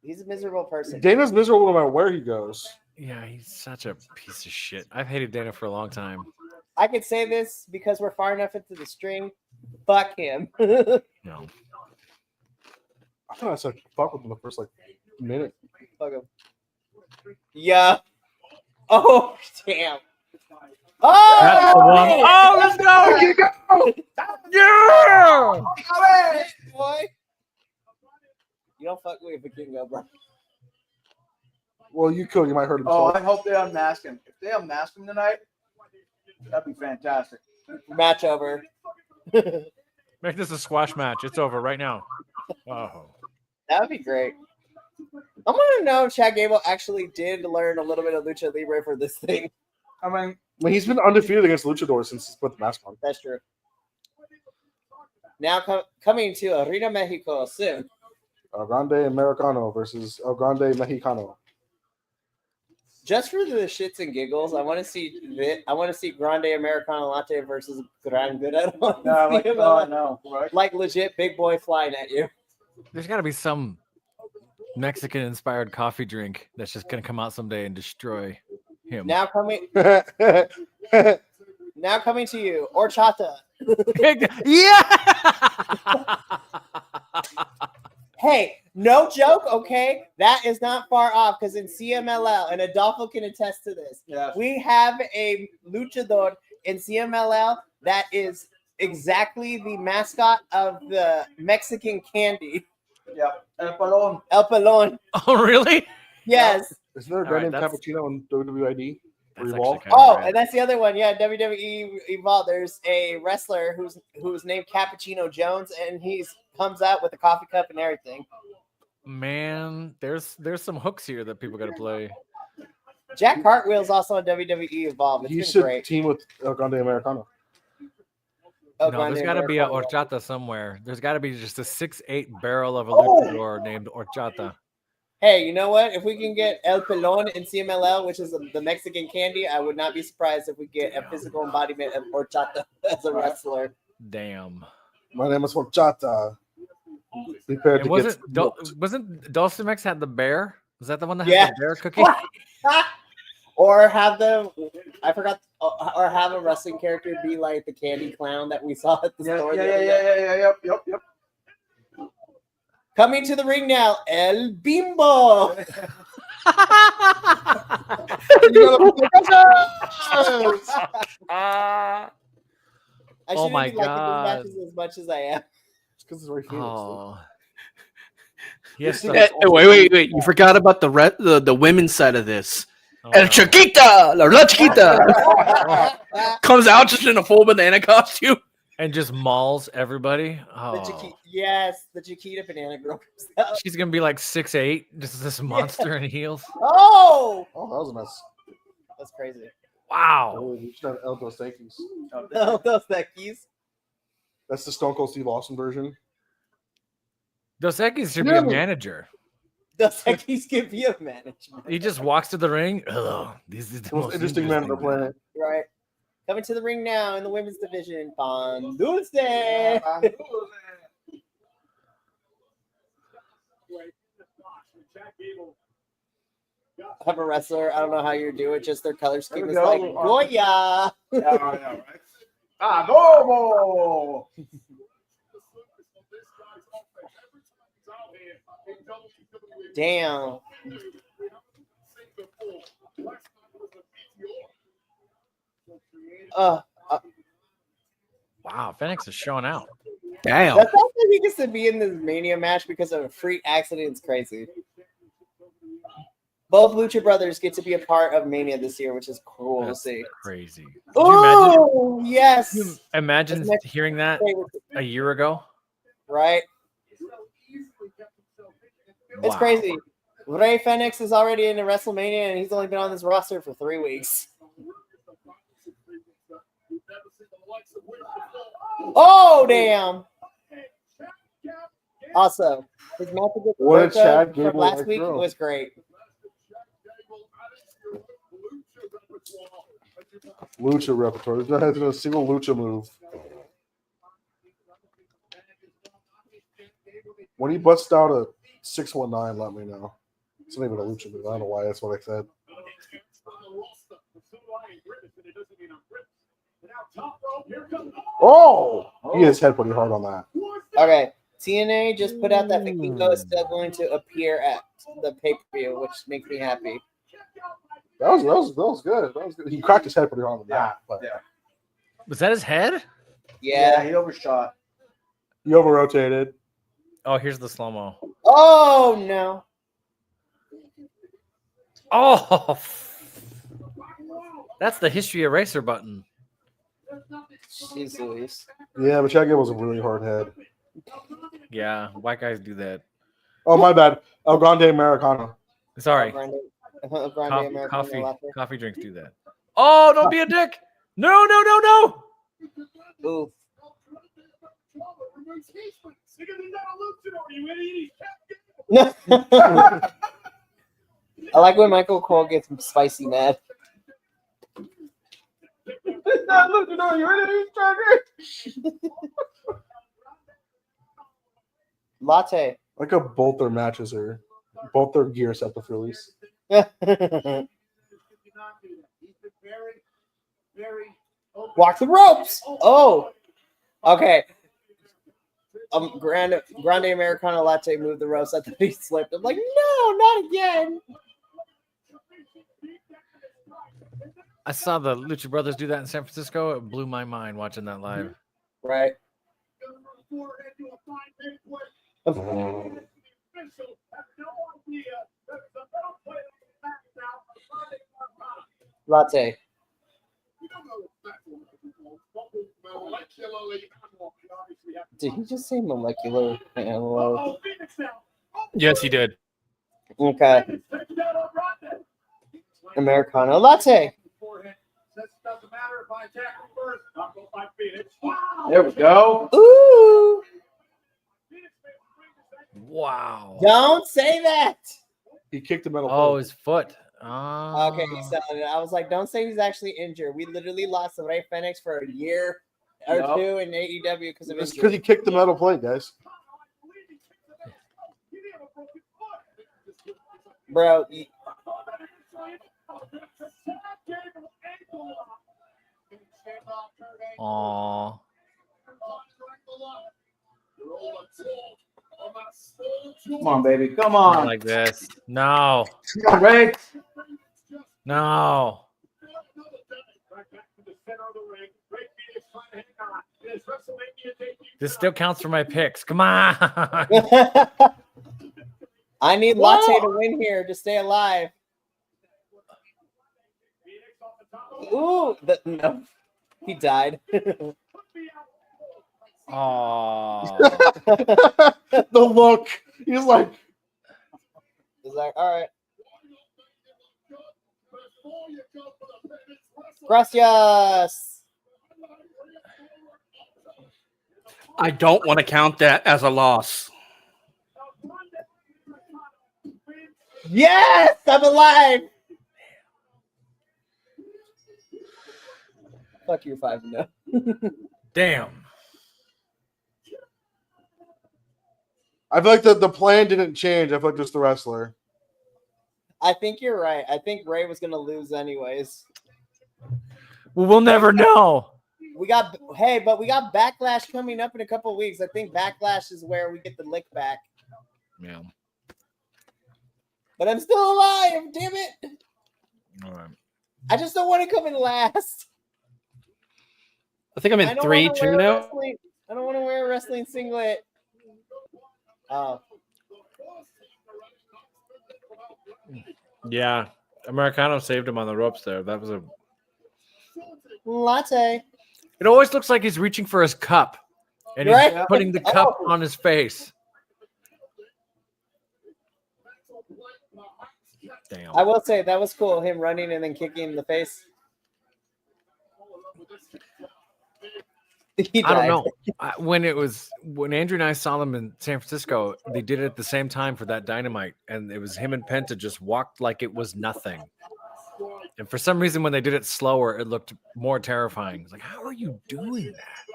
he's a miserable person. Dana's miserable no matter where he goes. Yeah, he's such a piece of shit. I've hated Dana for a long time. I could say this because we're far enough into the string. Fuck him. No. I thought I said fuck with him the first like minute. Fuck him. Yeah. Oh, damn. Oh, That's the one. Oh, let's go! Here you go! Yeah! boy. You don't fuck with Vikingo, bro. Well, you could. You might hurt him. Oh, I hope they unmask him. If they unmask him tonight, that'd be fantastic. Match over. Make this a squash match. It's over right now. Oh. That would be great. I want to know if Chad Gable actually did learn a little bit of Lucha Libre for this thing. I mean, He's been undefeated against Luchador since he's put the mask on. That's true. Now coming to Arena Mexico soon. El Grande Americano versus El Grande Mexicano. Just for the shits and giggles, I want to see Grande Americano Latte versus Grande. Like legit big boy flying at you. There's got to be some Mexican-inspired coffee drink that's just going to come out someday and destroy him. Now coming to you, Horchata. Yeah! Hey, no joke, okay? That is not far off because in CMLL, and Adolfo can attest to this, yeah. we have a luchador in CMLL that is exactly the mascot of the Mexican candy. Yeah. El Palón. El Pelon. Oh, really? Yes. Isn't there a guy All right, named that's- Cappuccino in WWID? That's Revolve? actually kinda Oh, rad. and that's the other one. Yeah, WWE Evolved. There's a wrestler who's named Cappuccino Jones, and he's comes out with a coffee cup and everything. Man, there's some hooks here that people got to play. Jack Cartwheel's also on WWE Evolved. It's He been should great. team with El Grande Americano. Oh, No, Grande there's got to be a Americano. horchata somewhere. There's got to be just a 6'8" barrel of a Oh! luchador named horchata. Hey, you know what? If we can get El Pelon in CMLL, which is the Mexican candy, I would not be surprised if we get a physical embodiment of horchata as a wrestler. Damn. My name is Horchata. Prepared And to wasn't get wasn't Dulcimex had the bear? Was that the one that had Yeah. the bear cookie? Or have them, I forgot, or have a wrestling character be like the candy clown that we saw at the store. the other day. Yep. Coming to the ring now, El Bimbo. I Oh shouldn't my be liking God. these matches as much as I am. Because it's right here. Oh. Yes. Wait. You forgot about the women's side of this. Oh, El no. Chiquita, La Chiquita comes out just in a full banana costume. And just mauls everybody. The Oh. Chiquita banana girl comes out. She's gonna be like 6'8", just this monster in heels. Oh, Oh, that was a mess. that's crazy. Wow. Oh, we should have El Dos Yankees. Those Becky's. That's the Stone Cold Steve Austin version. Dos Equis should be a manager. Those Becky's could be a management. He just walks to the ring. Hello, this is the The most interesting man on the planet. Right. Coming to the ring now in the women's division, Dulce. I'm a wrestler. I don't know how you do it. Just their color scheme is There we like go. Goya. Right. Adobo! Damn. Wow, Phoenix is showing out. Damn. The fact that he gets to be in this Mania match because of a freak accident is crazy. Both Lucha Brothers get to be a part of Mania this year, which is cool That's to see. crazy. Could you imagine, Oh, yes. could you imagine That's hearing that a year ago? Right? It's Wow. crazy. Rey Fenix is already in the WrestleMania, and he's only been on this roster for 3 weeks. Oh, damn. Also, his match against What a Roberto Chad from Gable last like week throw. was great. Lucha repertoire. There's not a single lucha move. When he busts out a 619, let me know. It's not even a lucha move. I don't know why that's what I said. Oh! He hit his head pretty hard on that. Okay, TNA just put out that Vikingo is still going to appear at the pay-per-view, which makes me happy. That was good. That was good. He cracked his head pretty hard on that, but Was that his head? Yeah. he overshot. he over rotated. Oh, here's the slow mo. Oh, no. Oh, that's the history eraser button. Jeez Louise. Yeah, but Chad Gable was a really hard head. Yeah, white guys do that. Oh, my bad. El Grande Americano. Sorry, Grande coffee, American coffee drinks do that. Oh, don't be a dick! No. Ooh. I like when Michael Cole gets spicy mad. Latte. Like both their matches are, both their gear set to release. Walk the ropes. Oh. Okay. Grande Americano Latte moved the ropes. I thought he slipped. I'm like, no, not again. I saw the Lucha Brothers do that in San Francisco. It blew my mind watching that live. Right. Latte. Did he just say molecular analog? Yes, he did. Okay. Americano latte. There we go. Ooh. Wow. Don't say that. He kicked him out of Oh, his foot. Oh. Okay, he's selling it. I was like, don't say he's actually injured. We literally lost the Ray Phoenix for a year or Yup. two in AEW because of It's because injury. he kicked the metal plate, guys. Bro, Aw. Come on, baby. Come Not on. like this. No. Come on, Ray. No. This still counts for my picks. Come on. I need Latte to win here to stay alive. Ooh, no. He died. Oh. The look. He's like, He's like, all right. Gracias. I don't want to count that as a loss. Yes, I'm alive. Fuck you, 5-0. Damn. I feel like the plan didn't change. I feel like just the wrestler. I think you're right. I think Ray was gonna lose anyways. Well, we'll never know. We got but we got Backlash coming up in a couple weeks. I think Backlash is where we get the lick back. Yeah. But I'm still alive. Damn it! All right. I just don't want to come in last. I think I'm I in don't 3-2 wanna wear a now. wrestling- I don't want to wear a wrestling singlet. Oh, Yeah. Americano saved him on the ropes there. That was a. latte. It always looks like he's reaching for his cup, and he's Right? putting the cup Oh. on his face. Damn. I will say that was cool. Him running and then kicking in the face. He I don't died. know. When Andrew and I saw them in San Francisco, they did it at the same time for that Dynamite, and it was him and Penta just walked like it was nothing. And for some reason, when they did it slower, it looked more terrifying. It's like, how are you doing that?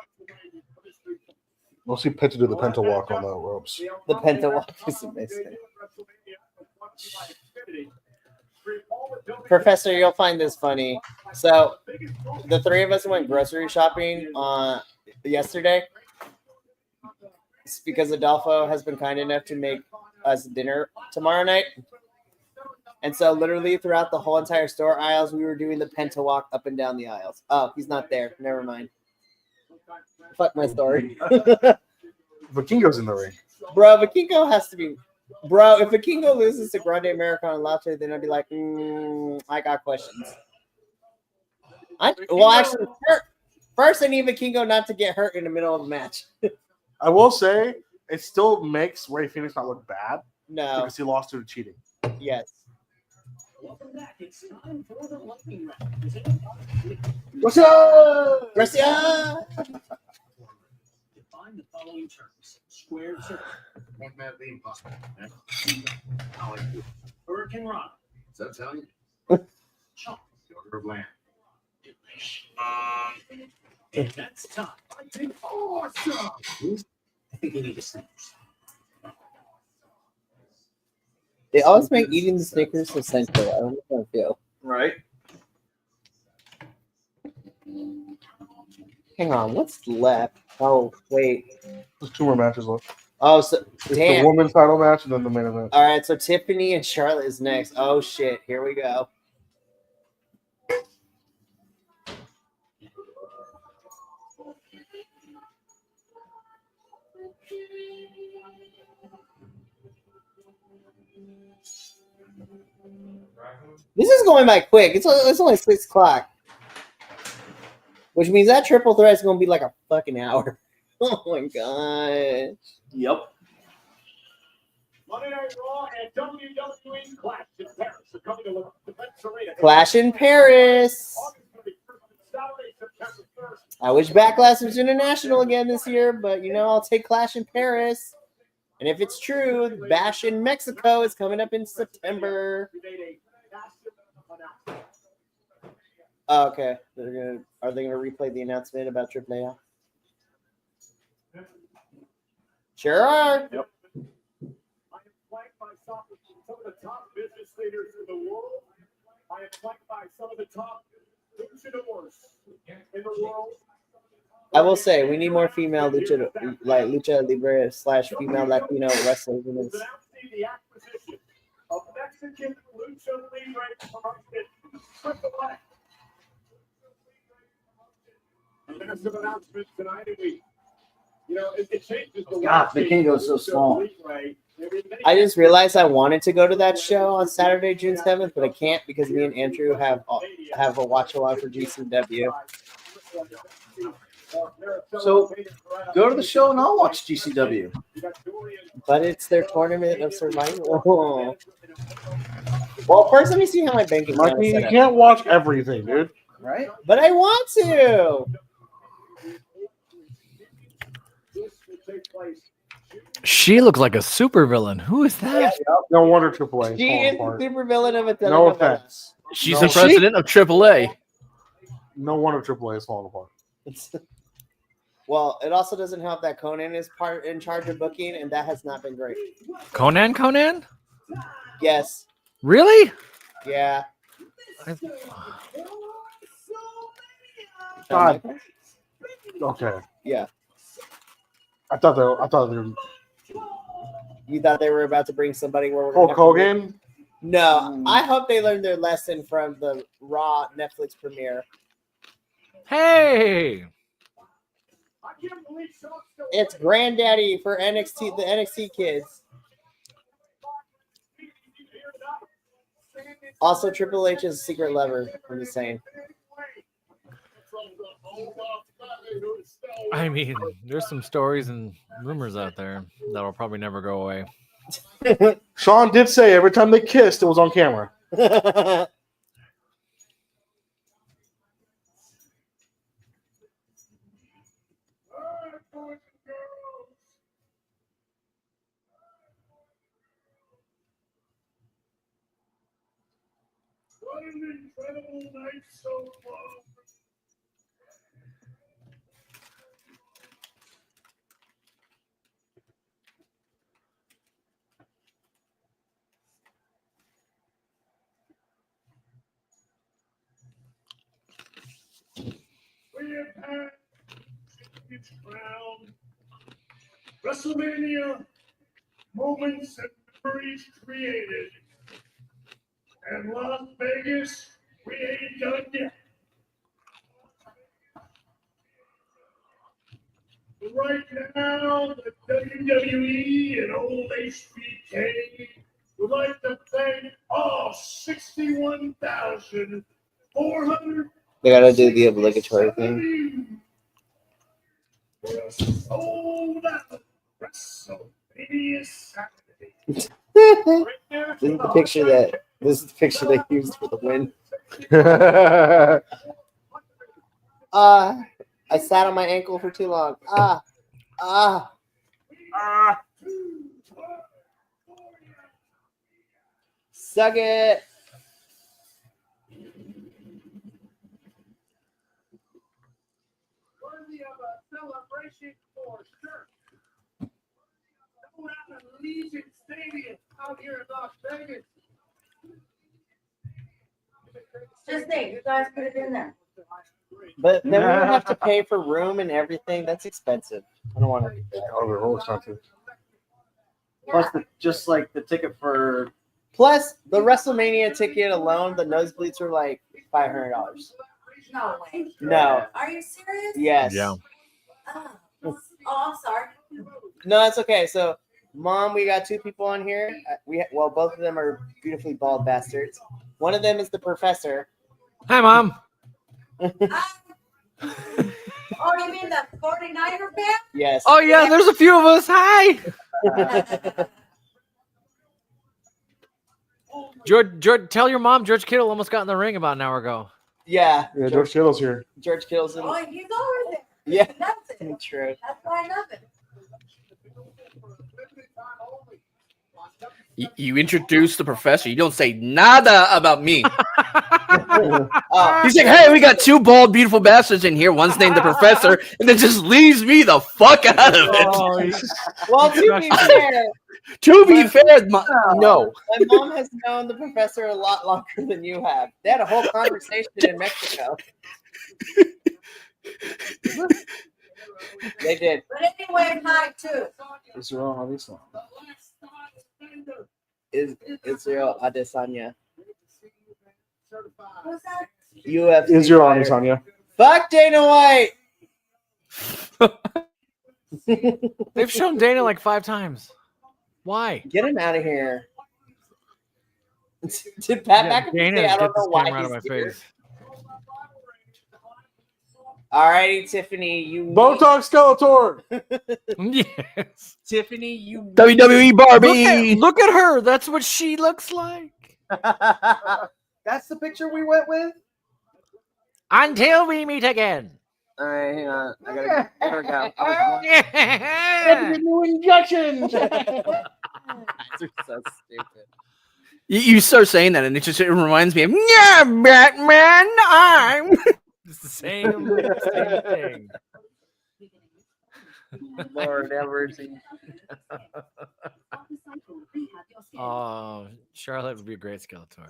We'll see Penta do the Penta walk on the ropes. The Penta walk is amazing. Professor, you'll find this funny. So, the three of us went grocery shopping yesterday. It's because Adolfo has been kind enough to make us dinner tomorrow night. And so, literally, throughout the whole entire store aisles, we were doing the Penta walk up and down the aisles. Oh, he's not there. Never mind. Fuck my story. Vikingo's in the ring. Bro, Vikingo has to be. Bro, if Vikingo loses to Grande Americano Latte, then I'd be like, I got questions. Actually, first I need Vikingo not to get hurt in the middle of the match. I will say, it still makes Ray Phoenix not look bad No. because he lost to cheating. Yes. What's up? Gracia! Define the following terms: squared circle. Hurricane Rana. Is that Italian? Chomp. The order of land. And that's time. I think awesome. They always make eating the Snickers so sensual. I don't know how I feel. Right. Hang on, what's left? Oh, wait. There's 2 more matches left. Oh, so It's the damn. women's title match and then the main event. All right, so Tiffany and Charlotte is next. Oh shit, here we go. This is going by quick. It's only 6 o'clock. Which means that triple threat is going to be like a fucking hour. Oh my god. Yep. Monday Night Raw and WWE Clash in Paris are coming to Defense Arena. Clash in Paris. August 31st, Saturday, September 1st. I wish Backlash was international again this year, but I'll take Clash in Paris. And if it's true, Bash in Mexico is coming up in September. We made a massive announcement. Oh, okay. Are they gonna replay the announcement about AAA? Sure are. I am flanked by some of the top business leaders in the world. I am flanked by some of the top luchadors in the world. I will say we need more female lucha libre / female Latino wrestlers in this. Announcing the acquisition of Mexican lucha libre promotion AAA. Massive announcement tonight, and it changes the God, the king goes so small. I just realized I wanted to go to that show on Saturday, June 7th, but I can't because me and Andrew have a watch-along for GCW. So go to the show and I'll watch GCW. But it's their tournament of survival. Well, first let me see how my bank account Mikey, is you set up. can't watch everything, dude. Right? But I want to. She looked like a supervillain. Who is that? No wonder AAA is She falling is the apart. supervillain of a No telenovela. offense. She's No. the president of AAA. No wonder AAA is falling apart. Well, it also doesn't help that Conan is in charge of booking, and that has not been great. Conan? Yes. Really? Yeah. God. Okay. Yeah. I thought they were You thought they were about to bring somebody where we're gonna Hulk have to- Hogan. No, I hope they learned their lesson from the Raw Netflix premiere. Hey. It's granddaddy for NXT, the NXT kids. Also, Triple H is a secret lover. I'm just saying. I mean, there's some stories and rumors out there that'll probably never go away. Sean did say every time they kissed, it was on camera. What an incredible night so far. We have had its crown. WrestleMania moments and memories created. And Las Vegas, we ain't done yet. Right now, the WWE and old HBK would like to thank all 61,400. They gotta do the obligatory thing. Sold out WrestleMania Saturday. This is the picture they used for the win. I sat on my ankle for too long. Suck it. Worthy of a celebration for sure. Sold out at Allegiant Stadium out here in Las Vegas. Just think, you guys put it in there. But then we would have to pay for room and everything. That's expensive. I don't want to do that. Oh, they're all expensive. Plus, just like the ticket for Plus, the WrestleMania ticket alone, the nosebleeds are like $500. No way. No. Are you serious? Yes. Yeah. Oh, I'm sorry. No, it's okay. So, Mom, we got two people on here. Both of them are beautifully bald bastards. One of them is the professor. Hi, Mom. Oh, you mean the 49er fan? Yes. Oh, yeah, there's a few of us. Hi. George, tell your mom George Kittle almost got in the ring about an hour ago. Yeah. Yeah, George Kittle's here. George Kittle's in. Oh, he's over there. Yeah. That's it. True. That's why I love it. You introduce the professor. You don't say nada about me. Oh, He's like, hey, we got two bald, beautiful bastards in here. One's named the professor, and then just leaves me the fuck out of it. well, to be fair, To be fair, no. my mom has known the professor a lot longer than you have. They had a whole conversation in Mexico. They did. But anyway, hi too. Israel Adesanya. Israel Adesanya. Who's that? UFC Israel fighter. Adesanya. Fuck Dana White. They've shown Dana like 5 times. Why? Get him out of here. Did Pat McAfee Dana, say, I get don't this know why camera out of my he's here? face. All righty, Tiffany, you Botox Skeletor. Yes. Tiffany, you WWE Barbie. Look at her. That's what she looks like. That's the picture we went with. Until we meet again. All right, hang on. I gotta let her go. New injections. You're so stupid. You start saying that, and it reminds me of, yeah, Batman, I'm. It's the same thing. Lord have mercy. Oh, Charlotte would be a great Skeletor.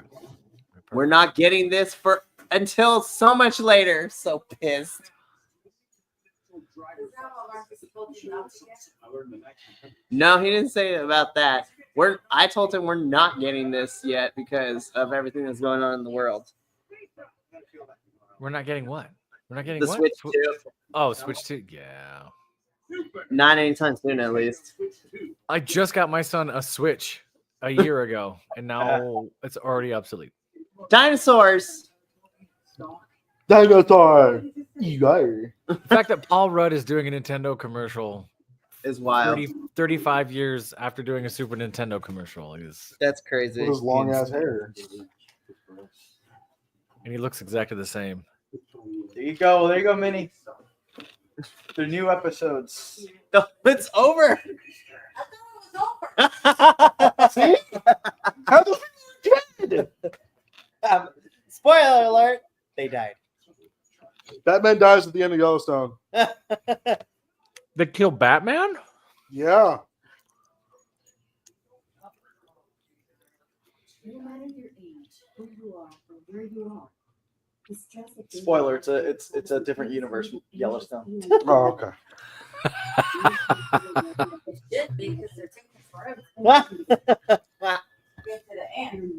We're not getting this for until so much later. So pissed. No, he didn't say about that. I told him we're not getting this yet because of everything that's going on in the world. We're not getting what? We're not getting The what? Switch 2. Oh, Switch 2. Yeah. Not anytime soon, at least. I just got my son a Switch a year ago, and now it's already obsolete. Dinosaurs. Dinosaur. You got her. The fact that Paul Rudd is doing a Nintendo commercial Is wild. 35 years after doing a Super Nintendo commercial is, That's crazy. With his long ass hair. and he looks exactly the same. There you go. There you go, Minnie. The new episodes. It's over. I thought it was over. See? How the fuck you dead? Spoiler alert. They died. Batman dies at the end of Yellowstone. They killed Batman? Yeah. No matter your age, who you are, or where you are, the stress of being- Spoiler: it's a different universe from Yellowstone. Oh, okay. It should be because they're taking forever to get to the end.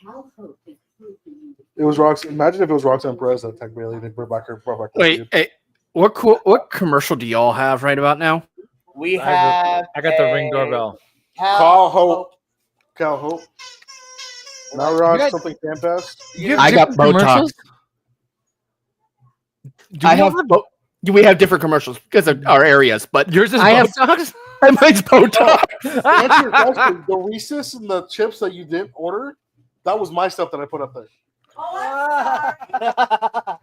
How hope is proven. It was Roxanne. Imagine if it was Roxanne Perez that attacked Bailey. They brought back her. Wait, hey, what commercial do y'all have right about now? We have. I got the Ring doorbell. Cal Hope. Cal Hope. Now we're on You got- something Fanfest. I got Botox. Do I you have. We have different commercials because of our areas, but yours is I have. Botox? Mine's Botox. To answer your question, the Reese's and the chips that you didn't order, that was my stuff that I put up there. Oh, I'm sorry.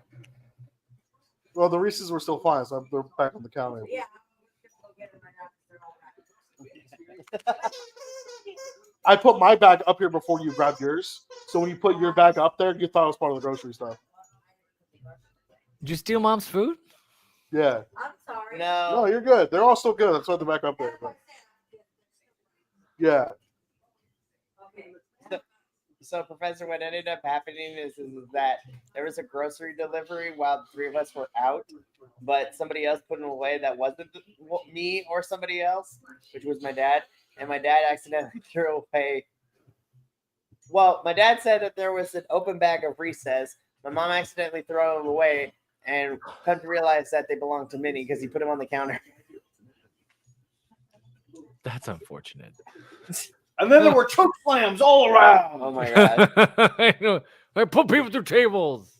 Well, the Reese's were still fine, so they're back on the counter. Yeah. I put my bag up here before you grabbed yours. So when you put your bag up there, you thought it was part of the grocery stuff. Did you steal mom's food? Yeah. I'm sorry. No, No. you're good. They're all still good. That's why they're back up there. But yeah. So, Professor, what ended up happening is that there was a grocery delivery while the three of us were out, but somebody else put them away that wasn't me or somebody else, which was my dad. And my dad accidentally threw away. Well, my dad said that there was an open bag of Reese's. My mom accidentally threw them away and come to realize that they belonged to Minnie because he put them on the counter. That's unfortunate. And then there were choke slams all around. Oh my god. I know. I put people through tables.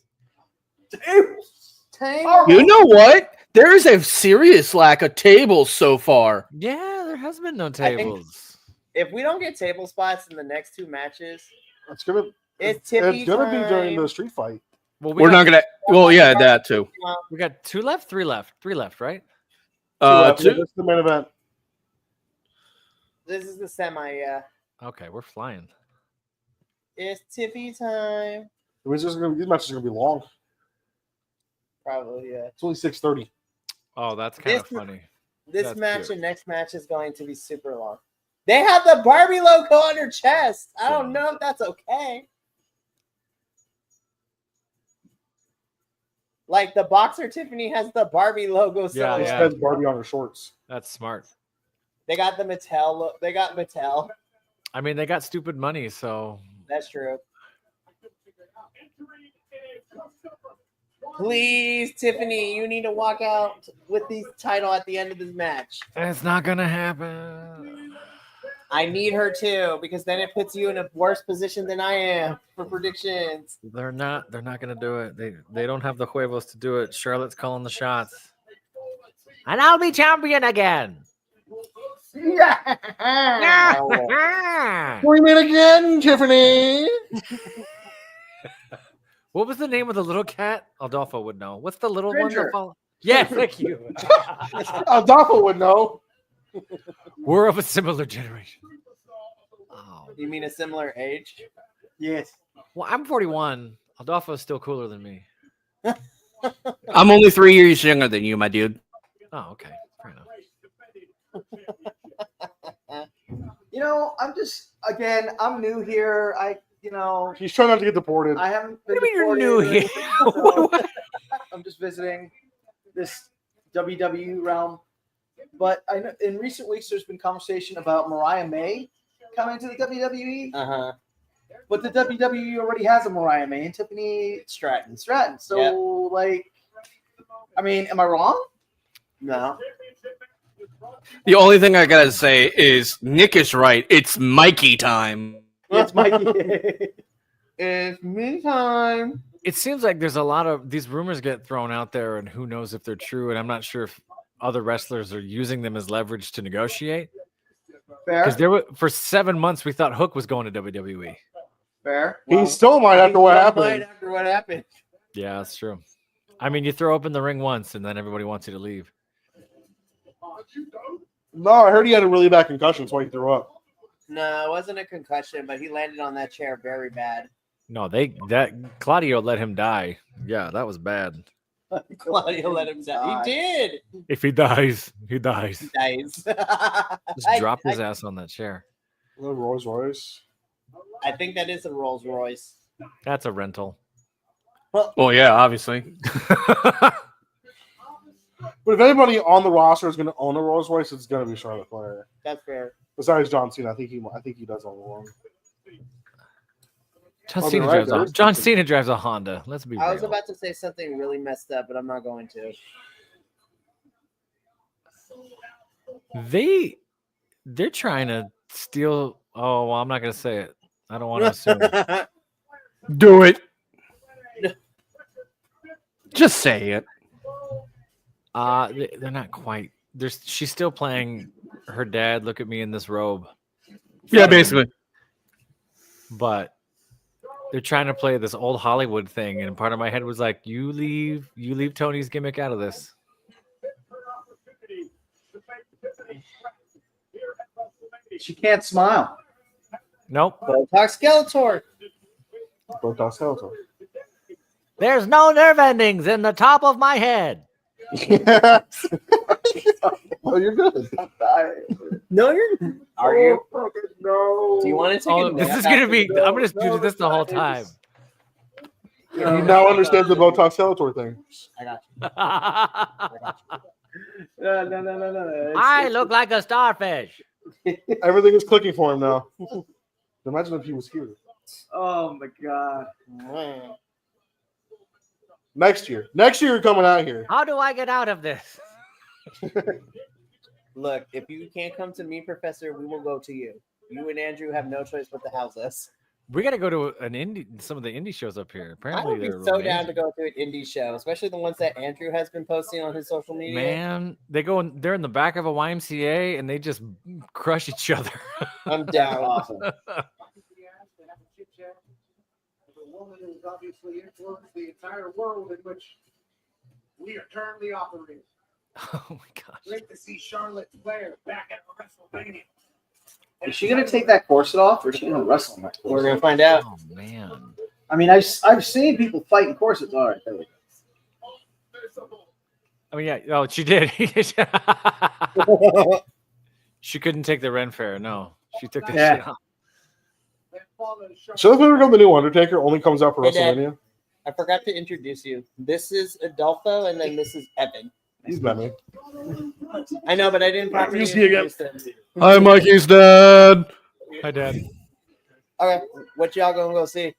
You know what? There is a serious lack of tables so far. Yeah, there has been no think- tables. If we don't get table spots in the next 2 matches, It's gonna it's tippy it's gonna be during time. the street fight. Well, We're not gonna. Well, yeah, that too. We got 2 left, 3 left, 3 left, right? This Two. is the main event. This is the semi, yeah. Okay, we're flying. It's tippy time. These matches are gonna be long. Probably, yeah. It's only 6:30. Oh, that's kind of This- funny. This That's match cute. and next match is going to be super long. They have the Barbie logo on her chest. I don't know if that's okay. Like the boxer Tiffany has the Barbie logo. Yeah, It somewhere. says Barbie on her shorts. That's smart. They got the Mattel. They got Mattel. I mean, they got stupid money, so That's true. Please, Tiffany, you need to walk out with the title at the end of this match. it's not gonna happen. I need her too, because then it puts you in a worse position than I am for predictions. They're not gonna do it. They don't have the huevos to do it. Charlotte's calling the shots. And I'll be champion again. Oh, We meet again, Tiffany. What was the name of the little cat? Adolfo would know. What's the little one Ginger. that follow? Yes, thank you. Adolfo would know. We're of a similar generation. Oh. you mean a similar age? Yes. Well, I'm 41. Adolfo's still cooler than me. I'm only 3 years younger than you, my dude. Oh, okay. Fair enough. I'm new here. He's trying not to get deported. I haven't been What do you mean you're deported new or here? anything, so I'm just visiting this WWE realm. But I know in recent weeks there's been conversation about Mariah May coming to the WWE. Uh-huh. But the WWE already has a Mariah May and Tiffany Stratton. So, am I wrong? No. The only thing I gotta say is Nick is right. It's Mikey time. It's Mikey. It's me time. It seems like there's a lot of these rumors get thrown out there, and who knows if they're true. And I'm not sure if other wrestlers are using them as leverage to negotiate. Fair. Because for 7 months we thought Hook was going to WWE. Fair. He still might after what happened. After what happened. Yeah, that's true. I mean, you throw open the ring once, and then everybody wants you to leave. No, I heard he had a really bad concussion, so he threw up. No, it wasn't a concussion, but he landed on that chair very bad. No, Claudio let him die. Yeah, that was bad. Claudio let him die. He did. If he dies, he dies. Nice. Just drop his ass on that chair. Rolls Royce. I think that is a Rolls Royce. That's a rental. Well, yeah, obviously. But if anybody on the roster is going to own a Rolls Royce, it's going to be Charlotte Flair. That's fair. Besides John Cena, I think he does own one. John Cena drives a Honda. Let's be real. I was about to say something really messed up, but I'm not going to. They're trying to steal. Oh, well, I'm not going to say it. I don't want to assume. Do it. Just say it. They're not quite. She's still playing her dad. Look at me in this robe. Yeah, basically. But they're trying to play this old Hollywood thing, and part of my head was like, "You leave Tony's gimmick out of this." She can't smile. Nope. Botox Skeletor. Botox Skeletor. There's no nerve endings in the top of my head. Oh, you're good. No, you're. Are you? No. Do you want to take a This nap is gonna after be. you go? I'm gonna do this the whole time. He now understands the Botox Skeletor thing. I got you. No. I look like a starfish. Everything is clicking for him now. Imagine if he was here. Oh my god. Next year you're coming out here. How do I get out of this? Look, if you can't come to me, Professor, we will go to you. You and Andrew have no choice but to house us. We got to go to some of the indie shows up here. I Apparently, would be they're so amazing. down to go to an indie show, especially the ones that Andrew has been posting on his social media. Man, they're in the back of a YMCA and they just crush each other. I'm down. Awesome. The woman who's obviously influenced the entire world in which we are currently operating. Oh my gosh. Great to see Charlotte Flair back at WrestleMania. Is she gonna take that corset off, or is she gonna wrestle in that corset? We're gonna find out. Oh man. I mean, I've seen people fighting corsets. All right, there we go. I mean, yeah. Oh, she did. She couldn't take the Ren Fair. No, she took the Yeah. shit off. So if we become the new Undertaker, only comes out for Hey, Dad. WrestleMania. I forgot to introduce you. This is Adolfo, and then this is Evan. He's met me. I know, but I didn't properly You see again. introduce them. Hi, Mikey's dad. Hi, Dad. Okay, what y'all gonna go see?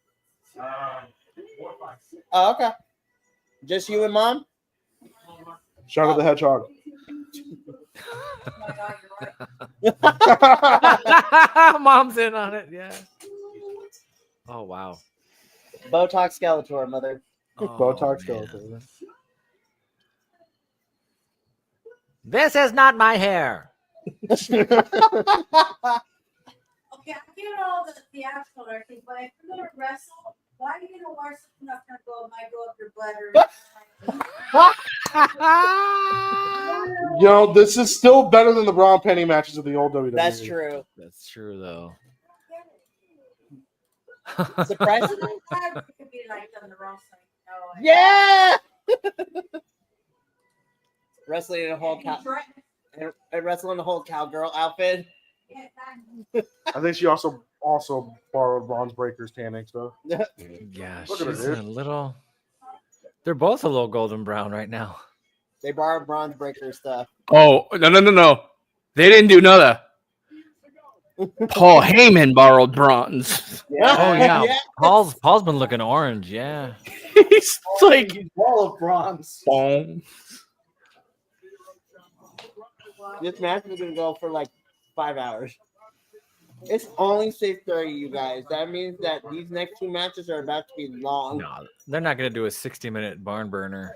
Oh, okay. Just you and Mom? Shadow the Hedgehog. Mom's in on it. Yeah. Oh wow. Botox Skeletor, mother. Botox man. skeleton. This is not my hair. Okay, I get all the theatrical and everything, but if you're gonna wrestle, why are you gonna wear something that's gonna might go up your bladder? You know, this is still better than the Braun Penny matches of the old WWE. That's true. That's true though. Surprisingly, It could be like on the wrong side. No, yeah. Wrestling in a whole and wrestling the whole cowgirl outfit. I think she also borrowed Bronze Breaker's tanning stuff. Yeah, Look at her, she's dude. a little. They're both a little golden brown right now. They borrowed Bronze Breaker stuff. Oh, no. They didn't do none. Paul Heyman borrowed bronze. Oh yeah. Paul's been looking orange. Yeah. He's like, Ball of bronze. boom. This match is gonna go for like 5 hours. It's only 6:30, you guys. That means that these next two matches are about to be long. No, they're not gonna do a 60-minute barn burner.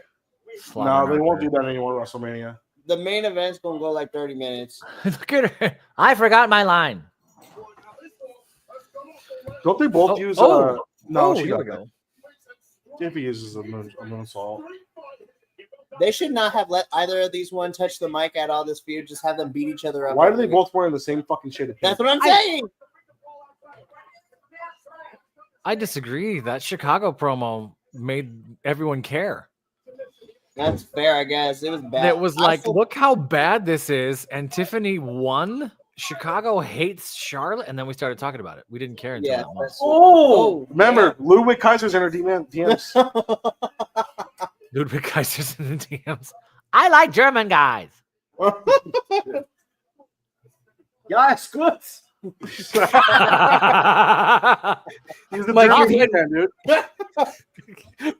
No, they won't do that anymore at WrestleMania. The main event's gonna go like 30 minutes. Look at her. I forgot my line. Don't they both use? No, she here we doesn't. go. If he uses a moonsault. They should not have let either of these one touch the mic at all this feud. Just have them beat each other up. Why are they both wearing the same fucking shit? That's what I'm saying. I disagree. That Chicago promo made everyone care. That's fair, I guess. It was bad. It was like, Also, look how bad this is. And Tiffany won. Chicago hates Charlotte. And then we started talking about it. We didn't care until yeah. that moment. That's Oh, remember Ludwig Kaiser's in her DMs. Ludwig Kaiser's in the DMs. I like German guys. Yes, good. He's the Mike, German you man, dude.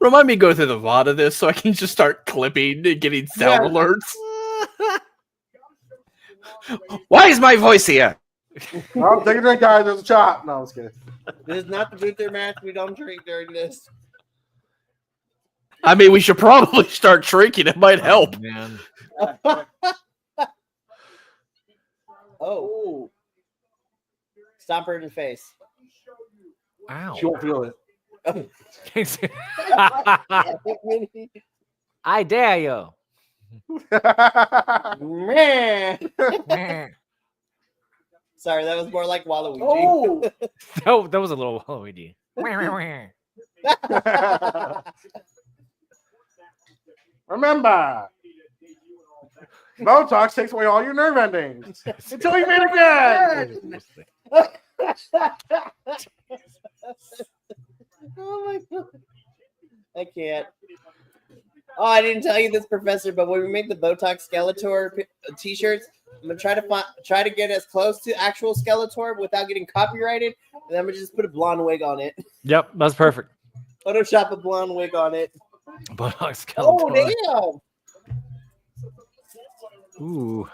Remind me to go through the VOD of this so I can just start clipping and getting sound alerts. Why is my voice here? Oh, take a drink, guys. There's a shot. No, I was kidding. This is not the Luther match. We don't drink during this. I mean, we should probably start drinking. It might help. Oh, man. Oh. Stop her in the face. Ow. She won't feel it. I dare you. Man. Sorry, that was more like Waluigi. Oh, that was a little Waluigi. Remember, Botox takes away all your nerve endings until you meet again. Oh my god. I can't. Oh, I didn't tell you this, Professor, but when we make the Botox Skeletor t-shirts, I'm gonna try to get as close to actual Skeletor without getting copyrighted, and I'm gonna just put a blonde wig on it. Yep, that's perfect. Photoshop a blonde wig on it. Botox Oh Skeletor. damn! Ooh.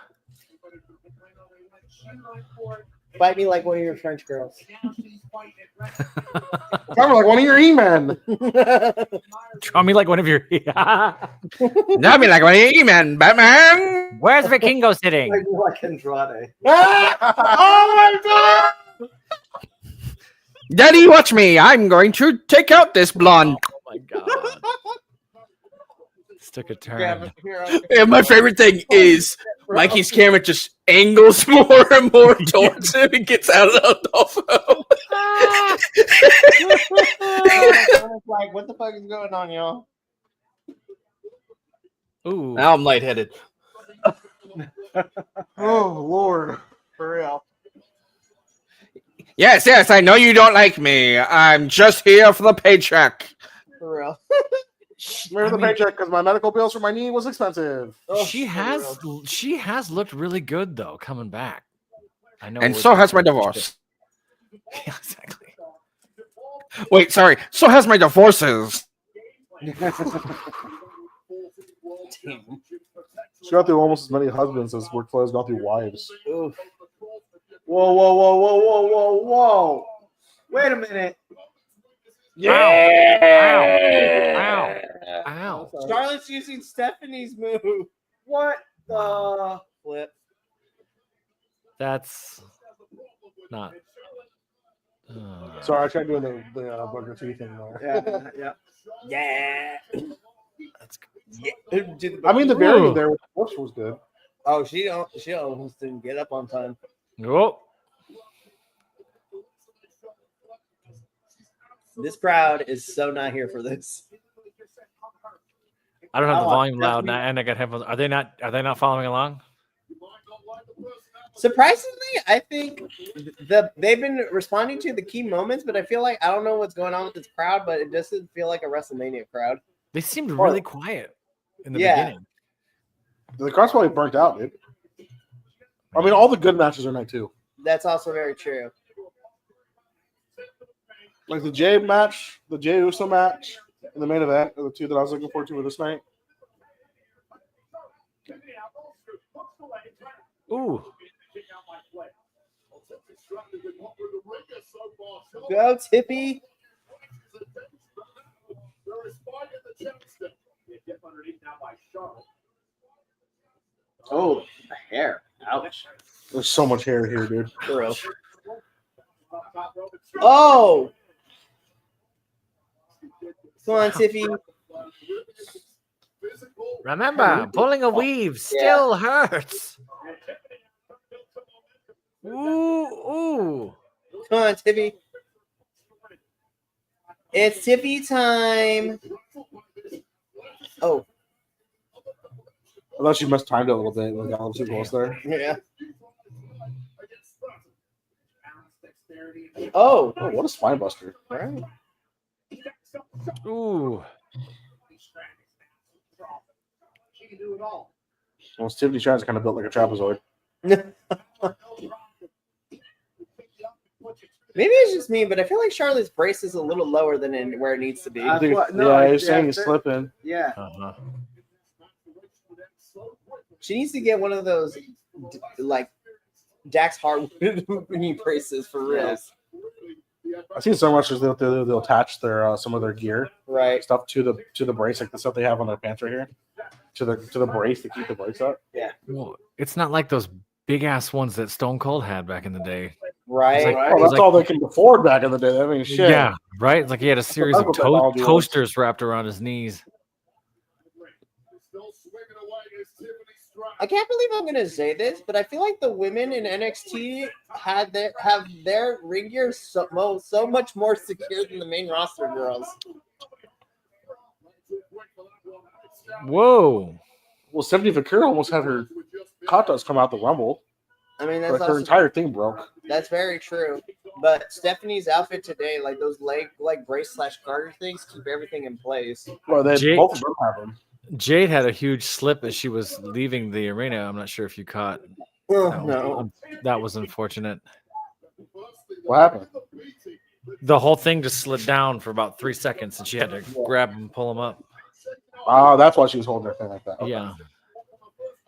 Bite me like one of your French girls. Sound like one of your E-men. Draw me like one of your. Draw me like one of your E-men, Batman. Where's Vikingo sitting? Like Andrade. Oh my god! Daddy, watch me. I'm going to take out this blonde. Oh my god. This took a turn. And my favorite thing is Mikey's camera just angles more and more towards him and gets out of the photo. Like, what the fuck is going on, y'all? Ooh. Now I'm lightheaded. Oh Lord, for real. Yes, I know you don't like me. I'm just here for the paycheck. For real. Remember the paycheck because my medical bills for my knee was expensive. She has looked really good though coming back. I know. And so has my divorce. Yeah, exactly. Wait, sorry. So has my divorces. She got through almost as many husbands as Ric Flair's gone through wives. Oof. Whoa. Wait a minute. Yeah. Ow. Charlotte's using Stephanie's move. What the Flip. That's not. Sorry, I tried doing the Booker T thing there. Yeah. That's good. Yeah. I mean, the burying there with the horse was good. Oh, she almost didn't get up on time. Oh. This crowd is so not here for this. I don't have the Oh, volume loud definitely. now, and I got headphones. Are they not following along? Surprisingly, I think they've been responding to the key moments, but I feel like I don't know what's going on with this crowd, but it doesn't feel like a WrestleMania crowd. They seemed really quiet in the Yeah. beginning. The crowd's probably burnt out, dude. I mean, all the good matches are night two. That's also very true. Like the Jay match, the Jay Uso match, and the main event are the two that I was looking forward to for this night. Ooh. Go, Tippy. Oh, the hair. Ouch. There's so much hair here, dude. For real. Oh! Come on, Tiffy. Remember, pulling a weave still hurts. Ooh. Come on, Tiffy. It's Tiffy time. Oh. I thought she must timed it a little bit when got too close there. Yeah. Oh. Oh, what a spine buster. Right. Ooh. Well, Tiffany Shines kind of built like a trapezoid. Maybe it's just me, but I feel like Charlotte's brace is a little lower than where it needs to be. I think, What? you're saying he's slipping. Yeah. Uh-huh. She needs to get one of those, like, Dax Harwood knee braces for real. I've seen so much as they'll attach their some of their gear Right. stuff to the brace, like the stuff they have on their pants right here, to the brace to keep the brace up. Well, it's not like those big ass ones that Stone Cold had back in the day. Right. It's like- Oh, that's like- all they can afford back in the day. I mean, shit. Yeah, right. It's like he had a series of medical technology was. toasters wrapped around his knees. I can't believe I'm going to say this, but I feel like the women in NXT have their ring gear so much more secure than the main roster girls. Whoa. Well, 70 Vakura almost had her katas come out the Rumble. I mean, that's Like her also, entire thing broke. that's very true. But Stephanie's outfit today, like those leg brace / garter things, keep everything in place. Well, Jay- both of them have them. Jade had a huge slip as she was leaving the arena. I'm not sure if you caught. No. That was unfortunate. What happened? The whole thing just slid down for about 3 seconds, and she had to grab him and pull him up. Oh, that's why she was holding her thing like that. Okay. Yeah.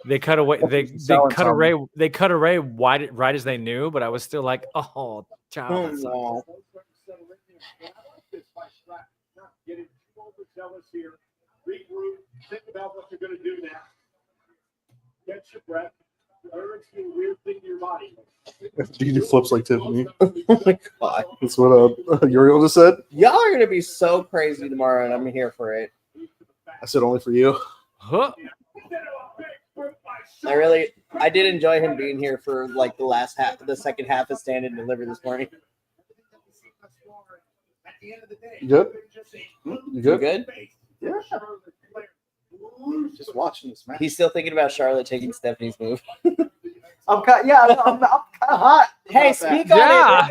They cut away. They selling cut away. They cut away right as they knew, but I was still like, oh, child. that sucks. no. Getting too overzealous here. Regroup. Think about what you're going to do now. Catch your breath. Urge do a weird thing to your body. You do flips like Tiffany. Oh my god. That's what Uriel just said. Y'all are gonna be so crazy tomorrow, and I'm here for it. I said only for you. Huh. I did enjoy him being here for like the second half of Stand and Deliver this morning. You good? You You good? good? Yeah. Just watching this match. He's still thinking about Charlotte taking Stephanie's move. I'm kind of hot. Hey, about that. speak on Yeah, it.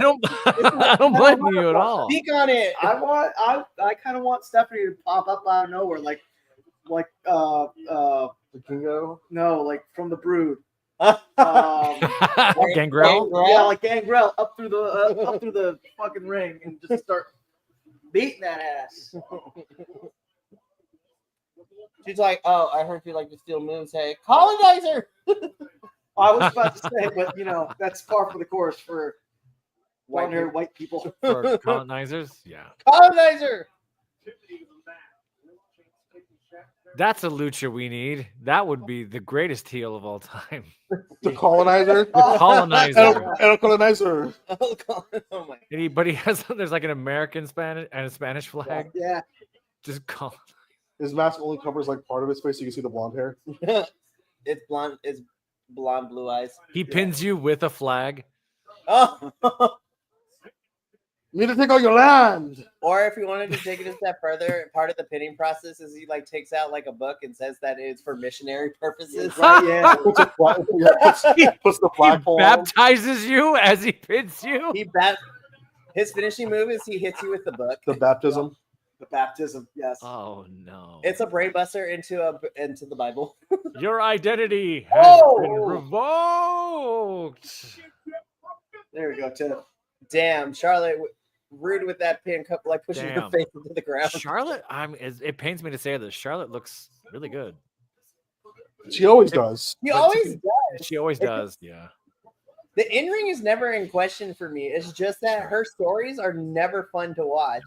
I don't blame you at all. Speak on it. I kind of want Stephanie to pop up out of nowhere, like The Kingo. no, like from the Brood. Gangrel? Yeah, like Gangrel up through the fucking ring and just start beating that ass. She's like, oh, I heard you like to steal moves. Hey, colonizer. I was about to say, but that's par for the course for white-haired white people. For colonizers? Yeah. Colonizer. That's a lucha we need. That would be the greatest heel of all time. The colonizer. Colonizer. El colonizer. Oh my. But he has, there's like an American Spanish and a Spanish flag. Yeah. Just call. His mask only covers like part of his face, so you can see the blonde hair. It's blonde. It's blonde, blue eyes. He pins you with a flag. Oh. You need to take all your land. Or if you wanted to take it a step further, part of the pinning process is he like takes out like a book and says that it's for missionary purposes. Right, yeah. Puts the flagpole on. Baptizes you as he pins you. His finishing move is he hits you with the book. The baptism. The baptism, yes. Oh no! It's a brain buster into the Bible. Your identity has been Oh! revoked. There we go, Tiff. Damn, Charlotte, rude with that pin, like pushing her Damn. face into the ground. Charlotte, it pains me to say this. Charlotte looks really good. She always does. She always does. She always does. Yeah. The in-ring is never in question for me. It's just that her stories are never fun to watch.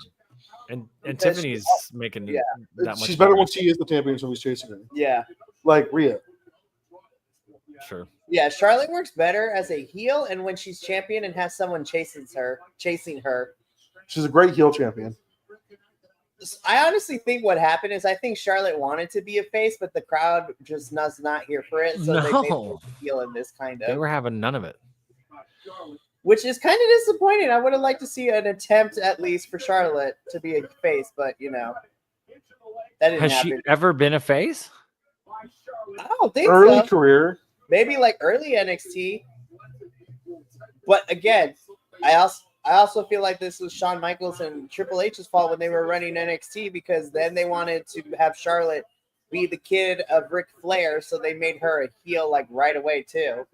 And Because Tiffany's making yeah. that much. She's better when she is the champion, so he's chasing her. Yeah. Like Rhea. Sure. Yeah, Charlotte works better as a heel and when she's champion and has someone chasing her. She's a great heel champion. I honestly think what happened is I think Charlotte wanted to be a face, but the crowd just was not here for it. So they made her a heel in this kind They of. were having none of it. Which is kind of disappointing. I would have liked to see an attempt at least for Charlotte to be a face, but that didn't Has happen. she ever been a face? I don't think Early so. career. Maybe like early NXT. But again, I also feel like this was Shawn Michaels and Triple H's fault when they were running NXT because then they wanted to have Charlotte be the kid of Ric Flair, so they made her a heel like right away too.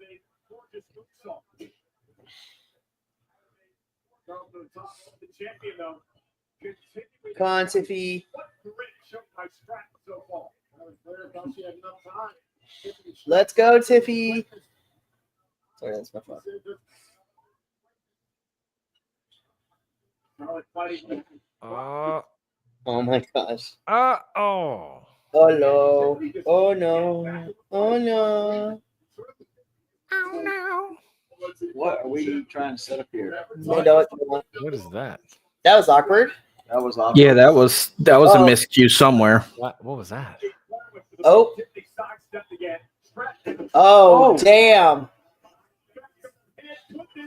Come on, Tiffy. Let's go, Tiffy. Sorry, that's my phone. Oh my gosh. Oh. Oh no. Oh no. Oh no. Oh no. What are we trying to set up here? What is that? That was awkward. That was awesome. Yeah, that was a miscue somewhere. What was that? Oh. Oh, damn.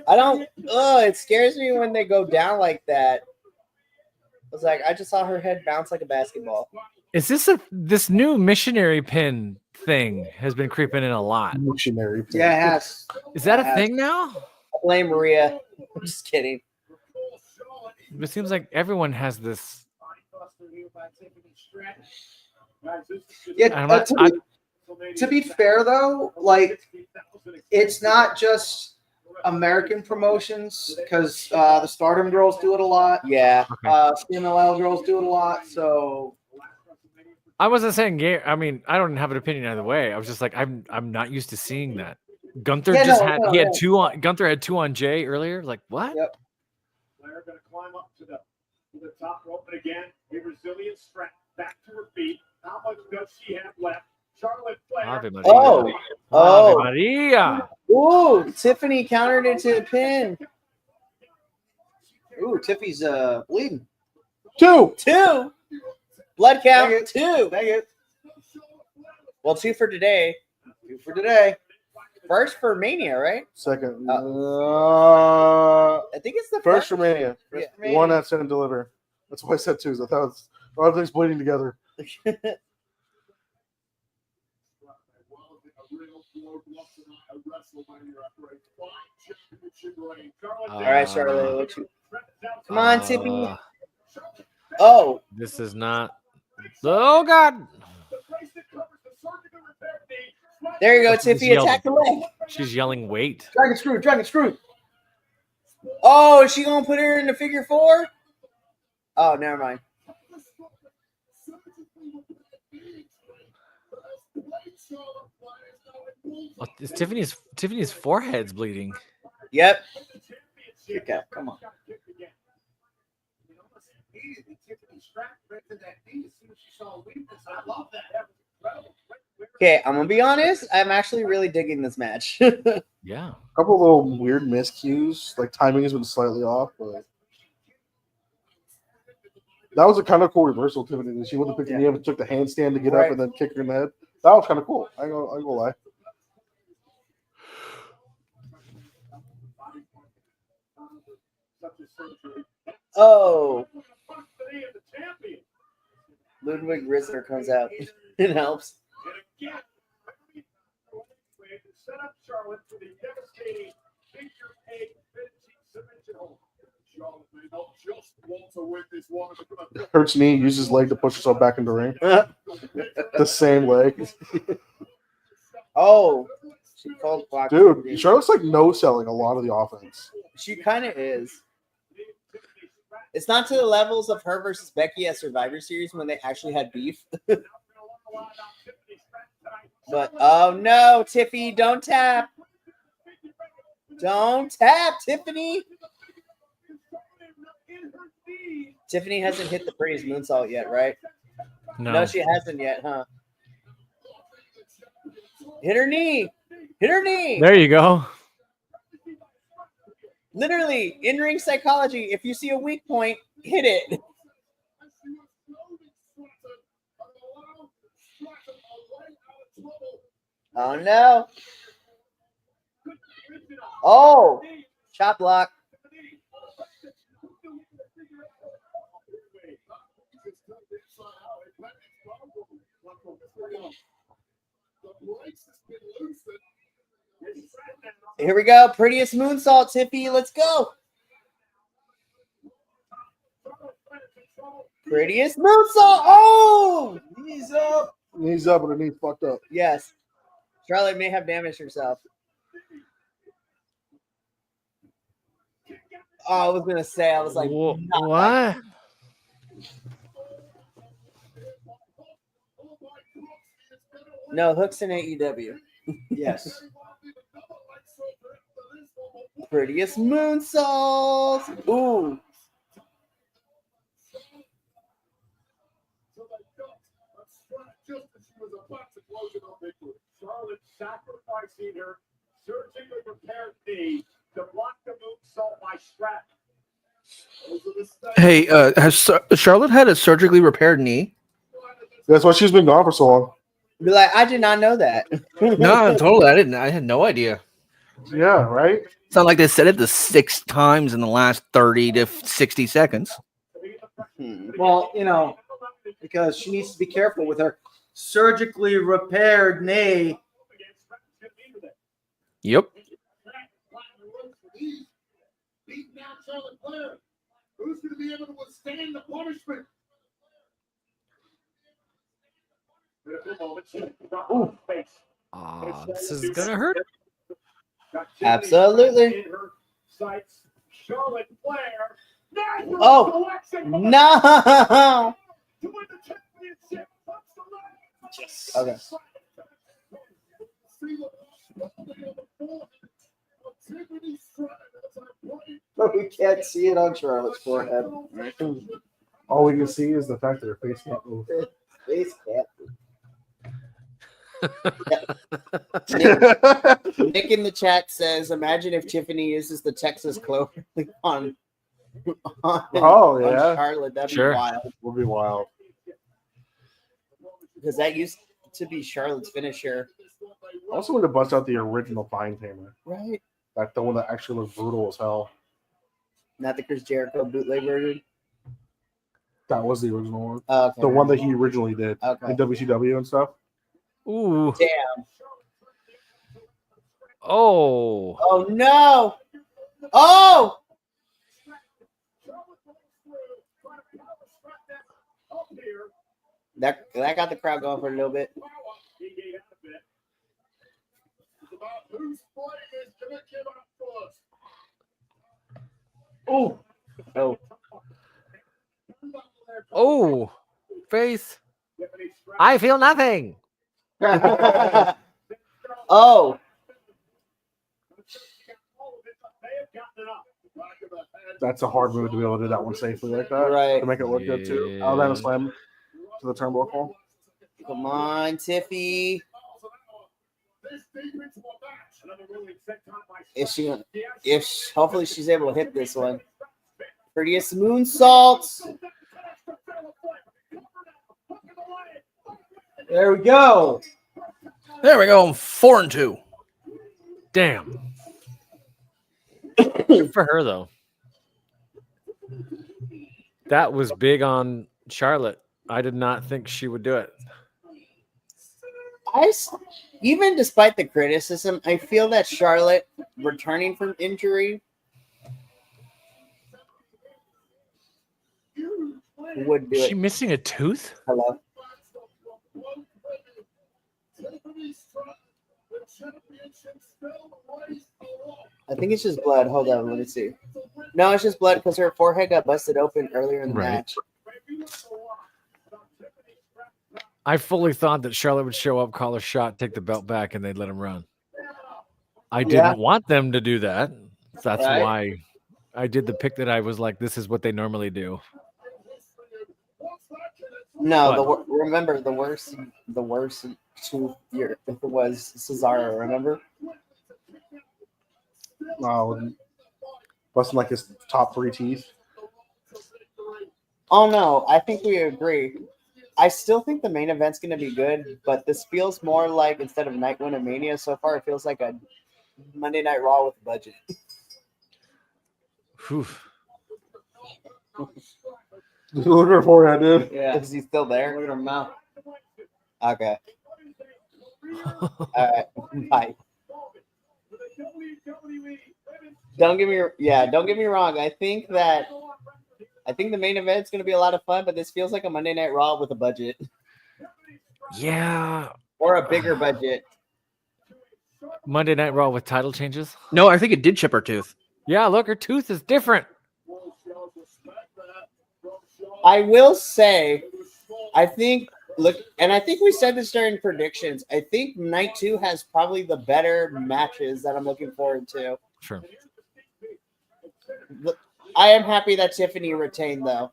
I don't. It scares me when they go down like that. I was like, I just saw her head bounce like a basketball. Is this new missionary pin thing has been creeping in a lot? Missionary. Yeah, it has. Is that a thing now? I blame Maria. I'm just kidding. It seems like everyone has this. Yeah, to be fair though, like it's not just American promotions because the Stardom girls do it a lot. Yeah. CMLL girls do it a lot. So I wasn't saying gay. I mean, I don't have an opinion either way. I was just like, I'm not used to seeing that. Gunther Yeah, just no, had no, he had no. two on Gunther had two on Jay earlier. Like what? Yep. Flair going to climb up to the top rope, and again, a resilient strap back to her feet. How much does she have left? Charlotte Flair. Ave Maria. Oh, Ave oh, Maria. ooh! Tiffany countered it to the pin. Ooh, Tiffy's bleeding. 2. 2. Blood count. Thank 2. Thank you. Well, 2 for today. 2 for today. First for Mania, right? Second. I think it's the First for Mania. Yeah. One at Send and Deliver. That's why I said 2. I thought it was, everything's bleeding together. All right, Charlotte. What you? Come on, Tiffy. Oh, This is not. Oh God. there you go, She's Tiffy. Attack the leg. She's yelling, "Wait!" Dragon screw. Dragon screw. Oh, is she gonna put her in the figure 4? Oh, never mind. Oh, it's Tiffany's forehead's bleeding. Yep. Kick out. Come on. Okay, I'm gonna be honest. I'm actually really digging this match. Yeah. A couple of little weird miscues. Like timing has been slightly off, but that was a kind of cool reversal, Tiffany. She went to pick the knee up and took the handstand to get up Right. and then kick her in the head. That was kind of cool. I ain't gonna lie. Oh, Ludwig Rizzler comes out and helps. Set up Charlotte for the devastating figure 8 finishing submission hold. Charlotte may not just want to win this one. Hurts knee, uses his leg to push herself back into the ring. The same leg. Oh, she called block. Dude, Charlotte's like no selling a lot of the offense. She kind of is. It's not to the levels of her versus Becky at Survivor Series when they actually had beef. But oh no, Tiffy, don't tap. Don't tap, Tiffany. Tiffany hasn't hit the prettiest moonsault yet, right? No, she hasn't yet, huh? Hit her knee. Hit her knee. There you go. Literally, in-ring psychology. If you see a weak point, hit it. Oh no. Oh, chop block. Here we go. Prettiest moonsault, Tiffy. Let's go. Prettiest moonsault. Oh, knees up. Knees up and her knees fucked up. Yes. Charlotte may have damaged herself. Oh, I was gonna say, I was like, What? No, Hook's in AEW. Yes. Prettiest moonsault. Ooh. Charlotte sacrificing her surgically repaired knee to block the moonsault by strap. Hey, has Charlotte had a surgically repaired knee? That's why she's been gone for so long. Be like, I did not know that. No, totally. I didn't. I had no idea. Yeah, right? It's not like they said it the 6 times in the last 30 to 60 seconds. Well, you know, because she needs to be careful with her surgically repaired knee. Yep. Beat down Charlotte Flair. Who's going to be able to withstand the punishment? Ooh. This is gonna hurt. Absolutely. Charlotte Flair. Oh, no. To win the championship. Okay. But we can't see it on Charlotte's forehead. All we can see is the fact that her face can't move. Face can't. Nick in the chat says, "Imagine if Tiffany uses the Texas Clover on Oh, yeah. Charlotte. That'd Sure. be wild Would be wild. because that used to be Charlotte's finisher, I also want to bust out the original Vine Tamer. right? Like the one that actually looks brutal as hell. Not the Chris Jericho bootleg version. That was the original one. Okay. The one that he originally did Okay. in WCW and stuff. Ooh. Damn. Oh. Oh no. Oh. That got the crowd going for a little bit. Oh. Oh. Oh. Face. I feel nothing. Oh. That's a hard move to be able to do that one safely like that. Right. To make it look good too. Yeah. Alabama slam to the turnbuckle. Come on, Tiffy. Hopefully she's able to hit this one. Prettiest moonsaults. There we go. There we go. 4-2. Damn. Good for her though. That was big on Charlotte. I did not think she would do it. Even despite the criticism, I feel that Charlotte returning from injury would do Is she it. missing a tooth? Hello. I think it's just blood. Hold on, let me see. No, it's just blood because her forehead got busted open earlier in the Right. match. I fully thought that Charlotte would show up, call her shot, take the belt back, and they'd let him run. I didn't want them to do that. That's Right. why I did the pick that I was like, this is what they normally do. No, remember the worst 2 years was Cesaro. Remember? Busting like his top 3 teeth. Oh no, I think we agree. I still think the main event's going to be good, but this feels more like instead of Night 1 of Mania so far, it feels like a Monday Night Raw with a budget. Whew. Look at her forehead, dude. Yeah, is he still there? Look at her mouth. Okay. All right. Bye. Don't get me wrong. I think the main event's going to be a lot of fun, but this feels like a Monday Night Raw with a budget Yeah. or a bigger budget. Monday Night Raw with title changes. No, I think it did chip her tooth. Yeah, look, her tooth is different. I will say, I think we said this during predictions. I think night 2 has probably the better matches that I'm looking forward to. Sure. I am happy that Tiffany retained, though.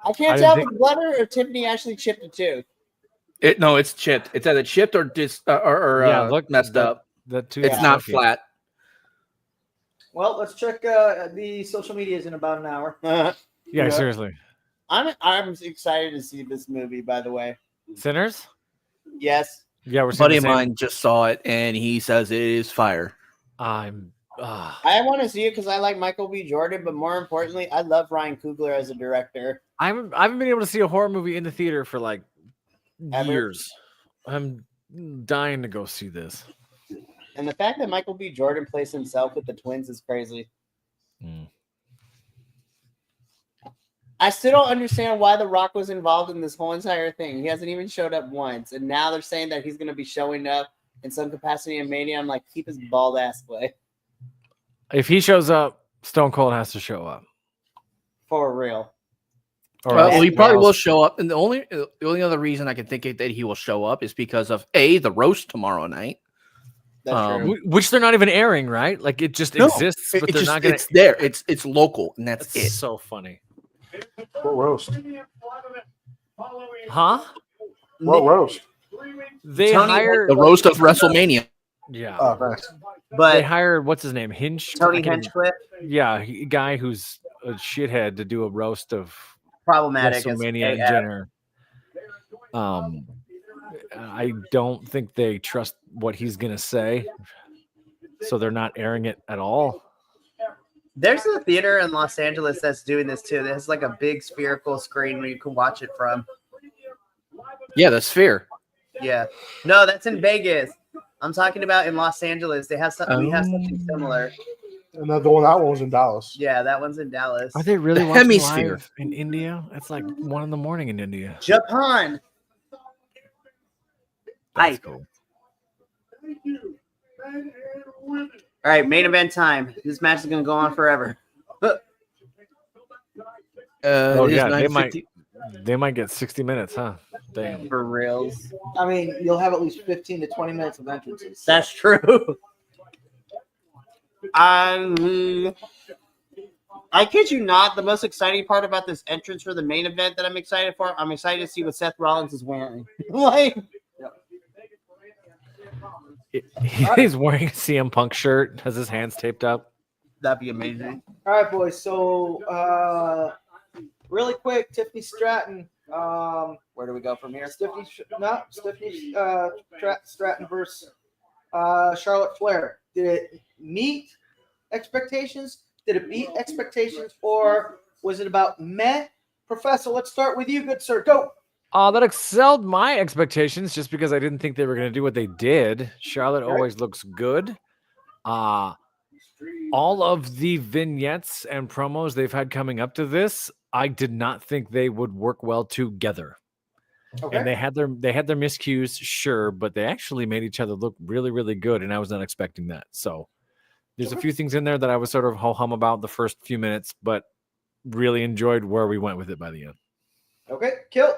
I can't I tell didn't if it's blood or Tiffany actually chipped a tooth. No, it's chipped. It's either chipped or look, messed up. That tooth. It's is not funky. flat. Well, let's check the social medias in about an hour. Yeah, seriously. I'm excited to see this movie, by the way. Sinners? Yes. Yeah, we're A seeing buddy the of same. mine just saw it, and he says it is fire. I want to see it because I like Michael B. Jordan, but more importantly, I love Ryan Coogler as a director. I haven't been able to see a horror movie in the theater for like Ever? years. I'm dying to go see this. And the fact that Michael B. Jordan plays himself with the twins is crazy. Mm. I still don't understand why The Rock was involved in this whole entire thing. He hasn't even showed up once. And now they're saying that he's going to be showing up in some capacity in Mania. I'm like, keep his bald ass away. If he shows up, Stone Cold has to show up. For real. Well, he else- probably or will else- show up, and the only other reason I can think that he will show up is because of the roast tomorrow night. That's true. Which they're not even airing, right? Like it just No, exists, but they're not gonna. It's there. It's local, and that's It's it. so funny, What roast? huh? What roast? They Tony- hired, The roast of WrestleMania. yeah, Oh, nice. they But hired what's his name, Hinch, Tony I can't- Hinchcliffe, yeah, guy who's a shithead to do a roast of problematic. as WrestleMania in AF. general. I don't think they trust what he's gonna say, so they're not airing it at all. There's a theater in Los Angeles that's doing this too. There's like a big spherical screen where you can watch it from. Yeah, the Sphere. Yeah. No, that's in Vegas. I'm talking about in Los Angeles. They have something. We have something similar. And the one that one was in Dallas. Yeah, that one's in Dallas. Are they really The watching hemisphere. live in India? It's like 1 a.m. in India. Japan. That's Aye. cool. All right, main event time. This match is gonna go on forever. Oh It is yeah, 9:50. they might get 60 minutes, huh? Damn. For reals. I mean, you'll have at least 15 to 20 minutes of entrances. That's true. I kid you not, the most exciting part about this entrance for the main event that I'm excited for, I'm excited to see what Seth Rollins is wearing. Like, He's wearing a CM Punk shirt, has his hands taped up. that'd be amazing. All right, boys. So, really quick, Tiffany Stratton. Where do we go from here? Tiffany Stratton versus Charlotte Flair. Did it meet expectations? Did it beat expectations? Or was it about meh? Professor, let's start with you, good sir. Go. That excelled my expectations just because I didn't think they were going to do what they did. Charlotte always looks good. All of the vignettes and promos they've had coming up to this, I did not think they would work well together. Okay. And they had their miscues, sure, but they actually made each other look really, really good, and I was not expecting that. So there's a few things in there that I was sort of ho-hum about the first few minutes, but really enjoyed where we went with it by the end. Okay. Kill.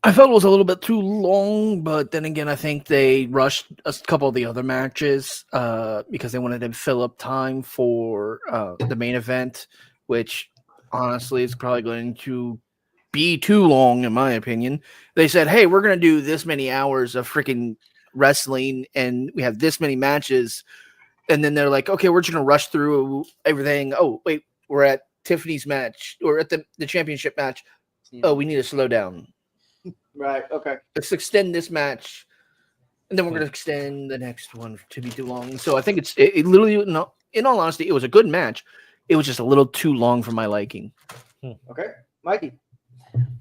I felt it was a little bit too long, but then again, I think they rushed a couple of the other matches because they wanted to fill up time for the main event, which honestly is probably going to be too long, in my opinion. They said, hey, we're going to do this many hours of freaking wrestling, and we have this many matches. And then they're like, okay, we're just going to rush through everything. Oh, wait, we're at Tiffany's match or at the championship match. Oh, we need to slow down. Right. Okay. Let's extend this match, and then we're going to extend the next one to be too long. So I think it literally, no, in all honesty, it was a good match. It was just a little too long for my liking. Okay. Mikey.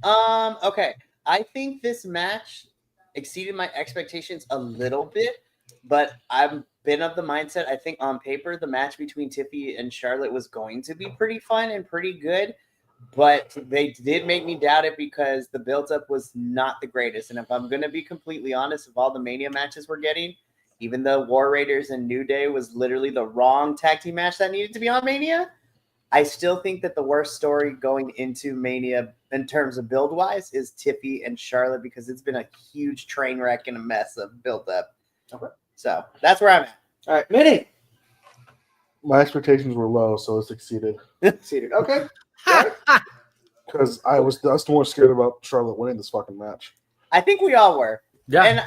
Okay. I think this match exceeded my expectations a little bit, but I've been of the mindset, I think on paper, the match between Tiffy and Charlotte was going to be pretty fun and pretty good. But they did make me doubt it because the build-up was not the greatest. And if I'm going to be completely honest, of all the Mania matches we're getting, even though War Raiders and New Day was literally the wrong tag team match that needed to be on Mania, I still think that the worst story going into Mania in terms of build-wise is Tiffy and Charlotte because it's been a huge train wreck and a mess of build-up. Okay. So that's where I'm at. All right. Minnie. My expectations were low, so it succeeded. Seated. Okay. Because I was more scared about Charlotte winning this fucking match. I think we all were. Yeah.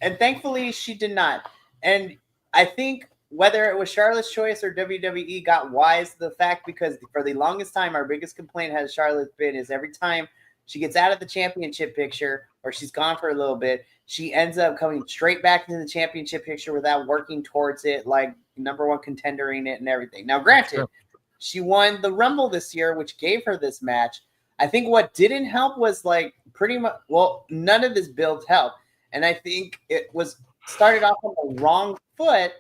And thankfully she did not. And I think whether it was Charlotte's choice or WWE got wise to the fact because for the longest time, our biggest complaint has Charlotte been is every time she gets out of the championship picture or she's gone for a little bit, she ends up coming straight back into the championship picture without working towards it, like number one contendering it and everything. Now, granted, she won the Rumble this year, which gave her this match. I think what didn't help was like pretty much, well, none of this build helped. And I think it was started off on the wrong foot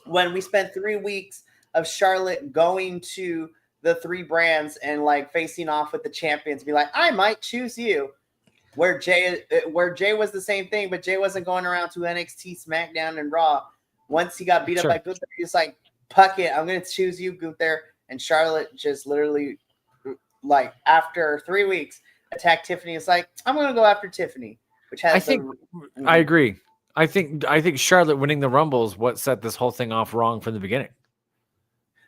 when we spent 3 weeks of Charlotte going to the three brands and like facing off with the champions, be like, I might choose you. Where Jay was the same thing, but Jay wasn't going around to NXT, SmackDown, and Raw. Once he got beat up by Gunther, he was like, puck it, I'm going to choose you, Gunther. and Charlotte just literally, like after 3 weeks, attacked Tiffany. It's like, I'm gonna go after Tiffany, which has. I agree. I think Charlotte winning the Rumble is what set this whole thing off wrong from the beginning.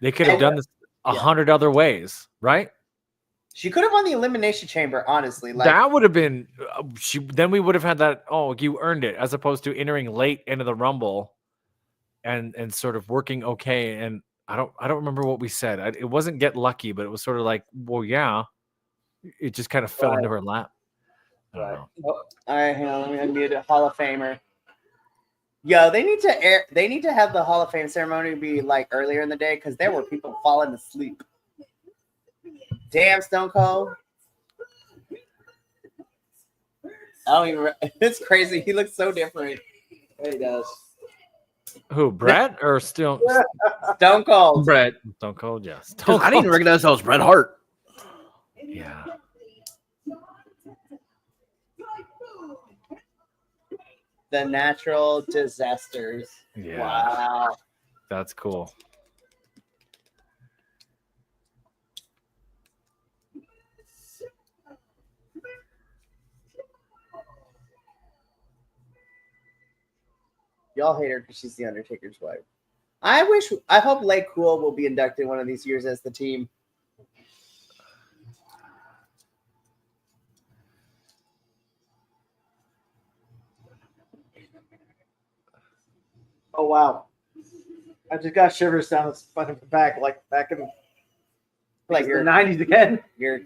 They could have done this 100 other ways, right? She could have won the Elimination Chamber, honestly. Like that would have been. Then we would have had that. Oh, you earned it, as opposed to entering late into the Rumble, and sort of working okay. And I don't remember what we said. It wasn't get lucky, but it was sort of like, well, yeah, it just kind of fell into her lap. I don't know. All right, hang on. Let me unmute a Hall of Famer. Yo, they need to have the Hall of Fame ceremony be like earlier in the day because there were people falling asleep. Damn, Stone Cold. I don't even. It's crazy. He looks so different. Yeah, he does. Who, Brett or Stone Cold? Brett. Stone Cold, yes. I didn't even recognize that was Bret Hart. Yeah. The Natural Disasters. Yeah. Wow. That's cool. Y'all hate her because she's the Undertaker's wife. I hope Lay Cool will be inducted one of these years as the team. Oh wow! I just got shivers down the spine of the back, like back in Like the you're '90s again. You're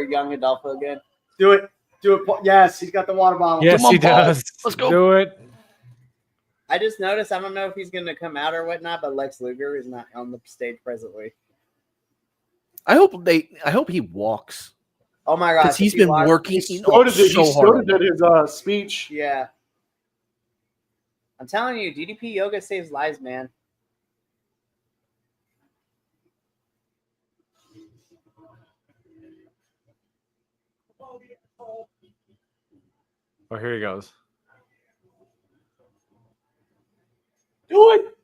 a young Adolfo again. Do it. Yes, he's got the water bottle. Yes, he does. Let's go. Do it. I just noticed. I don't know if he's going to come out or whatnot, but Lex Luger is not on the stage presently. I hope he walks. Oh my god! Because he's been working He so hard. started his speech. Yeah. I'm telling you, DDP yoga saves lives, man. Oh, here he goes. Do it.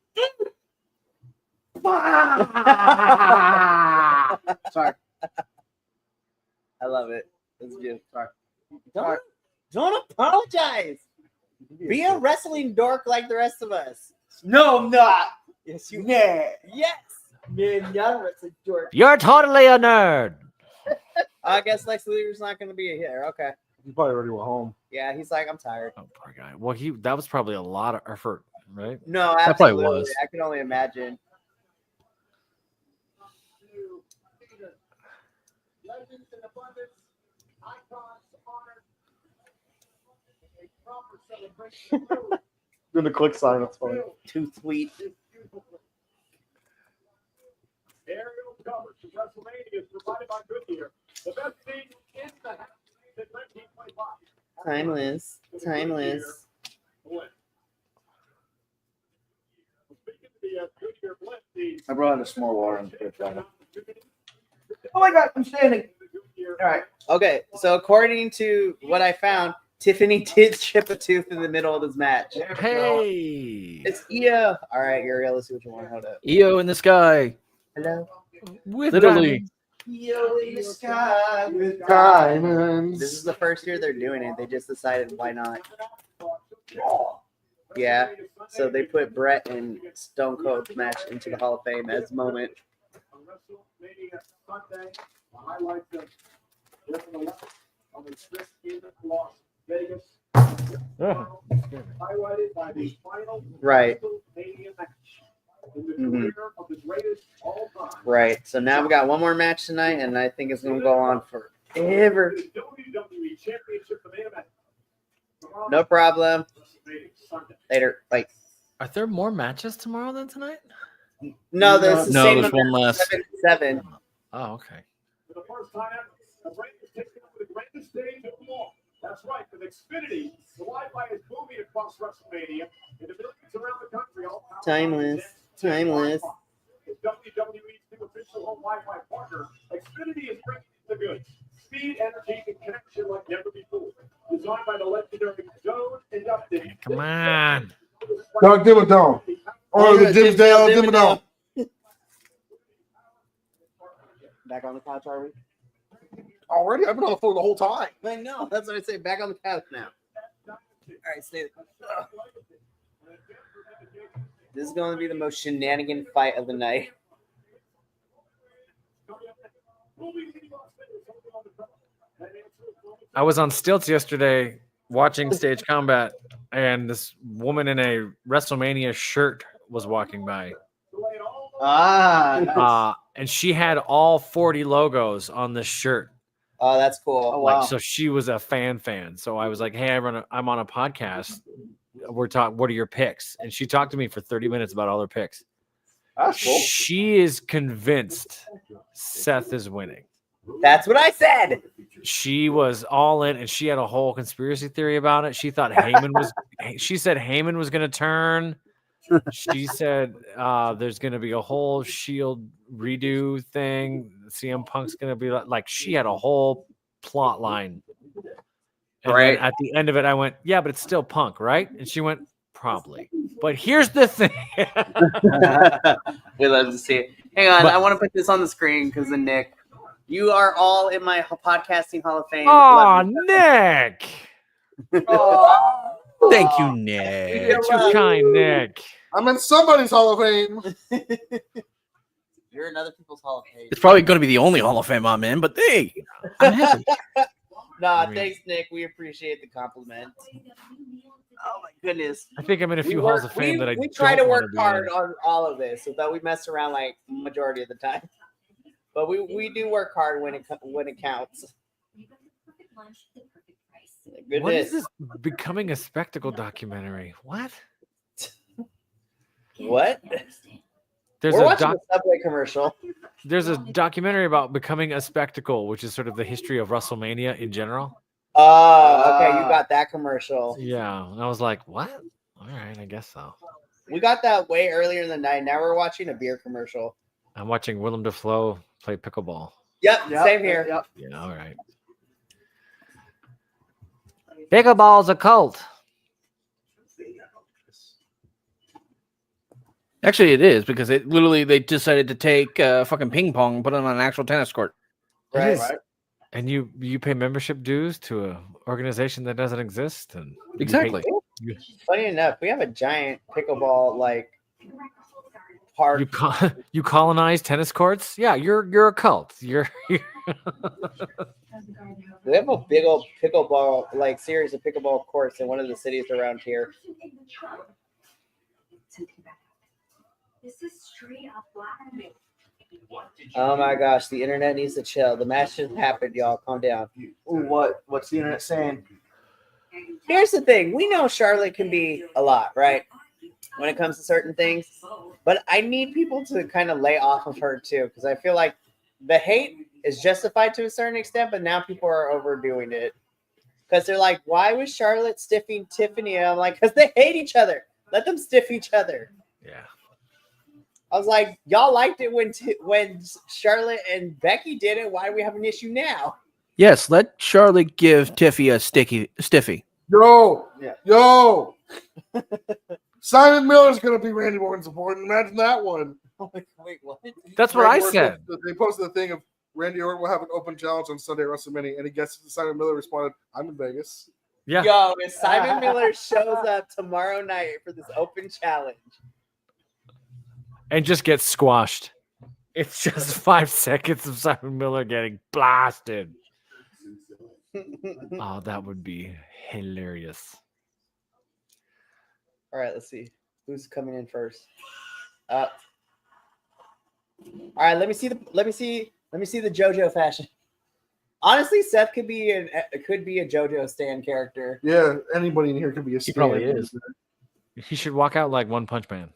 Sorry. I love it. It's beautiful. Sorry. Don't apologize. Be a wrestling dork like the rest of us. No, I'm not. Yes, you. Yeah. Yes. Man, you're a wrestling dork. You're totally a nerd. I guess Lex Luger's not going to be here. Okay. He probably already went home. Yeah, he's like, I'm tired. Oh, poor guy. Well, that was probably a lot of effort, right? No, That probably absolutely. was. I can only imagine. Legends in abundance, icons honored, a proper celebration of those Doing the click sign. That's funny. Too sweet. Aerial coverage of WrestleMania is provided by Goodyear. The best thing in the house in 1925. Timeless. Timeless. Speaking to the Goodyear blend, the I brought a small water in the fridge. Oh my god, I'm standing. All right. Okay, so according to what I found, Tiffany did chip a tooth in the middle of this match. Hey. It's Io. All right, Uriel, let's see what you want. Hold up. EO in the sky. Hello. With Literally. Yo in the sky with Diamonds. This is the first year they're doing it. They just decided why not. Yeah. So they put Brett and Stone Cold's match into the Hall of Fame as a moment. WrestleMania Sunday, the highlights of on the strip in Las Vegas. Highlighted by the final Right. WrestleMania match in the Mhm. career of the greatest all time. Right. So now we got one more match tonight, and I think it's going to go on forever. The WWE Championship, the main event. No problem. WrestleMania Sunday. Later. Bye. Are there more matches tomorrow than tonight? No, there's the No, same there's one less. 7-7. Oh, okay. For the first time ever, the brand is taking over the grandest stage of them all. That's right, with Xfinity, the Wi-Fi is booming across WrestleMania, and the millions around the country all powered by Timeless. the Timeless. Wi-Fi. As WWE's new official home Wi-Fi partner, Xfinity is bringing the goods. Speed, energy, and connection like never before. Designed by the legendary Zone inductee. Come on. Doug Dimmadome. Or the Dimmadale Dimmadome. Back on the couch, are we? Already? I've been on the phone the whole time. I know. That's what I say. Back on the couch now. All right, stay. This is going to be the most shenanigan fight of the night. I was on stilts yesterday watching Stage Combat, and this woman in a WrestleMania shirt was walking by. Nice. And she had all 40 logos on this shirt. Oh, that's cool. Oh, wow. Like, so she was a fan. So I was like, "Hey, I'm on a podcast. We're talking. What are your picks?" And she talked to me for 30 minutes about all her picks. That's cool. She is convinced Seth is winning. That's what I said. She was all in, and she had a whole conspiracy theory about it. She thought Heyman was. She said Heyman was going to turn. She said there's going to be a whole Shield redo thing. CM Punk's going to be like. She had a whole plot line. And Right. then at the end of it, I went, "Yeah, but it's still Punk, right?" And she went, "Probably." But here's the thing. We love to see it. Hang on, I want to put this on the screen because of Nick. You are all in my podcasting Hall of Fame. Oh, Nick. Thank you, Nick. You're too kind, Nick. I'm in somebody's Hall of Fame. You're in other people's Hall of Fame. It's probably going to be the only Hall of Fame I'm in, but hey, I'm happy. Nah, thanks, Nick. We appreciate the compliment. Oh my goodness. I think I'm in a few halls of fame that I we try to don't work wanna be hard in. on all of this, so that we mess around like majority of the time. But we do work hard when it counts. Goodness. What is this becoming a spectacle documentary? What? What? There's We're a watching a Subway commercial. there's a documentary about becoming a spectacle, which is sort of the history of WrestleMania in general. Oh, okay. You got that commercial. Yeah, and I was like, what? All right, I guess so. We got that way earlier in the night. Now we're watching a beer commercial. I'm watching Willem Dafoe play pickleball. Yep, same here. Yep. Yeah, all right. Pickleball's a cult. Actually, it is because they decided to take fucking ping pong and put it on an actual tennis court. It is. And you pay membership dues to an organization that doesn't exist, and you Exactly. pay- Funny enough, we have a giant pickleball like park. you colonize tennis courts. Yeah, you're a cult. You're We have a big old pickleball like series of pickleball courts in one of the cities around here. This is straight up black. Oh my gosh, the internet needs to chill. The match just happened, y'all. Calm down. Ooh, what's the internet saying? Here's the thing. We know Charlotte can be a lot, right? When it comes to certain things. But I need people to kind of lay off of her too, because I feel like the hate is justified to a certain extent, but now people are overdoing it. Because they're like, why was Charlotte stiffing Tiffany? And I'm like, because they hate each other. Let them stiff each other. yeah. I was like, y'all liked it when Charlotte and Becky did it. Why do we have an issue now? Yes, let Charlotte give Tiffy a stiffy. Yo, Yeah. yo. Simon Miller's gonna be Randy Orton's opponent. Imagine that one. Wait, what? That's what I Randy said. Orton, they posted the thing of Randy Orton will have an open challenge on Sunday at WrestleMania, and he guessed Simon Miller responded, "I'm in Vegas." Yeah. Yo, if Simon Miller shows up tomorrow night for this open challenge. And just get squashed. It's just 5 seconds of Simon Miller getting blasted. Oh, that would be hilarious. All right, let's see who's coming in first. All right, let me see the JoJo fashion. Honestly, Seth could be a JoJo Stan character. Yeah, anybody in here could be a. He probably is. He should walk out like One Punch Man.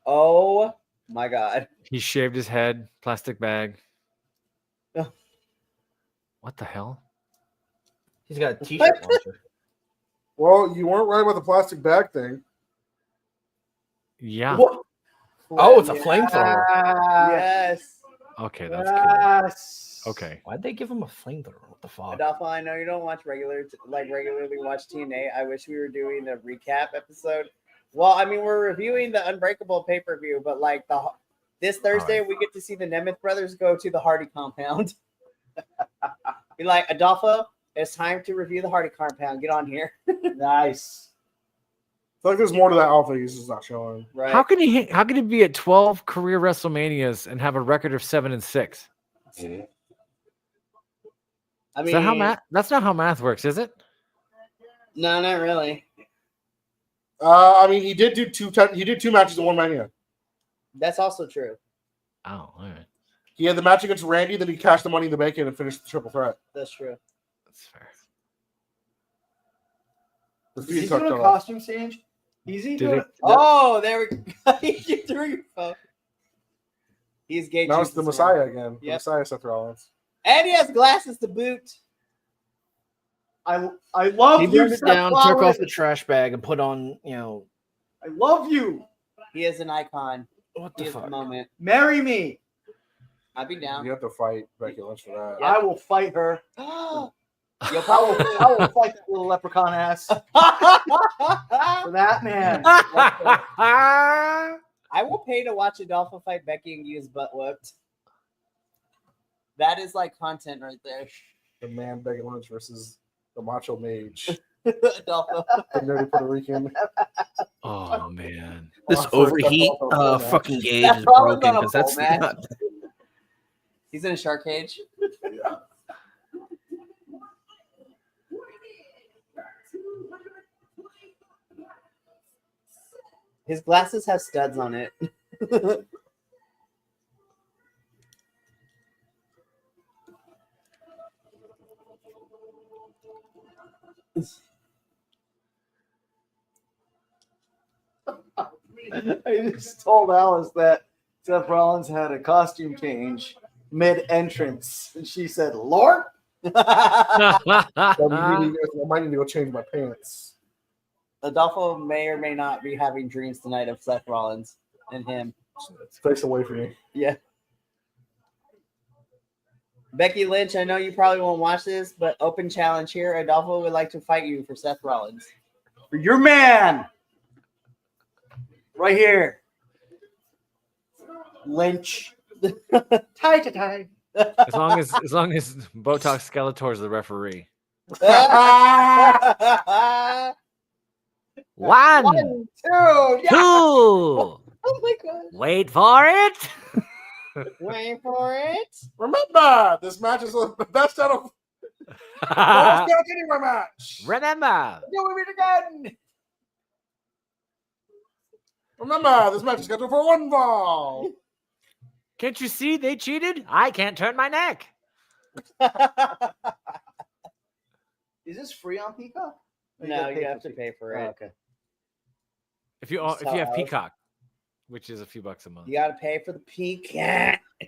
Oh my god! He shaved his head, plastic bag. Oh. What the hell? He's got a t-shirt launcher. Well, you weren't right about the plastic bag thing. Yeah. Oh, it's a flamethrower. Yes. Okay, that's cool. Yes. Okay. Why'd they give him a flamethrower? What the fuck? Adolfo, I know you don't regularly watch TNA. I wish we were doing a recap episode. Well, I mean, we're reviewing the Unbreakable pay-per-view, but like This Thursday, we get to see the Nemeth brothers go to the Hardy compound. Be like, Adolfo, it's time to review the Hardy compound. Get on here. Nice. I feel like there's more to that outfit. He's just not showing. Right. How can he be at 12 career WrestleManias and have a record of 7-6? I Is mean, that how math? That's not how math works, is it? no, not really. I mean, he did do two matches in one Mania. That's also true. Oh, all right. He had the match against Randy, then he cashed the Money in the Bank in and finished the triple threat. That's true. That's fair. The Is he feed doing tucked a off. costume change? Easy. Did it? Oh, there we go. You threw your phone. He's gay. Now it's the Messiah again. The Yep. Messiah, Seth Rollins. And he has glasses to boot. I love He you, burned it Seth down, took Rollins. off the trash bag, and put on, I love you. He is an icon. what He the is the fuck? moment. Marry me. I'd be down. You have to fight Becky Lynch for that. I will fight her. You'll I will fight that little leprechaun ass for that man. I will pay to watch Adolfo fight Becky and get his butt whooped. That is like content right there. The man Becky Lynch versus the Macho Mage, Adolfo. the nerdy Puerto Rican. Oh man. This Oh, overheat Seth Rollins. fucking gauge Seth is Rollins broken on a because that's pole, man. not. He's in a shark cage. His glasses have studs on it. I just told Alice that Seth Rollins had a costume change mid-entrance, and she said, "Lord." I might need to go change my pants. Adolfo may or may not be having dreams tonight of Seth Rollins and him. Face away from me. Yeah. Becky Lynch, I know you probably won't watch this, but open challenge here. Adolfo would like to fight you for Seth Rollins. For your man. Right here. Lynch. Tie. As long as Botox Skeletor is the referee. One, One, two, yeah. two. Oh my god. Wait for it. Wait for it. Remember, this match is the best out of last match anywhere match. Remember. Do it again. Remember, this match is scheduled for one fall. Can't you see they cheated? I can't turn my neck. Is this free on Peacock? Or No, gotta you have to pay for Oh, it. okay. If you have Peacock, which is a few bucks a month. You got to pay for the peak.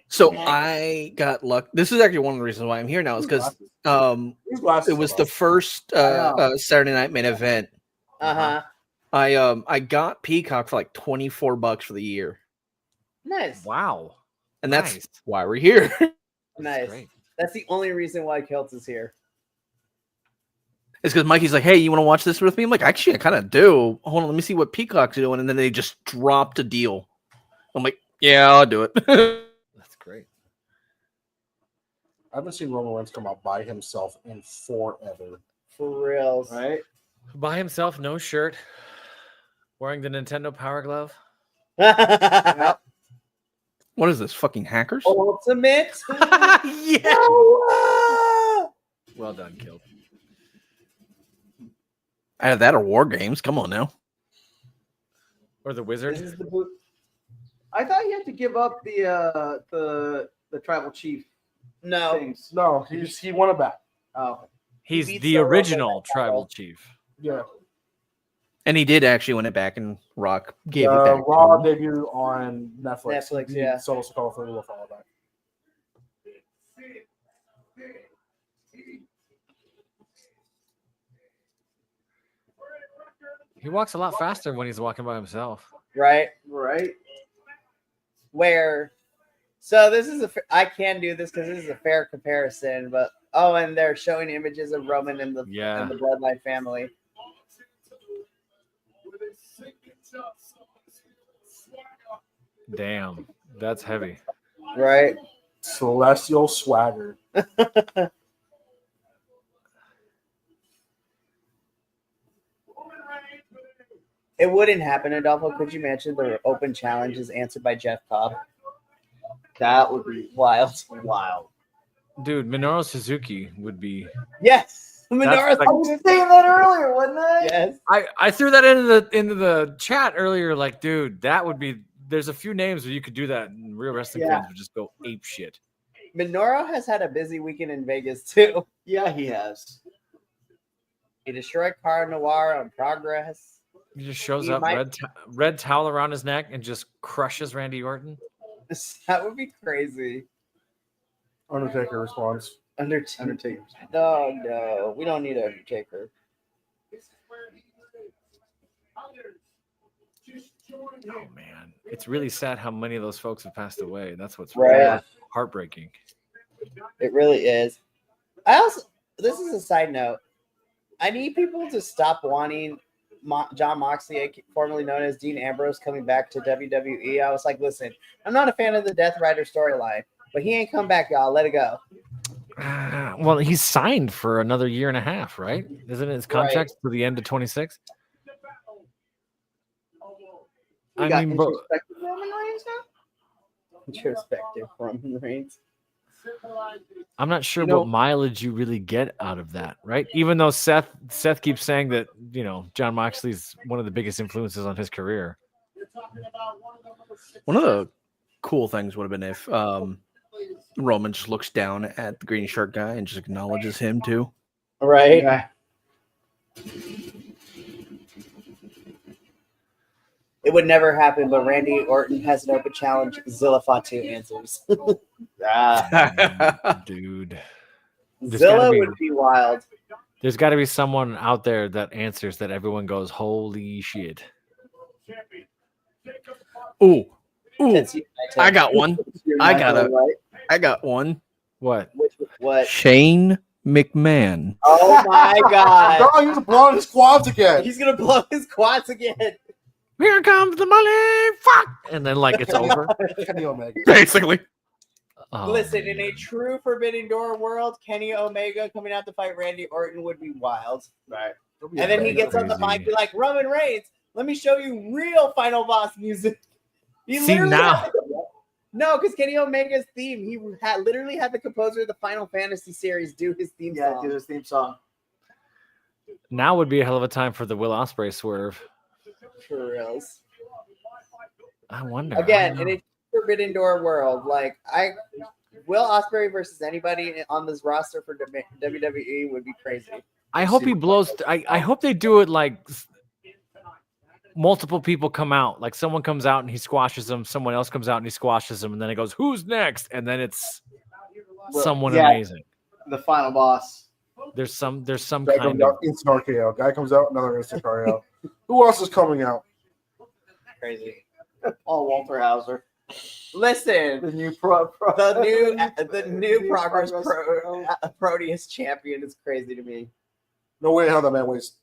So I got luck. This is actually one of the reasons why I'm here now is because These glasses it was are the first Saturday night main event. Uh-huh. I got Peacock for like $24 for the year, Nice. Wow. and that's Nice. why we're here. Nice. Great. That's the only reason why Kilt is here. It's because Mikey's like, "Hey, you want to watch this with me?" I'm like, "Actually, I kind of do. Hold on, let me see what Peacock's doing." And then they just dropped a deal. I'm like, "Yeah, I'll do it." That's great. I haven't seen Roman Reigns come out by himself in forever. For reals. Right? By himself, no shirt, wearing the Nintendo Power Glove. What is this? Fucking hackers? Ultimate. Yeah. Well done, Kilt. Either that or War Games. Come on now. Or the This Wizard. is the boot. I thought you had to give up the tribal chief No. things. No, he won it back. Oh. He's beat the Solo original by that tribal title. chief. Yeah. And he did actually win it back, and Rock gave it back. to Raw him. debut on Netflix. Netflix, He yeah. Solo Sikoa for the follow back. He walks a lot faster when he's walking by himself. Right. Right. Where. So this is I can do this because this is a fair comparison, but and they're showing images of Roman and the Bloodline family. Damn. That's heavy. Right? Celestial swagger. It wouldn't happen, Adolfo. Could you imagine the open challenge is answered by Jeff Cobb? That would be wild. Wow. Dude, Minoru Suzuki would be. Yes. Minoru. like- I was saying that earlier, wasn't I? Yes. I threw that into the chat earlier. Like, dude, that would be. There's a few names where you could do that, and real wrestling Yeah. fans would just go ape shit. Minoru has had a busy weekend in Vegas too. Yeah, he has. He destroyed Car Noir on Progress. He just shows He up, might- red towel around his neck, and just crushes Randy Orton. That would be crazy. Undertaker responds. Undertaker. No, we don't need Undertaker. Oh man, it's really sad how many of those folks have passed away. That's what's Right. really heartbreaking. It really is. This is a side note. I need people to stop wanting John Moxley, formerly known as Dean Ambrose, coming back to WWE. I was like, listen, I'm not a fan of the Death Rider storyline, but he ain't come back, y'all. Let it go. Well, he's signed for another year and a half, right? Isn't his contract to the end of 26? We I got mean, bro, introspective Roman Reigns now? Introspective Roman Reigns. I'm not sure You know- what mileage you really get out of that, right? Even though Seth keeps saying that, John Moxley's one of the biggest influences on his career. One of the cool things would have been if Roman just looks down at the green shirt guy and just acknowledges him too. Right? Yeah. It would never happen, but Randy Orton has an open challenge. Zilla Fatu answers. Dude, There's gotta Zilla be- would be wild. there's got to be someone out there that answers that everyone goes, holy shit. Ooh, That's United. I got one. You're I not got gonna it. like- I got one. What? What? Shane McMahon. Oh my god. Oh, he's blowing his quads again. He's gonna blow his quads again. Here comes the money. Fuck. And then, like, it's over. Kenny Omega. Basically. Oh, Listen, in a true Forbidden Door world, Kenny Omega coming out to fight Randy Orton would be wild. Right. And then he gets on the mic, be like, Roman Reigns, let me show you real Final Boss music. He See, literally now- had- No, because Kenny Omega's theme, he literally had the composer of the Final Fantasy series do his theme Yeah, song. do his theme song. now would be a hell of a time for the Will Ospreay swerve. For reals. I wonder. Again, I in don't a Forbidden Door world, like Will Ospreay versus anybody on this roster for WWE would be crazy. I hope he blows. I hope they do it like multiple people come out. Like someone comes out and he squashes them. Someone else comes out and he squashes them. And then it goes, who's next? And then it's Well, someone yeah. amazing. The final boss. There's some Guy kind comes of. out, instant RKO. Guy comes out, another instant RKO. Who else is coming out? Crazy. Paul Walter Hauser. Listen, The new the new Progress Proteus champion is crazy to me. No way how that man weighs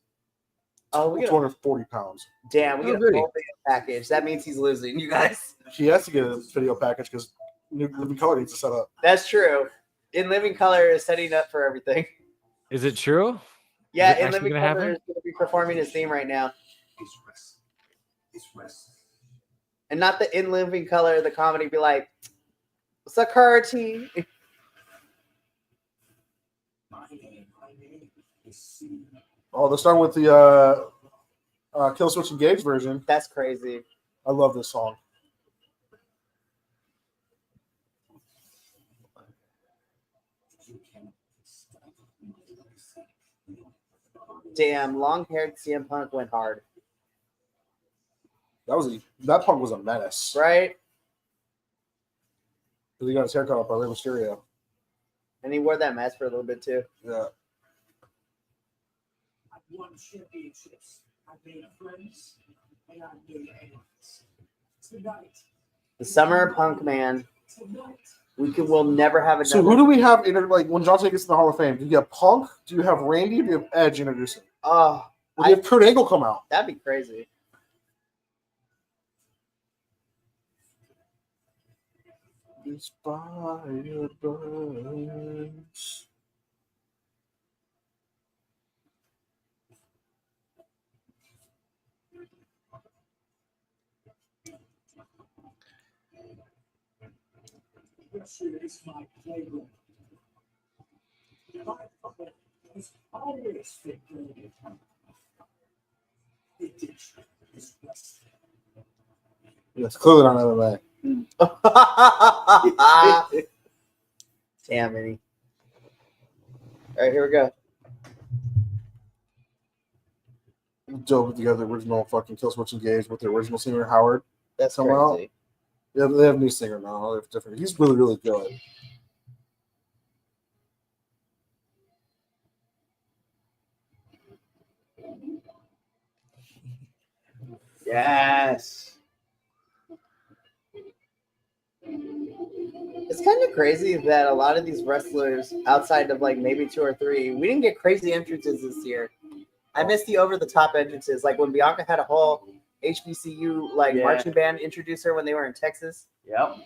Oh, we got 240 pounds. damn, we Oh, got a goody. full video package. That means he's losing, you guys. He has to get a video package because New Living Color needs to set up. That's true. In Living Color is setting up for everything. Is it true? Yeah, it In actually Living gonna Color happen? is going to be performing his theme right now. And not the In Living Color, the comedy be like, Sakurti. Oh, they're starting with the Kill Switch Engage version. That's crazy. I love this song. Damn, long-haired CM Punk went hard, That punk was a menace. right? Because he got his hair cut off by Rey Mysterio. And he wore that mask for a little bit too. Yeah. I've won championships. I've made friends, and I've made enemies. Tonight, The Summer of Punk, man. We'll never have another. So who do we have like when John Cena gets in the Hall of Fame? Do you have Punk? Do you have Randy? Do you have Edge introducing? Oh, Or do you have Kurt Angle come out? that'd be crazy. Inspired birds. This is my playground. My father has always been good. It is best. It's clearly not MMA. Damn it. All right, here we go. Joe put together the original fucking Kill Switch Engage with the original singer Howard. That's Come out. crazy. Yeah, they have a new singer now. They're different. He's really, really good. Yes. It's kind of crazy that a lot of these wrestlers, outside of like maybe 2 or 3, we didn't get crazy entrances this year. I missed the over-the-top entrances, like when Bianca had a whole HBCU like marching band introduce her when they were in Texas. Yep.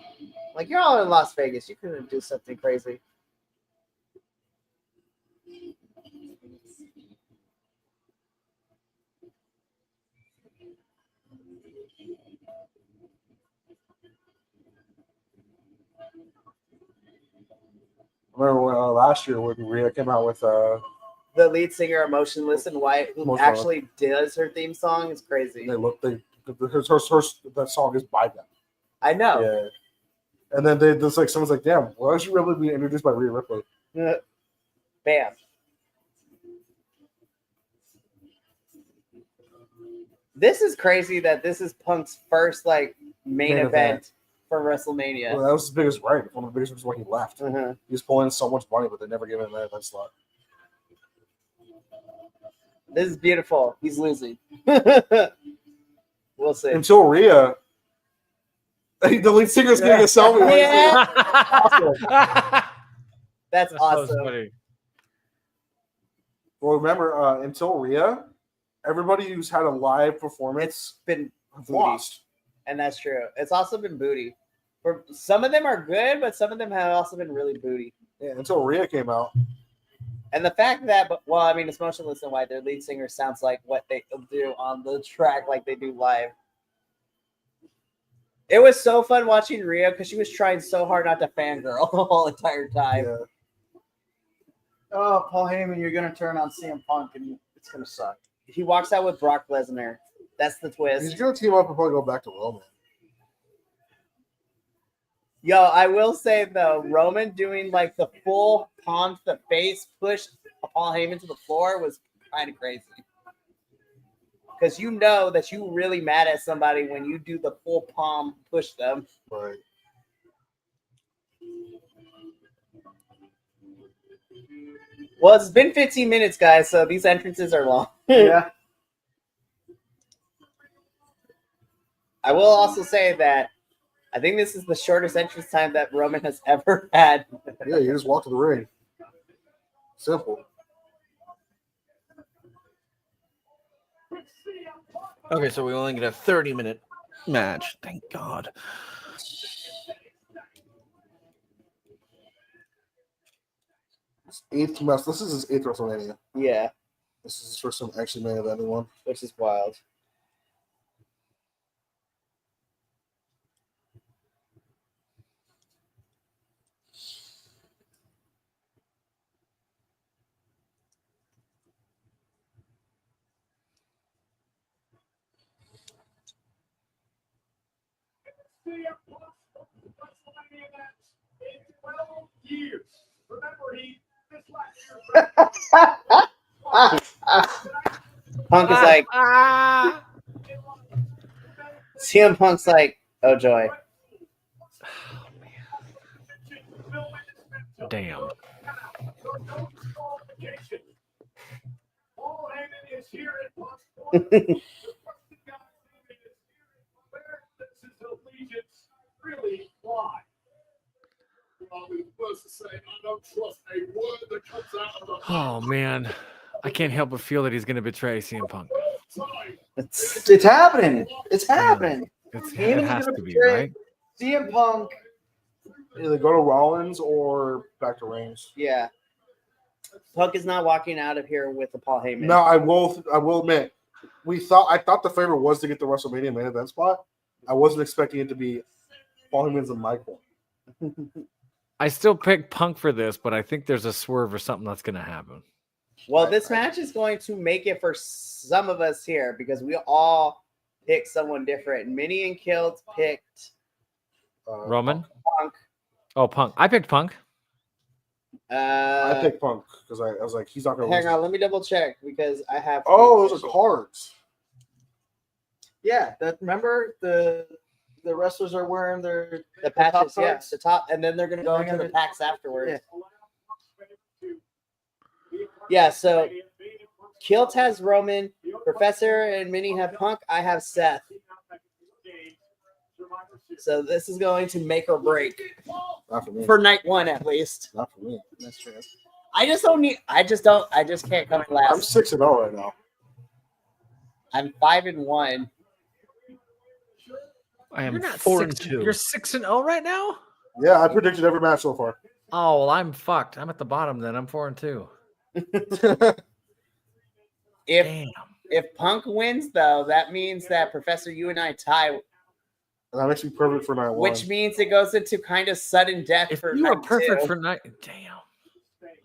Like, you're all in Las Vegas, you couldn't do something crazy. Remember when, last year when Rhea came out with The lead singer of Motionless and White, who Motionless. actually does her theme song, is crazy. that song is by them. I know. Yeah. And then they just like someone's like, damn, why is she really being introduced by Rhea Ripley? Bam. This is crazy that this is Punk's first like main event for WrestleMania. Well, that was his biggest right. One of the biggest reasons why he left. Uh-huh. He was pulling in so much money, but they never gave him that event slot. This is beautiful. He's losing. We'll see. Until Rhea, the lead singer's getting a selfie. Yeah. Awesome. That's so awesome. funny. Well, remember, until Rhea, everybody who's had a live performance Been have lost. And that's true. It's also been booty. For some of them are good, but some of them have also been really booty. Yeah, until Rhea came out. And the fact that, well, I mean, it's Motionless and White. Their lead singer sounds like what they do on the track, like they do live. It was so fun watching Rhea because she was trying so hard not to fangirl the whole entire time. Yeah. Oh, Paul Heyman, you're gonna turn on CM Punk, and it's gonna suck. He walks out with Brock Lesnar. That's the twist. He's going to team up and probably go back to Roman. Yo, I will say though, Roman doing like the full palm to the face push Paul Heyman to the floor was kind of crazy. Because you know that you really mad at somebody when you do the full palm push them. Right. Well, it's been 15 minutes, guys, so these entrances are long. Yeah. I will also say that I think this is the shortest entrance time that Roman has ever had. Yeah, you just walk to the ring. Simple. Okay, so we only get a 30-minute match. Thank God. Eighth match. This is his 8th WrestleMania. Yeah, This is his first time actually main eventing one. which is wild. WrestleMania match in 12 years. Remember, this last year. Punk is like, CM Punk's like, oh joy. Damn. Paul Heyman is here at Watchalong. Where does his allegiance really lie? Well, we're supposed to say, I don't trust a word that comes out of the Oh man, I can't help but feel that he's gonna betray CM Punk. It's happening. It's happening. It Heyman's has gonna to be, betray right? CM Punk Either go to Rollins or back to Reigns. Yeah. Punk is not walking out of here with the Paul Heyman. No, I will admit, I thought the favorite was to get the WrestleMania main event spot. I wasn't expecting it to be Paul Heyman's and Michael. I still pick Punk for this, but I think there's a swerve or something that's going to happen. Well, this match is going to make it for some of us here because we all picked someone different. Minnie and Kilt picked Roman? Punk. Oh, Punk. I picked Punk. I picked Punk because I was like, he's not going to Hang on, let me double check because I have. Oh, those are cards. Yeah, remember the wrestlers are wearing the patches, top yeah, cards? the top, and then they're going to go They're into the gonna- packs afterwards. Yeah, so Kilt has Roman, Professor and Minnie have Punk. I have Seth. So this is going to make or break Not for me. for night one, at least. Not for me. That's true. I just can't come last. I'm 6-0 right now. I'm 5-1. I am You're not 4-2. You're 6-0 right now? Yeah, I predicted every match so far. Oh, well, I'm fucked. I'm at the bottom then. I'm 4-2. If Punk wins, though, that means that Professor, you and I tie, That makes me perfect for night one. which means it goes into kind of sudden death If for you were night perfect two. for night, damn.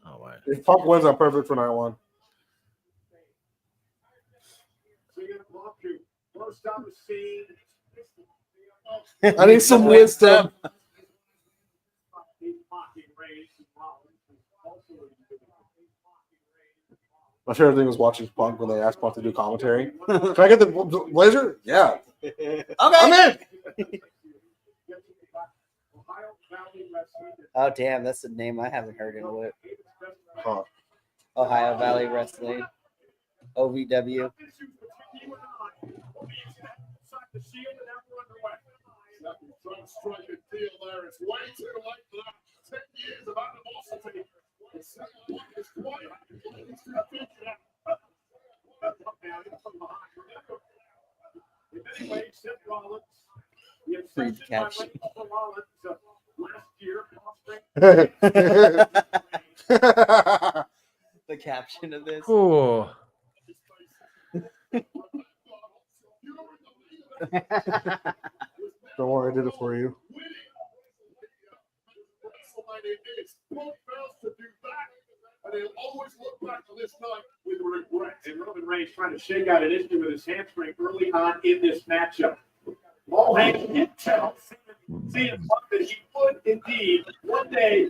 Oh, what? If Punk wins, I'm perfect for night one. First on the scene. I need some wisdom. My favorite thing was watching Punk when they asked Punk to do commentary. Can I get the blazer? Yeah. Okay. I'm in. Oh, damn, that's a name I haven't heard in a while. Huh. Ohio Valley Wrestling. OVW. Read the caption. The caption of this. Ooh. Don't worry, I did it for you. And they'll always look back to this night with regret. And Roman Reigns trying to shake out an issue with his hamstring early on in this matchup. All hands intel seeing that he would indeed one day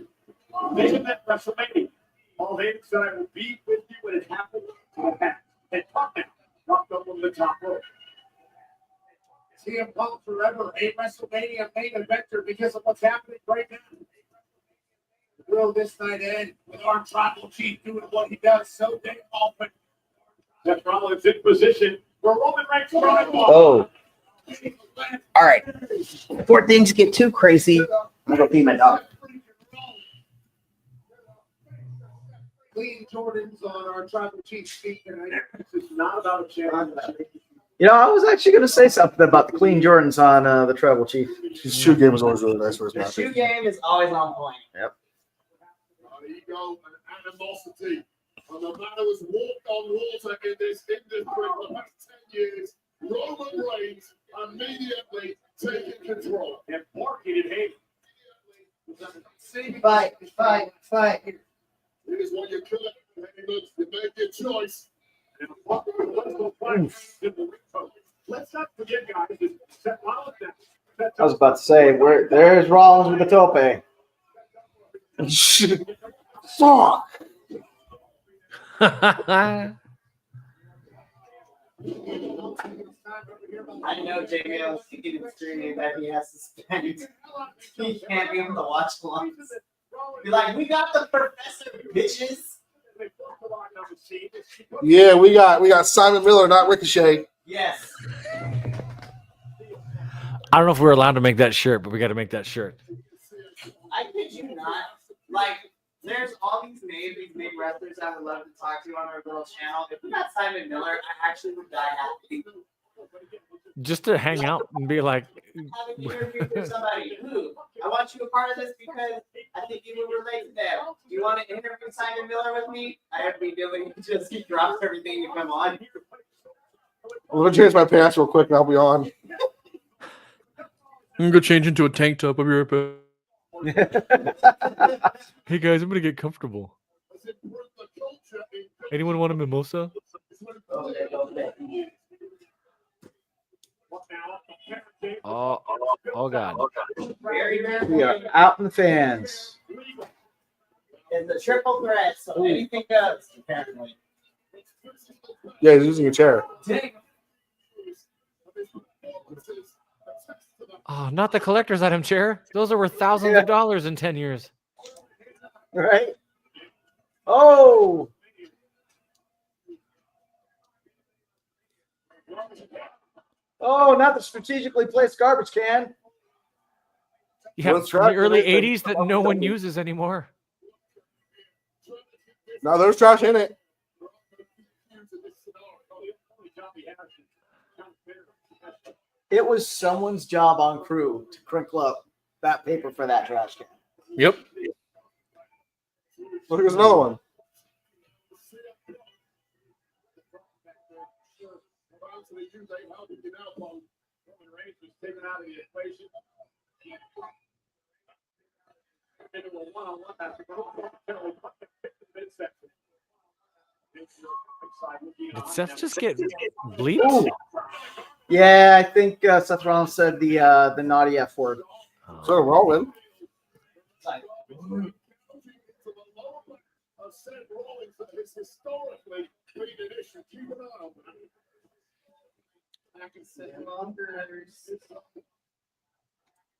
visit that WrestleMania. All hands said, I will be with you when it happens to the past. And Punk now walked up on the top rope. CM Punk forever a WrestleMania main eventer because of what's happening right now. Will this night end with our tribal chief doing what he does so damn often? Seth Rollins in position for Roman Reigns. Oh. All right. Before things get too crazy, I'm going to feed my dog. Clean Jordans on our tribal chief speak tonight. This is not about a championship. You know, I was actually going to say something about the clean Jordans on the Tribal Chief. His shoe game is always really nice for his The matches. shoe game is always on point. Yep. Ego and animosity. And no matter who's walked on water in this industry for the past 10 years, Roman Reigns immediately taking control. And barking at him. Fight. It is what you could. You make your choice. Let's not forget, guys. Seth Rollins now. I was about to say, there's Rollins with the tope. Fuck. I know JBL was thinking and streaming that he has to spend. He can't be able to watch along. Be like, we got the professor, bitches. Yeah, we got Simon Miller, not Ricochet. Yes. I don't know if we're allowed to make that shirt, but we got to make that shirt. I kid you not. Like, there's all these names, these big wrestlers I would love to talk to on our little channel. If we got Simon Miller, I actually would die happy. Just to hang out and be like, have an interview for somebody. Who? I want you a part of this because I think you would relate to them. Do you want to interview Simon Miller with me? I have the ability to just he drops everything to come on. I'm gonna change my pants real quick and I'll be on. I'm gonna go change into a tank top. I'll be right back. Hey guys, I'm gonna get comfortable. Anyone want a mimosa? Oh God. Very, very We are out in the fans. It's a triple threat, so anything goes, apparently. Yeah, he's using a chair. Oh, not the collector's item chair. Those are worth thousands of dollars in 10 years. Right? Oh! Oh, not the strategically placed garbage can. Yeah, Well, from the trash early in it, 80s that no one uses anymore. Now there's trash in it. It was someone's job on crew to crinkle up that paper for that trash can. Yep. Look, here's another one. Did Seth just get bleeped? Yeah, I think Seth Rollins said the naughty F word. So Roman.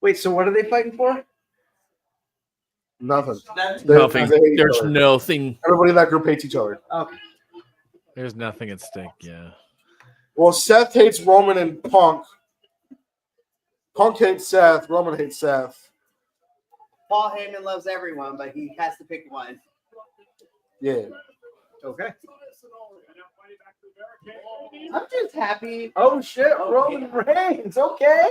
Wait, so what are they fighting for? Nothing. Nothing. They hate each There's other. nothing. Everybody in that group hates each other. Okay. There's nothing at stake, yeah. Well, Seth hates Roman and Punk. Punk hates Seth. Roman hates Seth. Paul Heyman loves everyone, but he has to pick one. Yeah. Okay. I'm just happy. Oh shit, Roman Reigns. Okay.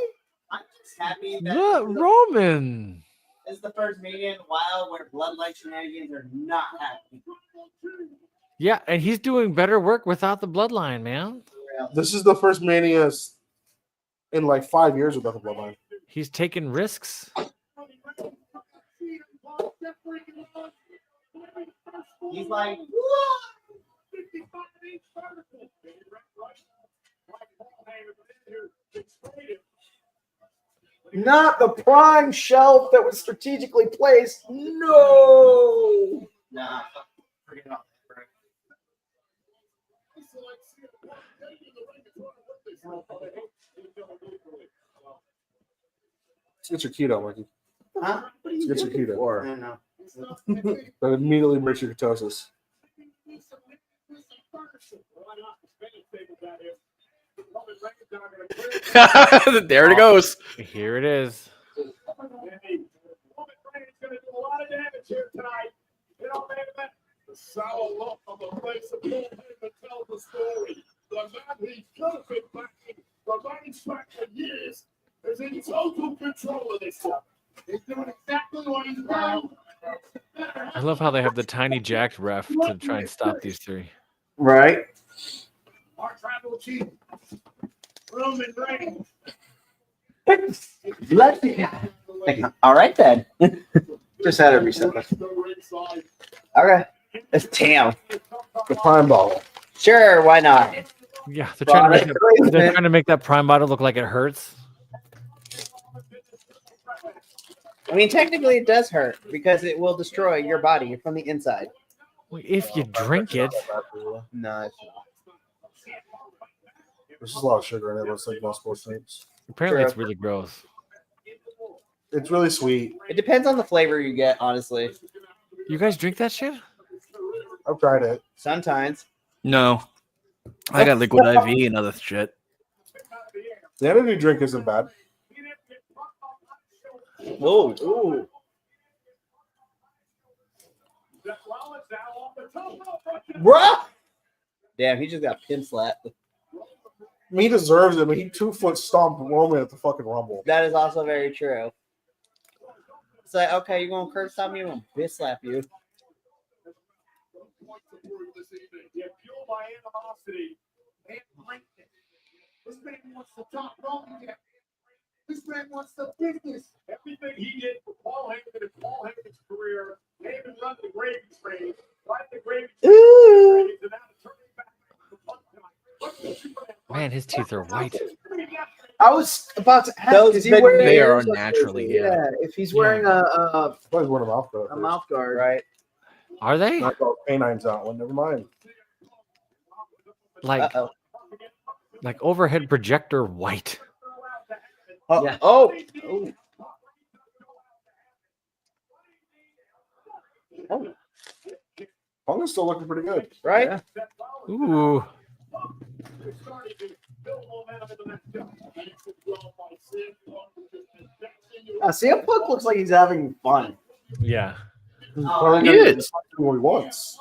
I'm just happy that Look, Roman. this is the first Mania in a while where bloodline shenanigans are not happening. Yeah, and he's doing better work without the bloodline, man. This is the first Mania in like 5 years without the bloodline. He's taking risks. He's like, Not the prime shelf that was strategically placed. No. nah, forget about that. Let's get your keto, Mikey. Huh? Let's get your keto. I Or don't know. that immediately breaks your ketosis. There it goes. Here it is. The sour look on the face of Paul Heyman tells the story. The man he's could have been backing, remaining back for years, is in total control of this one. He's doing exactly what he's doing. I love how they have the tiny jacked ref to try and stop these three. Right. Our tribal chief, Roman Reigns. All right, then. Just had to reset that. Okay. Damn. The prime ball. Sure, why not? Yeah, they're trying to make that prime bottle look like it hurts. I mean, technically, it does hurt because it will destroy your body from the inside. Well, if you drink it. No, it's not. There's just a lot of sugar in it. It's like most sports drinks. Apparently, True. it's really gross. It's really sweet. It depends on the flavor you get, honestly. You guys drink that shit? I've tried it. Sometimes. No. I got liquid IV and other shit. The energy drink isn't bad. Whoa. Ooh. Bruh. Damn, he just got pimp slapped. He deserves it. I mean, he 2-foot stomped Roman at the fucking Rumble. That is also very true. It's like, okay, you're gonna curse on me, I'm gonna bitch slap you. Yet fueled by animosity and greatness. This man wants to talk Roman again. This man wants the business. Everything he did for Paul Heyman and Paul Heyman's career, Heyman run the gravy train, ride the gravy train, and now turning back to Man, his teeth are white. I was about to ask, Those is he big wearing They are ears or- unnaturally, yeah. if he's wearing a Probably one of them off a mouth guard. Right. Are they? Knock all canines out. Well, never mind. Like Uh-oh. like overhead projector white? Yeah. Oh. Punk is still looking pretty good. Right? Ooh. CM Punk looks like he's having fun. Yeah. Probably He gonna is. do what he wants.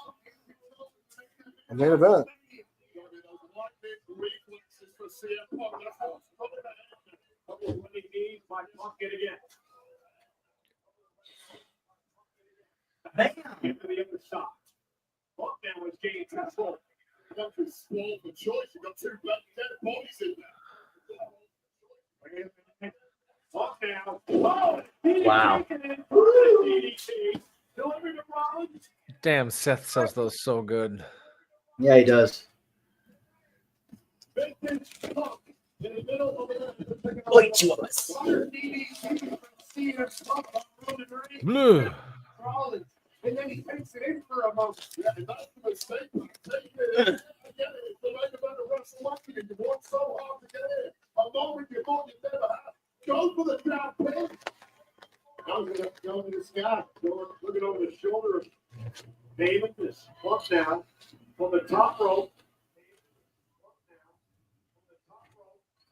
A main event. Into the other side. Punk now is gaining control. Punk is small for choice. You got 2 dead bodies in there. Punk now. Oh, Wow. Delivering to Rollins. Damn, Seth sells those so good. Yeah, he does. Vintage Punk in the middle of the Wait, you us. Blue. Rollins. And then he takes it in for a moment. Yeah, and that's the mistake. Take it in. It's the night about the WrestleMania. You work so hard to get in. A moment you thought you never had. Go for the drop pin. Going to the sky. Looking over the shoulder of David. This Punk now from the top rope.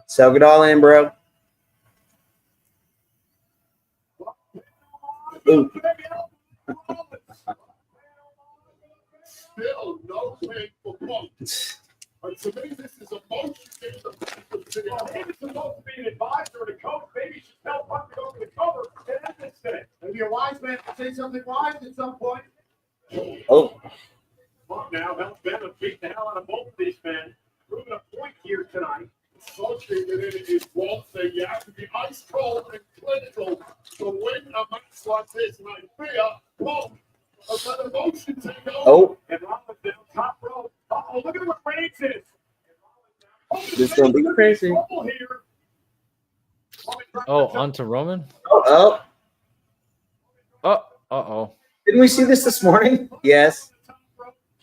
Soak it all in, bro. Ooh. Still no pain for Punk. But to me, this is a motion. It's supposed to be an advisor and a coach. Maybe you should tell Punk to go to the cover and end this thing. Maybe a wise man can say something wise at some point. Oh. Punk now helped Bennett beat the hell out of both of these men. Proving a point here tonight. Associated in his won't say you have to be ice cold and clinical to win a match like this. And I fear Punk has had emotion take over. Oh. And Rollins down top rope. Uh-oh, look at what Reigns is. This is gonna be crazy. Trouble here. Oh, onto Roman? Oh. Oh, uh-oh. Didn't we see this morning? Yes.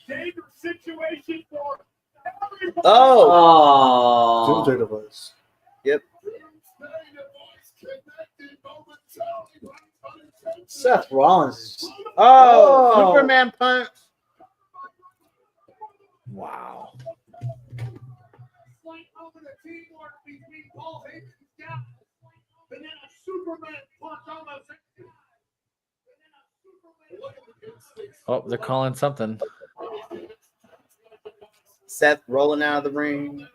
Dangerous situation for everybody. Oh. Doomsday device. Yep. Seth Rollins is just, Oh. Superman punch. Wow. Slight moment of teamwork between Paul Heyman's guys. And then a Superman punch almost. Oh, they're calling something. Seth rolling out of the ring.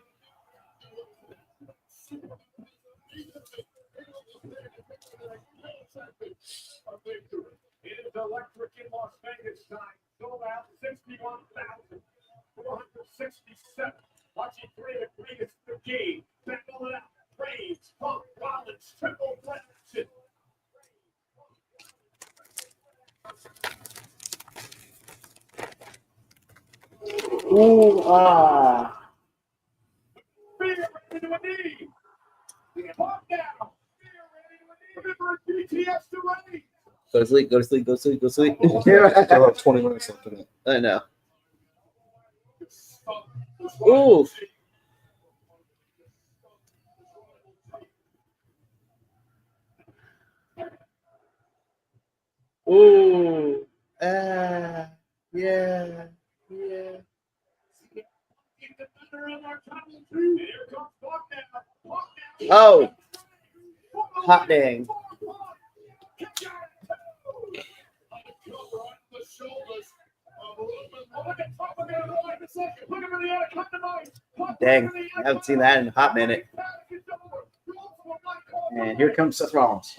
It is electric in Las Vegas tonight. Sold out 61,467. Watching 3 of the greatest in the game. Battle it out. Reigns, Punk, Rollins, triple threat action. ooh, ah. Fear ready to a knee. Punk down. Fear ready to a knee. Remember BTS to Reigns. Go to sleep, go to sleep, go to sleep, go to sleep. Still have 20 minutes left in it. I know. Ooh. Ooh. Yeah. Yeah. Oh. Hot dang. Dang, I haven't seen that in a hot minute. And here comes Seth Rollins.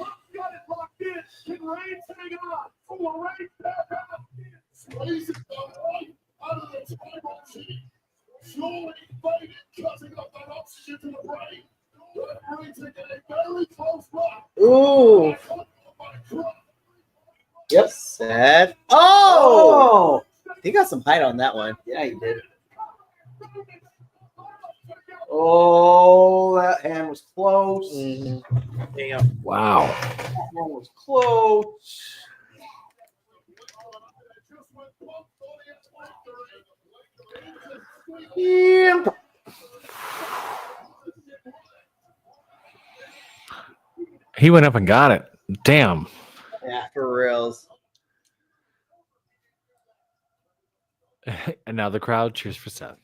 Ooh. Yep. Seth. Oh! He got some height on that one. Yeah, he did. Oh, that hand was close. Damn. Wow. That one was close. Yep. He went up and got it. Damn. Yeah, for reals. And now the crowd cheers for Seth.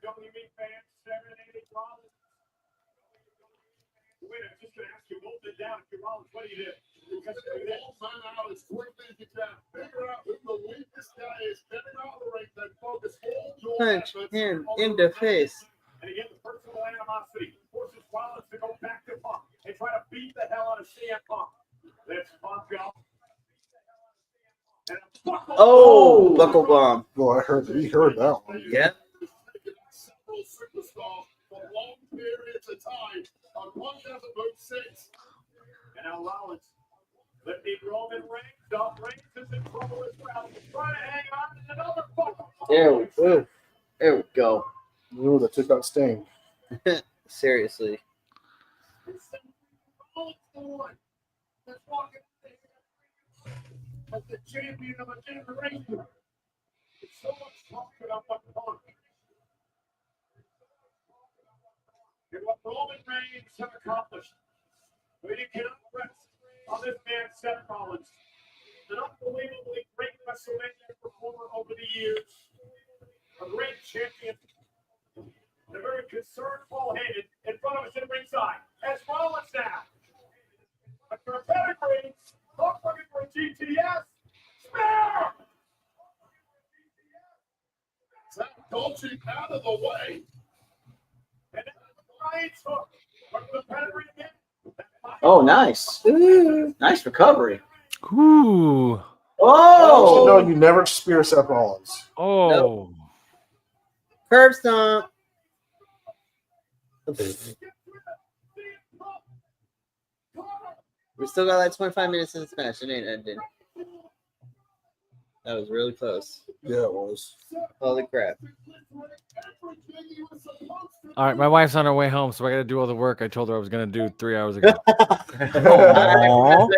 WWE fans, 780 Rollins. Wait, I'm just going to ask you, hold it down if you're Rollins. What do you do? Because all time out is three things you can figure out who the weakest guy is, get it out of the ring, then focus all your Punch efforts him on in the the face. And again, the personal animosity forces Rollins to go back to Punk and try to beat the hell out of CM Punk. Let's Punk out. Oh, buckle bomb. Oh, I heard he heard that one. Yep. Several superstars for long periods of time. Punk has about 6. And now Rollins. Lifting Roman Reigns off. Reigns is in trouble as well. He's trying to hang on to another fucking. There we go. Ooh, that took out Sting. Seriously. As the champion of a generation. It's so much talking about what Punk. And what Roman Reigns have accomplished. But you cannot rest on this man, Seth Rollins. An unbelievably great WrestleMania performer over the years. A great champion. And a very concerned Paul Heyman in front of us at ringside. As Rollins now. But for a pedigree, not looking for a GTS. Spare! Seth Dolce out of the way. And then Reigns hook. But for the pedigree again. Oh, nice. Nice recovery. Ooh. Oh! No, you never spear Seth Rollins. Oh. Nope. Curb stomp. We still got like 25 minutes in this match. It ain't ending. That was really close. Yeah, it was. Holy crap. All right, my wife's on her way home, so I got to do all the work I told her I was going to do 3 hours ago. Aw.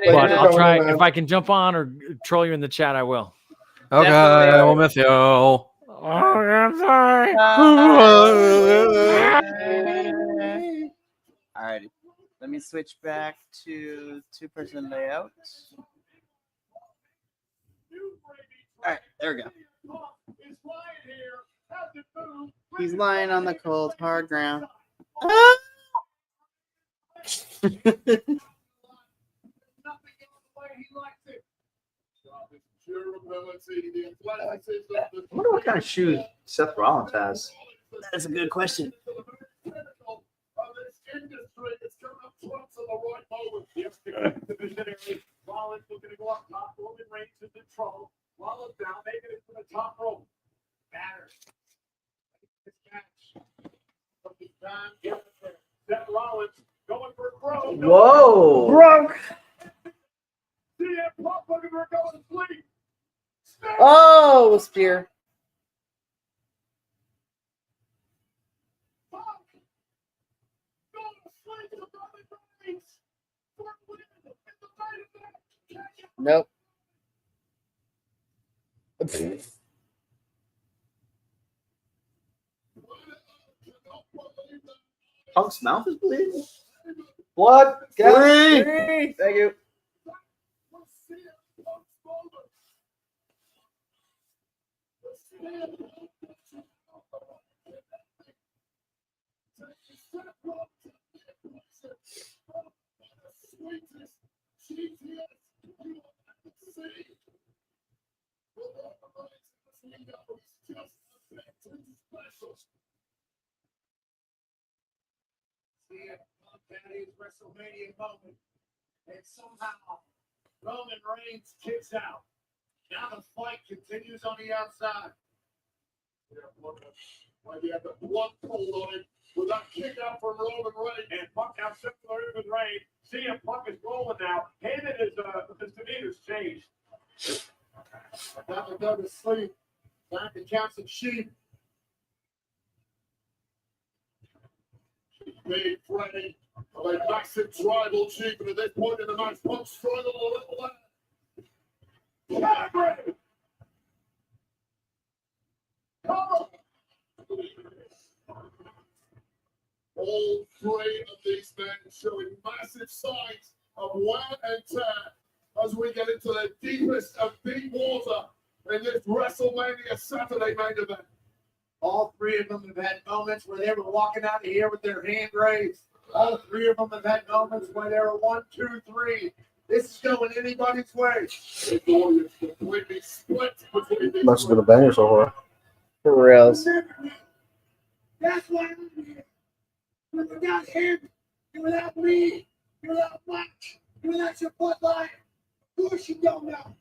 But I'll try. If I can jump on or troll you in the chat, I will. Okay, I will miss you. Oh, I'm sorry. Alrighty. Let me switch back to 2-person layout. Alright, there we go. He's lying on the cold, hard ground. I wonder what kind of shoes Seth Rollins has. That's a good question. Rollins looking to go up top. Roman Reigns is in trouble. Rollins down, making it to the top rope. Batter. This match. Seth Rollins going for a throw. Whoa! Broke. CM Punk looking for a go to sleep. Oh, spear. Nope. Punk's mouth is bleeding. Blood. Three. Thank you. WrestleMania moment. And somehow Roman Reigns kicks out. Now the fight continues on the outside. Like he had the blood pulled on it with that kick out from Roman Reigns. And Punk out similar with Reigns. CM Punk is rolling now. Heyman is his demeanor's changed. Time to go to sleep. Time to count some sheep. Big Freddy, a massive tribal chief, and at this point in the match, Punk struggled a little less. Come on! All three of these men showing massive signs of wear and tear as we get into the deepest of deep water in this WrestleMania Saturday main event. All three of them have had moments where they were walking out of here with their hand raised. All three of them have had moments where they were 1, 2, 3. This is going anybody's way. Completely split between these. Must have been a banger so far. For reals. That's why I'm here. But without him, and without me, and without Mike, and without your bloodline, of course you don't know.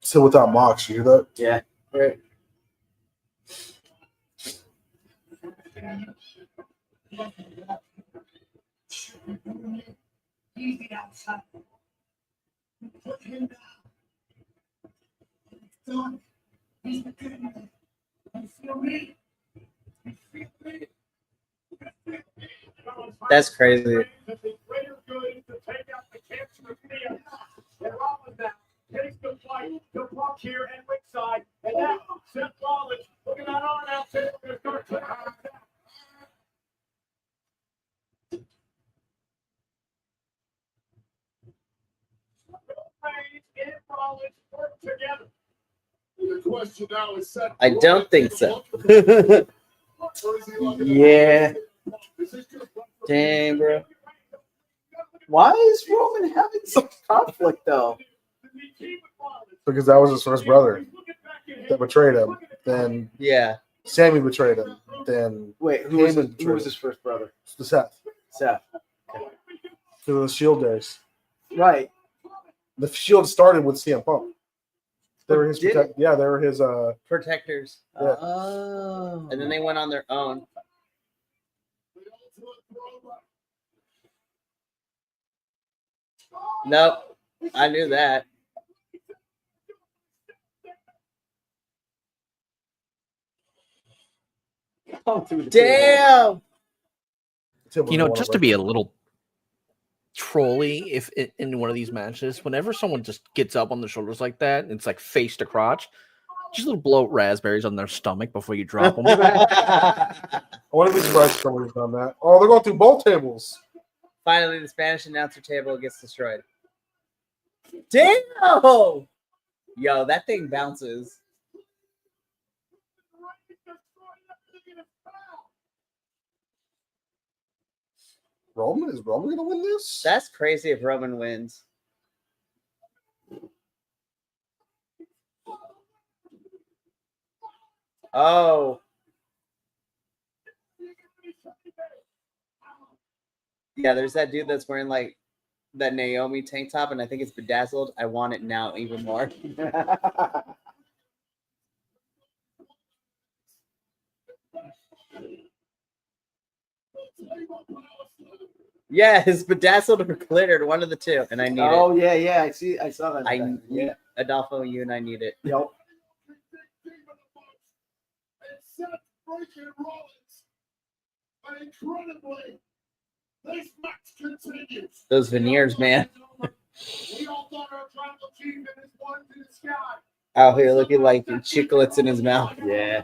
So without Mox, you hear that? Yeah. Right. Easy outside. Put him down. He's done. He's the good man. You feel me? You feel me? That's crazy. The greater good is to take out the cancer of fear. And Rollins now takes the fight to Punk here and ringside. And now Seth Rollins looking at our now table. We're going to start Reigns and Rollins work together. The question now is Seth. I don't think so. Yeah. This is just Dang, bro. Why is Roman having some conflict though? Because that was his first brother that betrayed him. Then Yeah. Sammy betrayed him. Then Wait, who was his first brother? the Seth. Seth. To the Shield days. Right. The Shield started with CM Punk. They were his Did it? yeah, they were his Protectors. Yeah. Oh. And then they went on their own. Nope. I knew that. Damn. You know, just to be a little trolly, if in one of these matches, whenever someone just gets up on the shoulders like that, and it's like face to crotch, just a little blow raspberries on their stomach before you drop them. I wouldn't be surprised if somebody's done that. Oh, they're going through both tables. Finally, the Spanish announcer table gets destroyed. Damn! Yo, that thing bounces. Roman? Is Roman gonna win this? That's crazy if Roman wins. Oh. Yeah, there's that dude that's wearing like that Naomi tank top, and I think it's bedazzled. I want it now even more. Yeah, it's bedazzled or glittered, one of the two, and I need it. Oh yeah. I saw that. Yeah, Adolfo, you and I need it. Yep. And incredibly, this match continues. Those veneers, man. We all thought our tribal chief and his one to the sky. Out here looking like chiclets in his mouth. Yeah.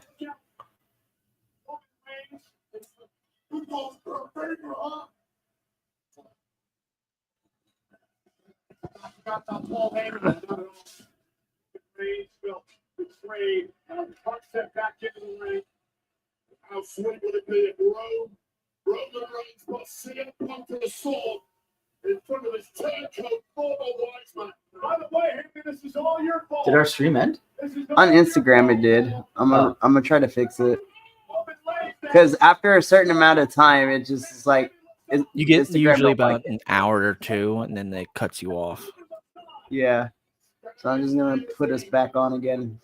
Who goes for a favor, huh? Got that Paul Heyman. Reigns felt betrayed. Punk set back into the ring. How sweet would it be if Roman Reigns must CM Punk to the sword in front of his turncoat former wise man? By the way, Heyman, this is all your fault. Did our stream end? This is On Instagram, it did. I'm gonna try to fix it. Roman Reigns Because after a certain amount of time, it just is like You get Instagram usually don't like about an hour or two, and then they cuts you off. Yeah. So I'm just gonna put us back on again.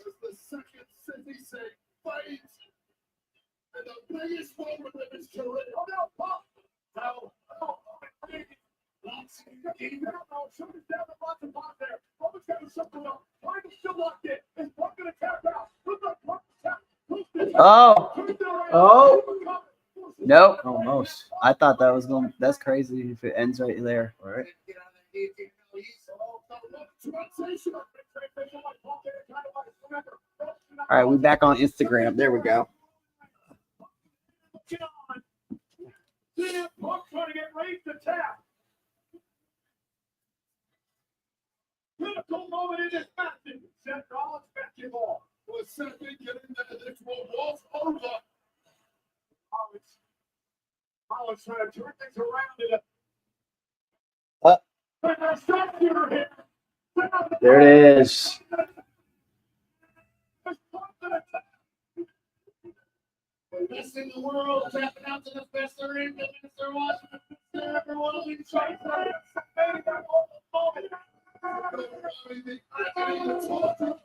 Oh. Nope. Almost. I thought that was going. That's crazy if it ends right there. All right. All right, we back on Instagram. There we go. Critical moment in this match. Seth Rollins basketball. Was Seth getting into this was over. Rollins trying to turn things around. There it is. The best in the world, tapping out to the best they're in, Mr. Washington. Everyone will be trying to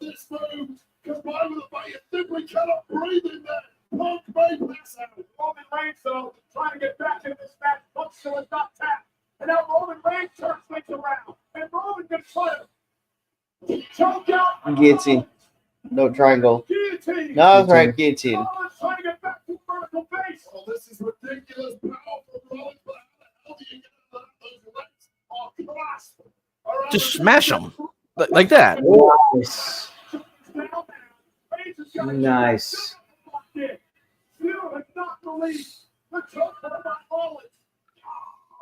this move, because why would you simply cannot breathe in there? Punk made this out. Roman Reigns, though, trying to get back in this match. Punk still is not tapped. And now Roman Reigns turns things around. And Roman gets fired. Choke out. Guillotine. No triangle. Guillotine. No, that's right. Guillotine. Rollins trying to get back to vertical base. Oh, this is ridiculous power from Rollins, but how the hell do you get those legs across? Just smash them like that. Nice. Nice. Still has not released the choke by Rollins.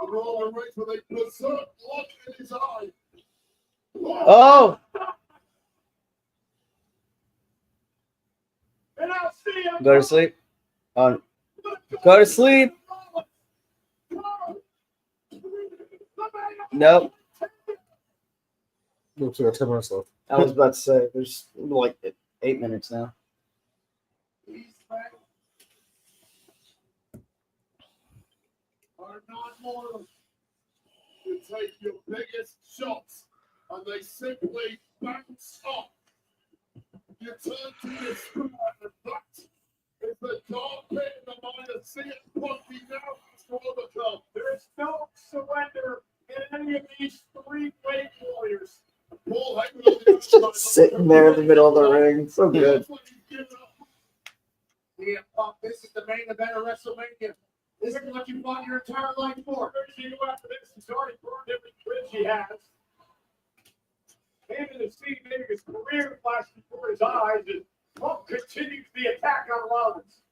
Roman Reigns with a berserk look in his eye. Oh. And I'll see him. Go to sleep. Go to sleep. Nope. Looks like 10 minutes left. I was about to say, there's like 8 minutes now. Are not mortal. You take your biggest shots and they simply bounce off. You turn to your screw and that is the dark pit in the mind of CM Punk. He now has to overcome. There is no surrender in any of these three great warriors. Paul It's just sitting there in the middle of the ring. So good. CM Punk, this is the main event of WrestleMania. This is what you fought your entire life for. You after this, he's already burned every bridge he has. Maybe the scene, maybe his career flashed before his eyes, and Punk continues the attack on Rollins.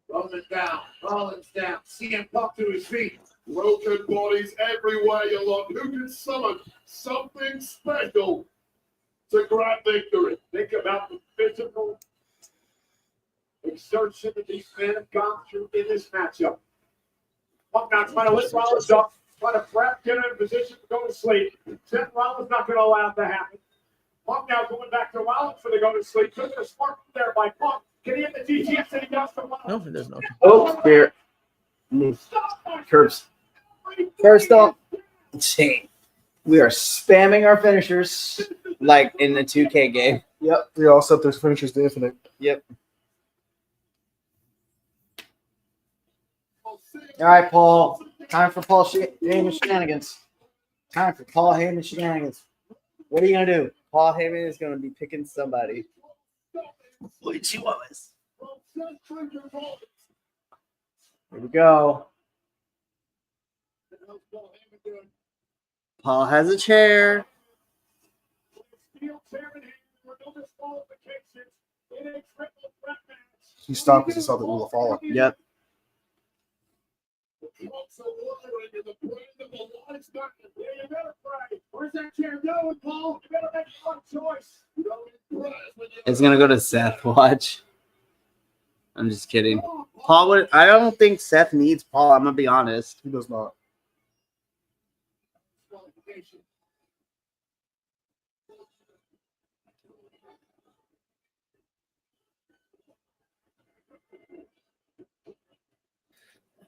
Rollins down, CM Punk to his feet. Broken bodies everywhere you look. Who can summon something special to grab victory? Think about the physical exertion that these men have gone through in this matchup. Punk now trying to lift Rollins up, trying to prep, get him in position to go to sleep. Seth Rollins not going to allow it to happen. Punk now going back to Rollins for the go to sleep. Took a smart move there by Punk. Can he hit the DGS and he does to Rollins? No, there's no. Oh, here. Curbs. First off, we are spamming our finishers. Like in the 2K game. Yep. We all set their finishers to infinite. Yep. All right, Paul. Time for Paul Heyman shenanigans. Time for Paul Heyman shenanigans. What are you gonna do? Paul Heyman is going to be picking somebody. Here we go. Paul has a chair. He stopped because he saw the rule of follow. Yep. Where's that chair going, Paul? You better make one choice. It's going to go to Seth. Watch. I'm just kidding. Paul would. I don't think Seth needs Paul. I'm going to be honest. He does not.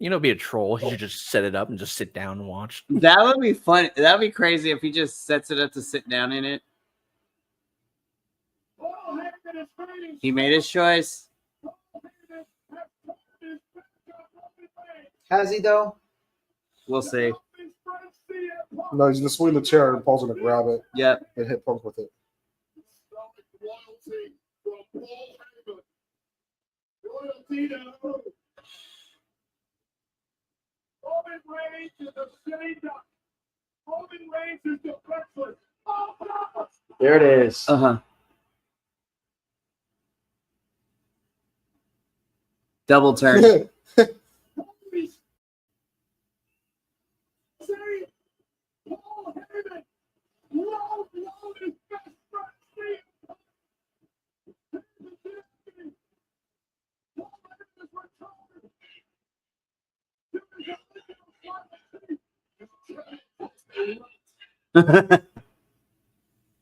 Be a troll. He should just set it up and just sit down and watch. That would be fun. That would be crazy if he just sets it up to sit down in it. He made his choice. Has he though? We'll see. No, he's gonna swing the chair and Paul's gonna grab it Yep. and hit Punk with it. Roman Reigns is a sitting duck. Roman Reigns is defenseless. There it is. Uh-huh. Double turn.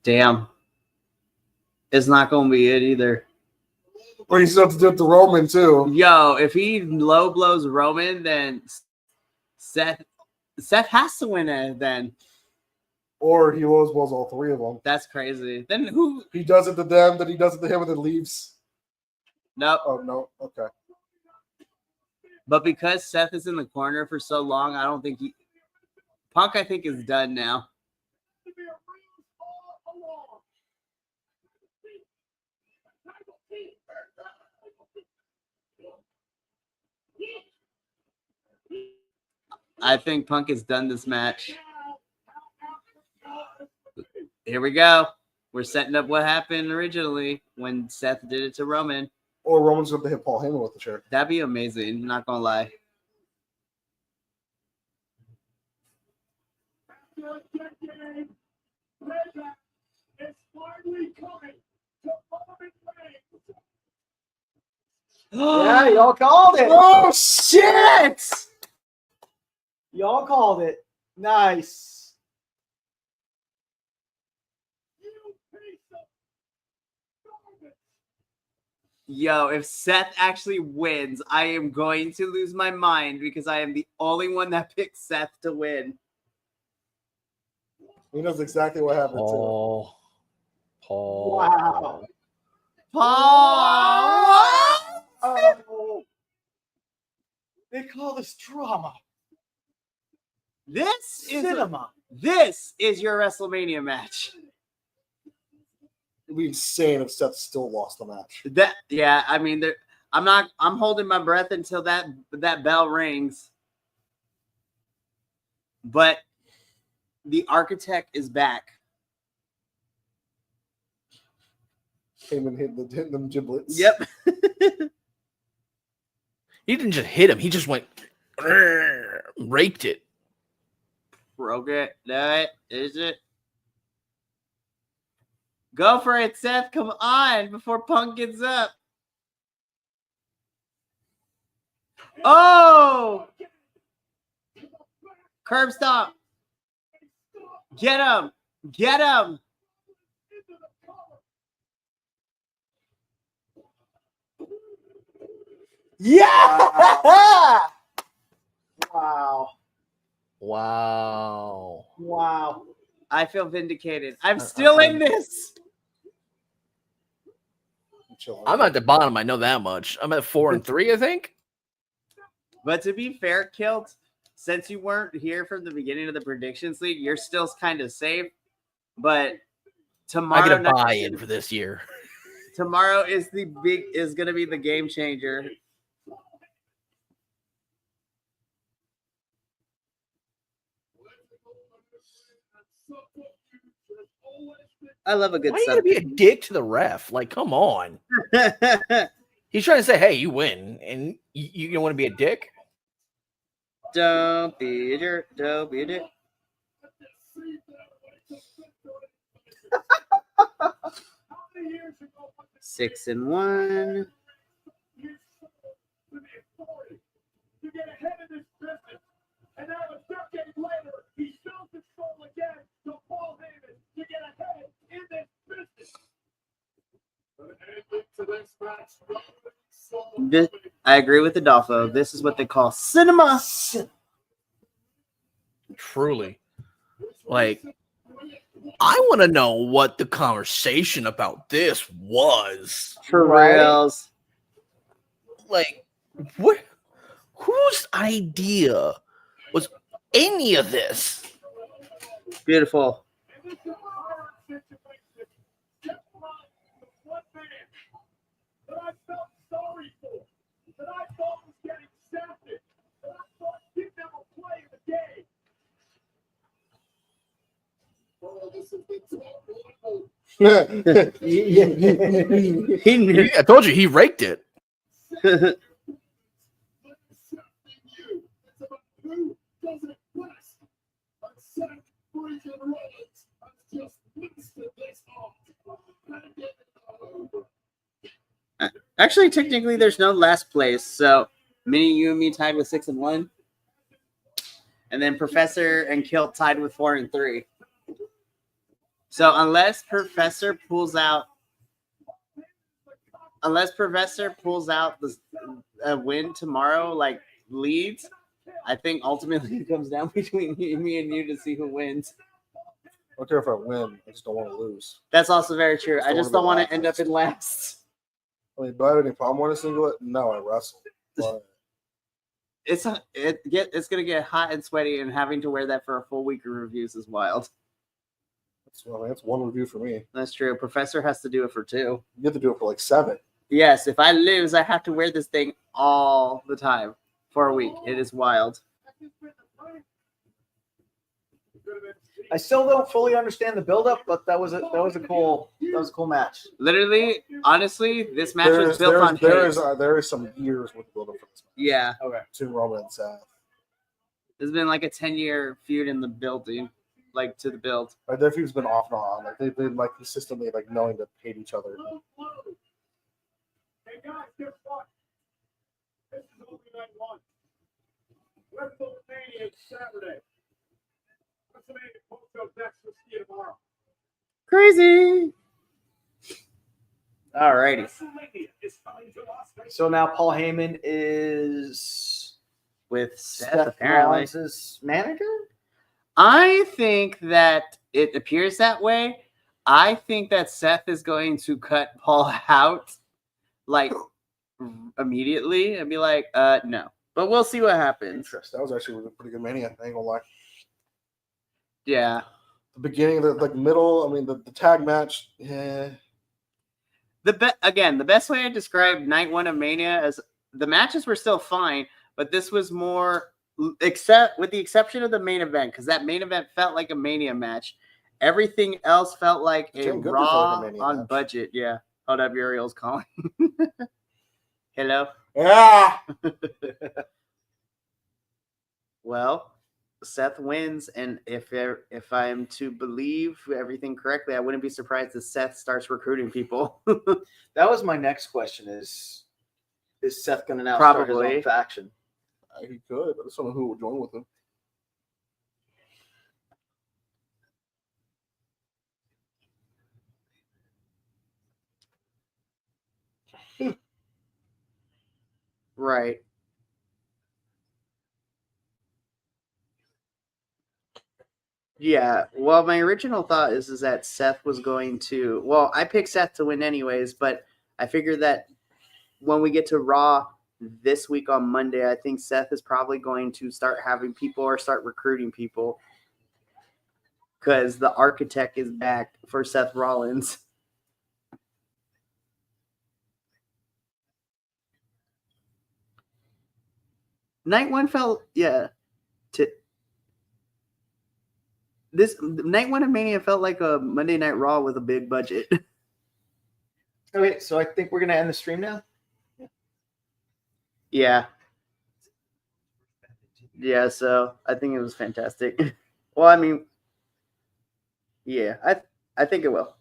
Damn. It's not going to be it either. Or he's going to do it to Roman too. Yo, if he low blows Roman, then Seth has to win it then. Or he low blows all three of them. That's crazy. Then who? He does it to them, then he does it to him, and then leaves. Nope. Oh, no. Okay. But because Seth is in the corner for so long, I don't think Punk, I think, is done now. I think Punk has done this match. Here we go. We're setting up what happened originally when Seth did it to Roman. Or Roman's going to hit Paul Heyman with the chair. That'd be amazing. Not gonna lie. Yeah, y'all called it. Oh shit! Y'all called it. Nice. Yo, if Seth actually wins, I am going to lose my mind because I am the only one that picked Seth to win. He knows exactly what happened Paul. Wow. Paul! Oh. They call this drama. This is Cinema. This is your WrestleMania match. It'd be insane if Seth still lost the match. I mean, I'm holding my breath until that bell rings. But the architect is back. Heyman hitting them giblets. Yep. He didn't just hit him. He just went raked it. Broke it. No, is it? Go for it, Seth. Come on before Punk gets up. Oh! Curb stomp. Get him. Get him. Yeah! Wow. Wow. Wow. I feel vindicated. I'm still in this. I'm at the bottom. I know that much. I'm at 4-3, I think. But to be fair, Kilt, since you weren't here from the beginning of the predictions league, you're still kind of safe. But tomorrow, I get a buy-in for this year. Tomorrow is going to be the game changer. I love a good Why are you gonna be a dick to the ref? Like, come on. He's trying to say, hey, you win, and you don't want to be a dick? Don't be a jerk. Don't be a dick. Six and one. To get ahead of this business. And now a decade later, he's still control again to Paul Heyman to get ahead in this business. I agree with Adolfo. This is what they call cinema. Truly. Like, I want to know what the conversation about this was. For Right? reals. Like, what? Whose idea was any of this? Beautiful. That I felt sorry for, that I thought was getting accepted, that I thought didn't ever play in the game. Oh, this is the He knew. I told you he raked it. It's about who doesn't impress. I'm set freaking Rollins. I'm just wasted this off. Actually, technically, there's no last place. So, Minnie, you and me tied with 6 and 1, and then Professor and Kilt tied with 4 and 3. So, unless Professor pulls out a win tomorrow, like leads, I think ultimately it comes down between me and you to see who wins. I don't care if I win. I just don't want to lose. That's also very true. I just don't want to end up in last. I mean, do I have any problem winning singlet? No, I wrestle. But It's gonna get hot and sweaty, and having to wear that for a full week of reviews is wild. that's one review for me. That's true. Professor has to do it for 2. You have to do it for like 7. Yes, if I lose, I have to wear this thing all the time for a week. It is wild. I still don't fully understand the build-up, but that was a cool match. Literally, honestly, this match was built on there pace. is some years with the build up for this match. Yeah, Okay. To Roman and Seth. there's been like a 10-year feud in the building, like to the build. Like their feud's been off and on. Like they've been like consistently like knowing to hate each other. Hey guys, guess what? This is only night 1. WrestleMania is Saturday. WrestleMania post-up next for ski tomorrow. Crazy. Alrighty. WrestleMania is coming to Las Vegas. So now Paul Heyman is With Seth, apparently. Rollins' manager? I think that it appears that way. I think that Seth is going to cut Paul out like immediately and be like, no. But we'll see what happens. Interesting. That was actually a pretty good Mania. I ain't gonna lie. Yeah. The beginning, the middle. I mean, the tag match. Yeah. The best way I describe night 1 of Mania is the matches were still fine, but this was more, except with the exception of the main event, because that main event felt like a Mania match. Everything else felt like a Damn good Raw for like a Mania on match. budget. Yeah. Hold up, Uriel's calling. Hello. Yeah. Well, Seth wins, and if I am to believe everything correctly, I wouldn't be surprised if Seth starts recruiting people. That was my next question. Is Seth going to now start his Probably. own faction? He could. I just don't know who would join with him. Right. Yeah. Well, my original thought is that Seth was going to. Well, I picked Seth to win anyways, but I figured that when we get to Raw this week on Monday, I think Seth is probably going to start having people or start recruiting people because the architect is back for Seth Rollins. Night 1 felt, yeah. This Night 1 of Mania felt like a Monday Night Raw with a big budget. Okay, so I think we're going to end the stream now. Yeah. Yeah, so I think it was fantastic. Well, I mean, yeah, I think it will.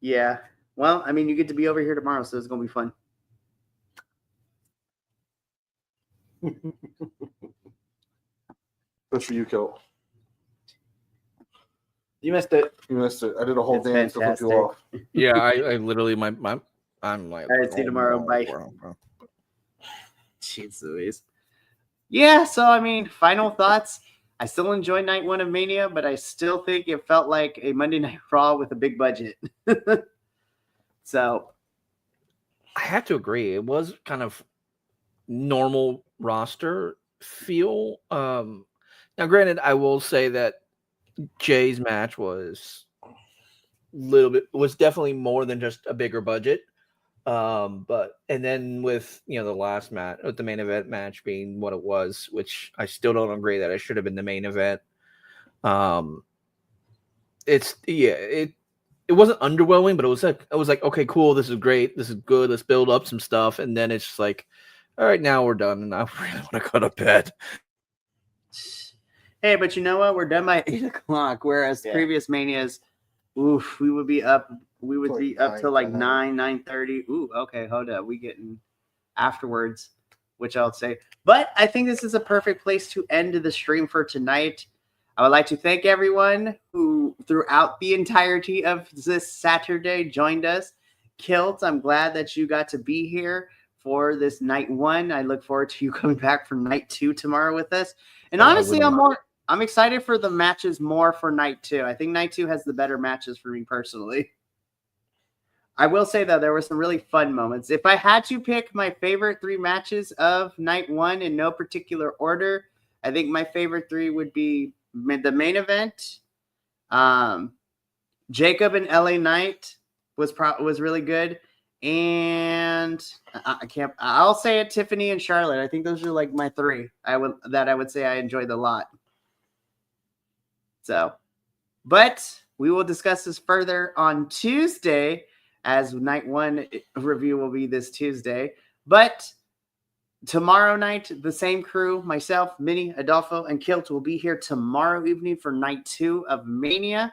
Yeah. Well, I mean, you get to be over here tomorrow, so it's going to be fun. Good for you, Kilt. You missed it. You missed it. I did a whole It's dance to flip you fantastic. off. Yeah, I literally my I'm like, All right, see you tomorrow. Bye. bro. Jeez Louise. Yeah, so I mean, final thoughts. I still enjoy night one of Mania, but I still think it felt like a Monday Night Raw with a big budget. So I have to agree. It was kind of normal roster feel. Now, granted, I will say that Jay's match was definitely more than just a bigger budget. But then with the last match, with the main event match being what it was, which I still don't agree that it should have been the main event. It wasn't underwhelming, but it was like, okay, cool, this is great, this is good, let's build up some stuff, and then it's just like, all right, now we're done, and I really want to go to bed. hey, but you know what? We're done by 8 o'clock, whereas previous Manias, oof, we would be up till like 9:30. Ooh, okay, hold up. We getting afterwards, which I'll say. But I think this is a perfect place to end the stream for tonight. I would like to thank everyone who throughout the entirety of this Saturday joined us. Kilt, I'm glad that you got to be here for this night one. I look forward to you coming back for night 2 tomorrow with us. And honestly, I'm excited for the matches more for night 2. I think night 2 has the better matches for me personally. I will say, though, there were some really fun moments. If I had to pick my favorite 3 matches of night 1 in no particular order, I think my favorite 3 would be the main event. Jacob and LA Knight was really good. And I'll say it, Tiffany and Charlotte. I think those are like my 3 I would say I enjoyed a lot. So, but we will discuss this further on Tuesday, as night 1 review will be this Tuesday. But tomorrow night, the same crew, myself, Minnie, Adolfo, and Kilt will be here tomorrow evening for night 2 of Mania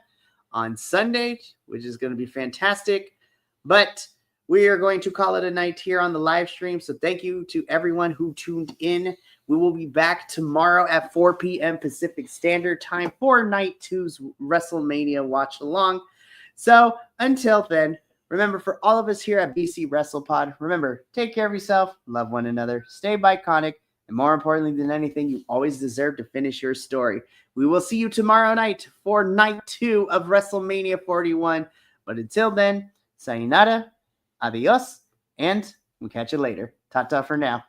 on Sunday, which is going to be fantastic. But we are going to call it a night here on the live stream. So thank you to everyone who tuned in. We will be back tomorrow at 4 p.m. Pacific Standard Time for night 2's WrestleMania watch along. So until then, remember, for all of us here at BC WrestlePod, remember, take care of yourself, love one another, stay Bi-Conic, and more importantly than anything, you always deserve to finish your story. We will see you tomorrow night for night 2 of WrestleMania 41. But until then, sayonara, adios, and we'll catch you later. Ta-ta for now.